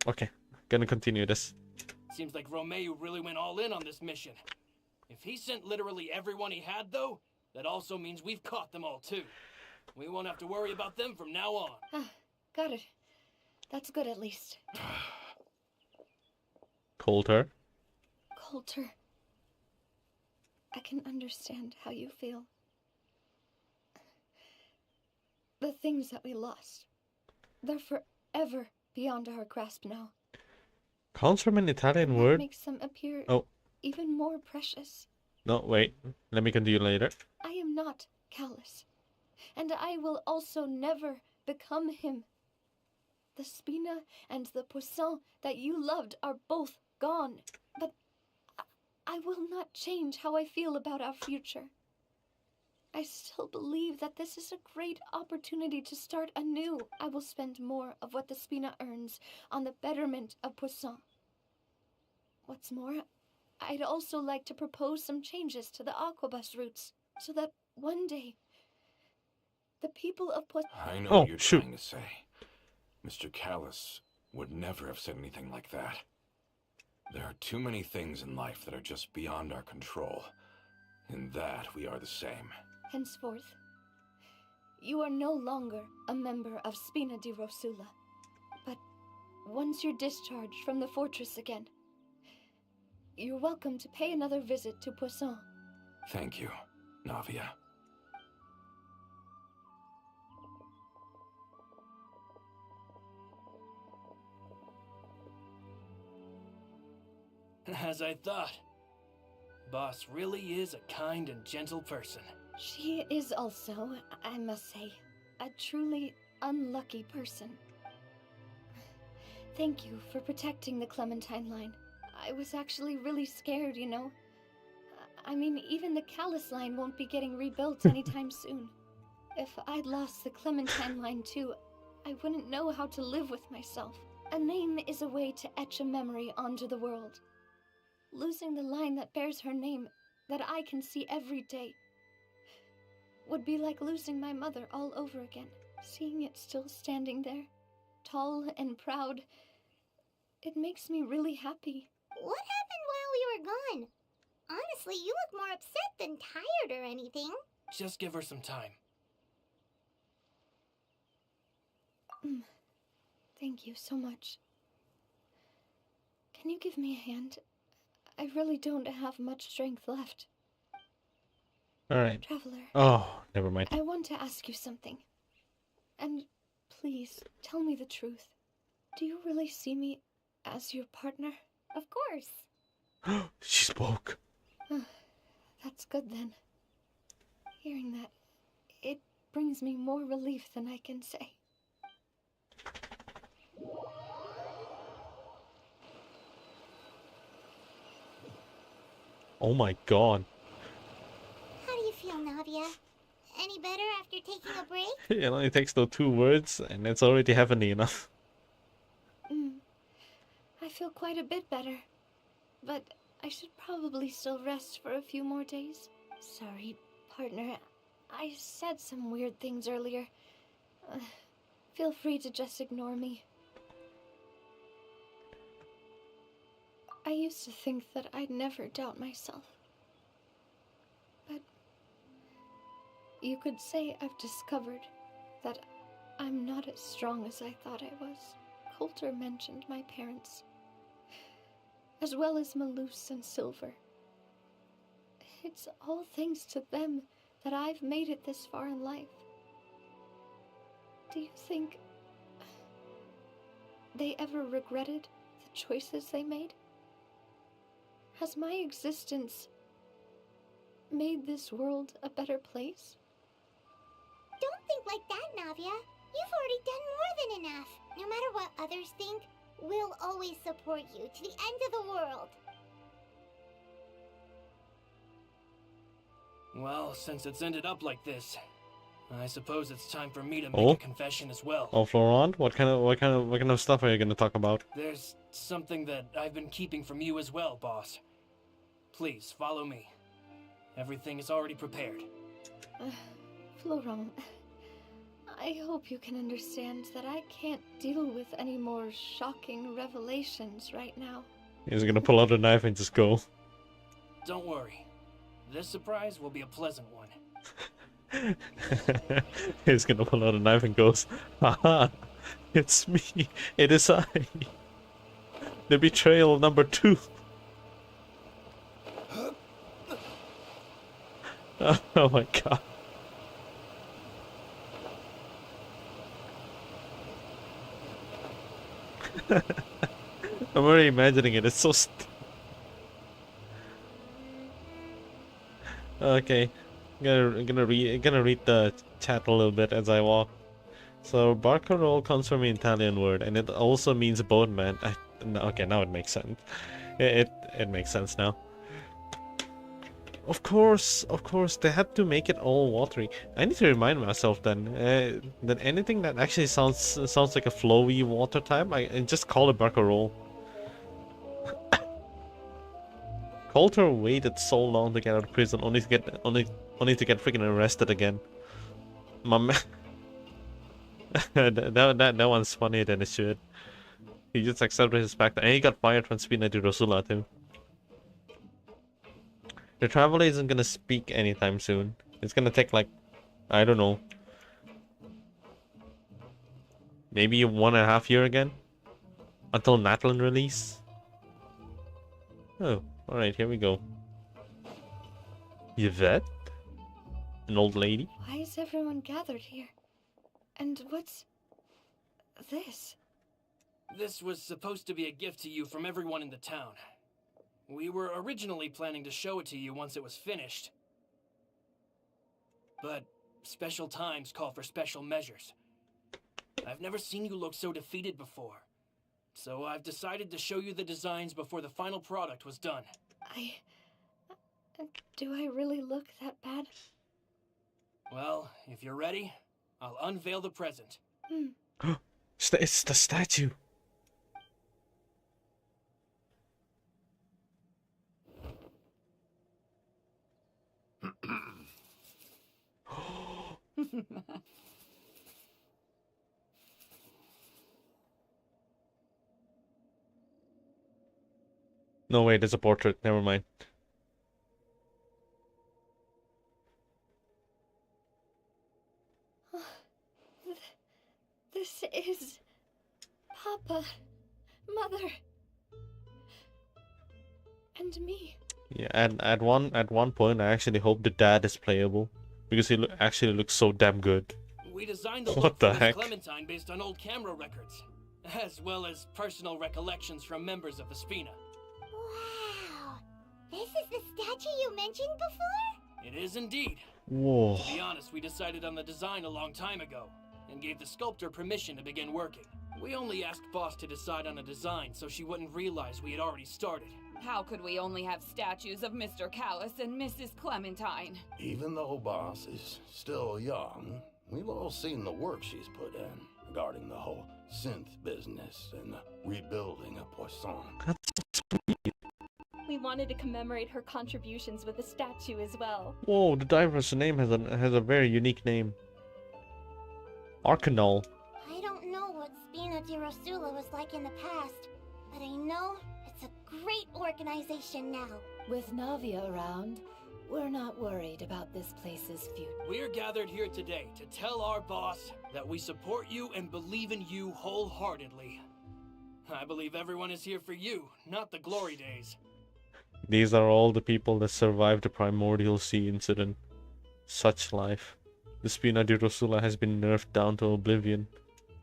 Okay, gonna continue this. Seems like Romeo really went all in on this mission. If he sent literally everyone he had, though, that also means we've caught them all, too. We won't have to worry about them from now on. Got it. That's good at least. Coulter. Coulter. I can understand how you feel. The things that we lost, they're forever beyond our grasp now. Comes from an Italian And word. that makes them appear even more precious. No, wait. Let me continue later. I am not callous, and I will also never become him. The Spina and the Poisson that you loved are both gone, but I will not change how I feel about our future. I still believe that this is a great opportunity to start anew. I will spend more of what the Spina earns on the betterment of Poisson. What's more, I'd also like to propose some changes to the Aquabus routes, so that one day, the people of Poisson... I know what you're trying to say. Mr. Callus would never have said anything like that. There are too many things in life that are just beyond our control. In that, we are the same. Henceforth, you are no longer a member of Spina di Rosula. But once you're discharged from the fortress again, you're welcome to pay another visit to Poisson. Thank you, Navia. As I thought. Boss really is a kind and gentle person. She is also, I must say, a truly unlucky person. Thank you for protecting the Clementine line. I was actually really scared, you know. I mean, even the Callus line won't be getting rebuilt anytime soon. If I'd lost the Clementine line too, I wouldn't know how to live with myself. A name is a way to etch a memory onto the world. Losing the line that bears her name, that I can see every day, would be like losing my mother all over again. Seeing it still standing there, tall and proud, it makes me really happy. What happened while we were gone? Honestly, you look more upset than tired or anything. Just give her some time. Thank you so much. Can you give me a hand? I really don't have much strength left. Alright. Traveler. Oh, never mind. I want to ask you something. And please, tell me the truth. Do you really see me as your partner? Of course. She spoke. That's good then. Hearing that, it brings me more relief than I can say. Oh my god. How do you feel, Navia? Any better after taking a break? It only takes those 2 words and it's already heavenly enough. I feel quite a bit better. But I should probably still rest for a few more days. Sorry, partner. I said some weird things earlier. Feel free to just ignore me. I used to think that I'd never doubt myself. But you could say I've discovered that I'm not as strong as I thought I was. Coulter mentioned my parents, as well as Malus and Silver. It's all thanks to them that I've made it this far in life. Do you think they ever regretted the choices they made? Has my existence made this world a better place? Don't think like that, Navia. You've already done more than enough. No matter what others think, we'll always support you to the end of the world. Well, since it's ended up like this, I suppose it's time for me to make Oh? a confession as well. Oh, Florent, what kind of stuff are you gonna talk about? There's something that I've been keeping from you as well, boss. Please, follow me. Everything is already prepared. Florent, I hope you can understand that I can't deal with any more shocking revelations right now. He's gonna pull out a knife and just go. Don't worry. This surprise will be a pleasant one. He's gonna pull out a knife and goes, haha, it's me, it is I. The betrayal number 2. Oh my god. I'm already imagining it, it's so Okay, I'm gonna read the chat a little bit as I walk. So barcarolle comes from an Italian word, and it also means boatman. Okay, now it makes sense. It makes sense now. Of course, they had to make it all watery. I need to remind myself then that anything that actually sounds like a flowy water type, I just call it barcarolle. Coulter waited so long to get out of prison, only to get freaking arrested again. My man, that one's funnier than it should. He just accepted his fact, and he got fired from Spina di Rosula too. The traveler isn't gonna speak anytime soon. It's gonna take like, I don't know, maybe 1.5 years again, until Natlin release. Oh. Alright, here we go. Yvette? An old lady? Why is everyone gathered here? And what's this? This was supposed to be a gift to you from everyone in the town. We were originally planning to show it to you once it was finished. But special times call for special measures. I've never seen you look so defeated before. So I've decided to show you the designs before the final product was done. Do I really look that bad? Well, if you're ready, I'll unveil the present. It's the statue. No, wait, it's a portrait. Never mind. This is Papa, Mother, and me. Yeah, at one point, I actually hope the dad is playable because he actually looks so damn good. We designed the What look the for Miss heck? Clementine based on old camera records, as well as personal recollections from members of the Spina. Wow! This is the statue you mentioned before? It is indeed. Whoa. To be honest, we decided on the design a long time ago, and gave the sculptor permission to begin working. We only asked Boss to decide on a design so she wouldn't realize we had already started. How could we only have statues of Mr. Callus and Mrs. Clementine? Even though Boss is still young, we've all seen the work she's put in regarding the whole synth business and the rebuilding of Poisson. We wanted to commemorate her contributions with a statue as well. Whoa, the diver's name has a very unique name. Arcanol. I don't know what Spina di Rosula was like in the past, but I know it's a great organization now. With Navia around, we're not worried about this place's future. We're gathered here today to tell our boss that we support you and believe in you wholeheartedly. I believe everyone is here for you, not the glory days. These are all the people that survived the Primordial Sea incident. Such life. The Spina di Rosula has been nerfed down to oblivion.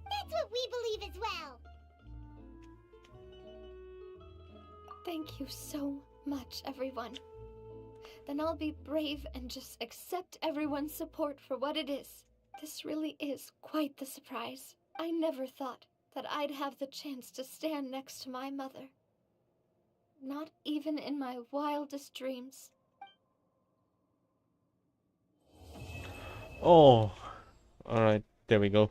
That's what we believe as well. Thank you so much, everyone. Then I'll be brave and just accept everyone's support for what it is. This really is quite the surprise. I never thought that I'd have the chance to stand next to my mother. Not even in my wildest dreams. Oh, alright, there we go.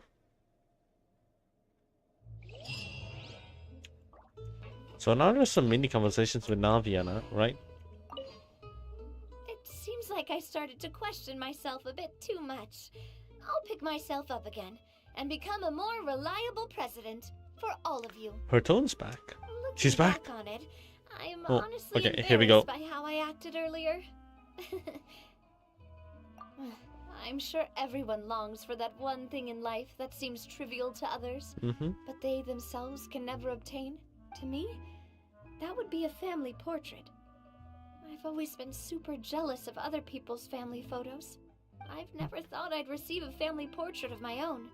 So now there's some mini conversations with Naviana, right? It seems like I started to question myself a bit too much. I'll pick myself up again and become a more reliable president for all of you. Her tone's back. Looking She's back. on it, I'm Oh, honestly okay, embarrassed here we go. by how I acted earlier. I'm sure everyone longs for that one thing in life that seems trivial to others, but they themselves can never obtain. To me, that would be a family portrait. I've always been super jealous of other people's family photos. I've never thought I'd receive a family portrait of my own.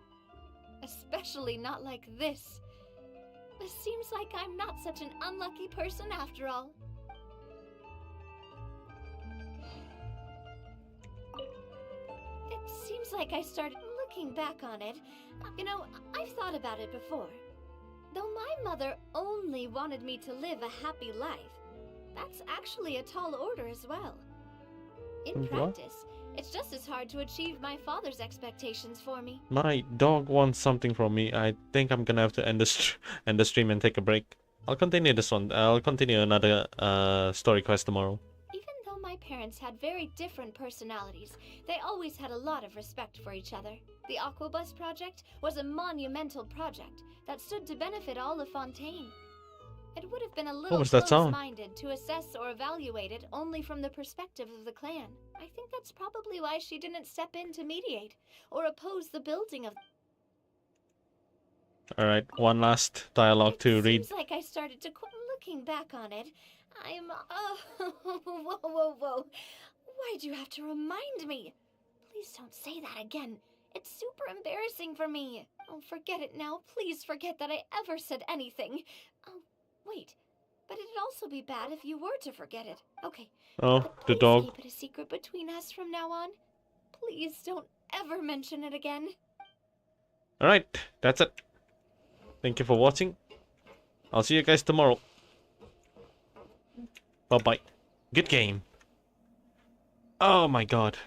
Especially not like this. It seems like I'm not such an unlucky person after all. It seems like I started looking back on it. You know, I've thought about it before. Though my mother only wanted me to live a happy life, that's actually a tall order as well. In What? practice, it's just as hard to achieve my father's expectations for me. My dog wants something from me. I think I'm gonna have to end the stream and take a break. I'll continue this one. I'll continue another story quest tomorrow. Even though my parents had very different personalities, they always had a lot of respect for each other. The Aquabus project was a monumental project that stood to benefit all of Fontaine. It would have been a little was that song? close-minded to assess or evaluate it only from the perspective of the clan. I think that's probably why she didn't step in to mediate or oppose the building of... Alright, one last dialogue to read. Seems like I started to looking back on it. I'm... whoa. Why'd you have to remind me? Please don't say that again. It's super embarrassing for me. Oh, forget it now. Please forget that I ever said anything. Oh, wait. But it'd also be bad if you were to forget it. Okay. Oh, But the please dog. keep it a secret between us from now on. Please don't ever mention it again. Alright, that's it. Thank you for watching. I'll see you guys tomorrow. Bye-bye. Good game. Oh my god.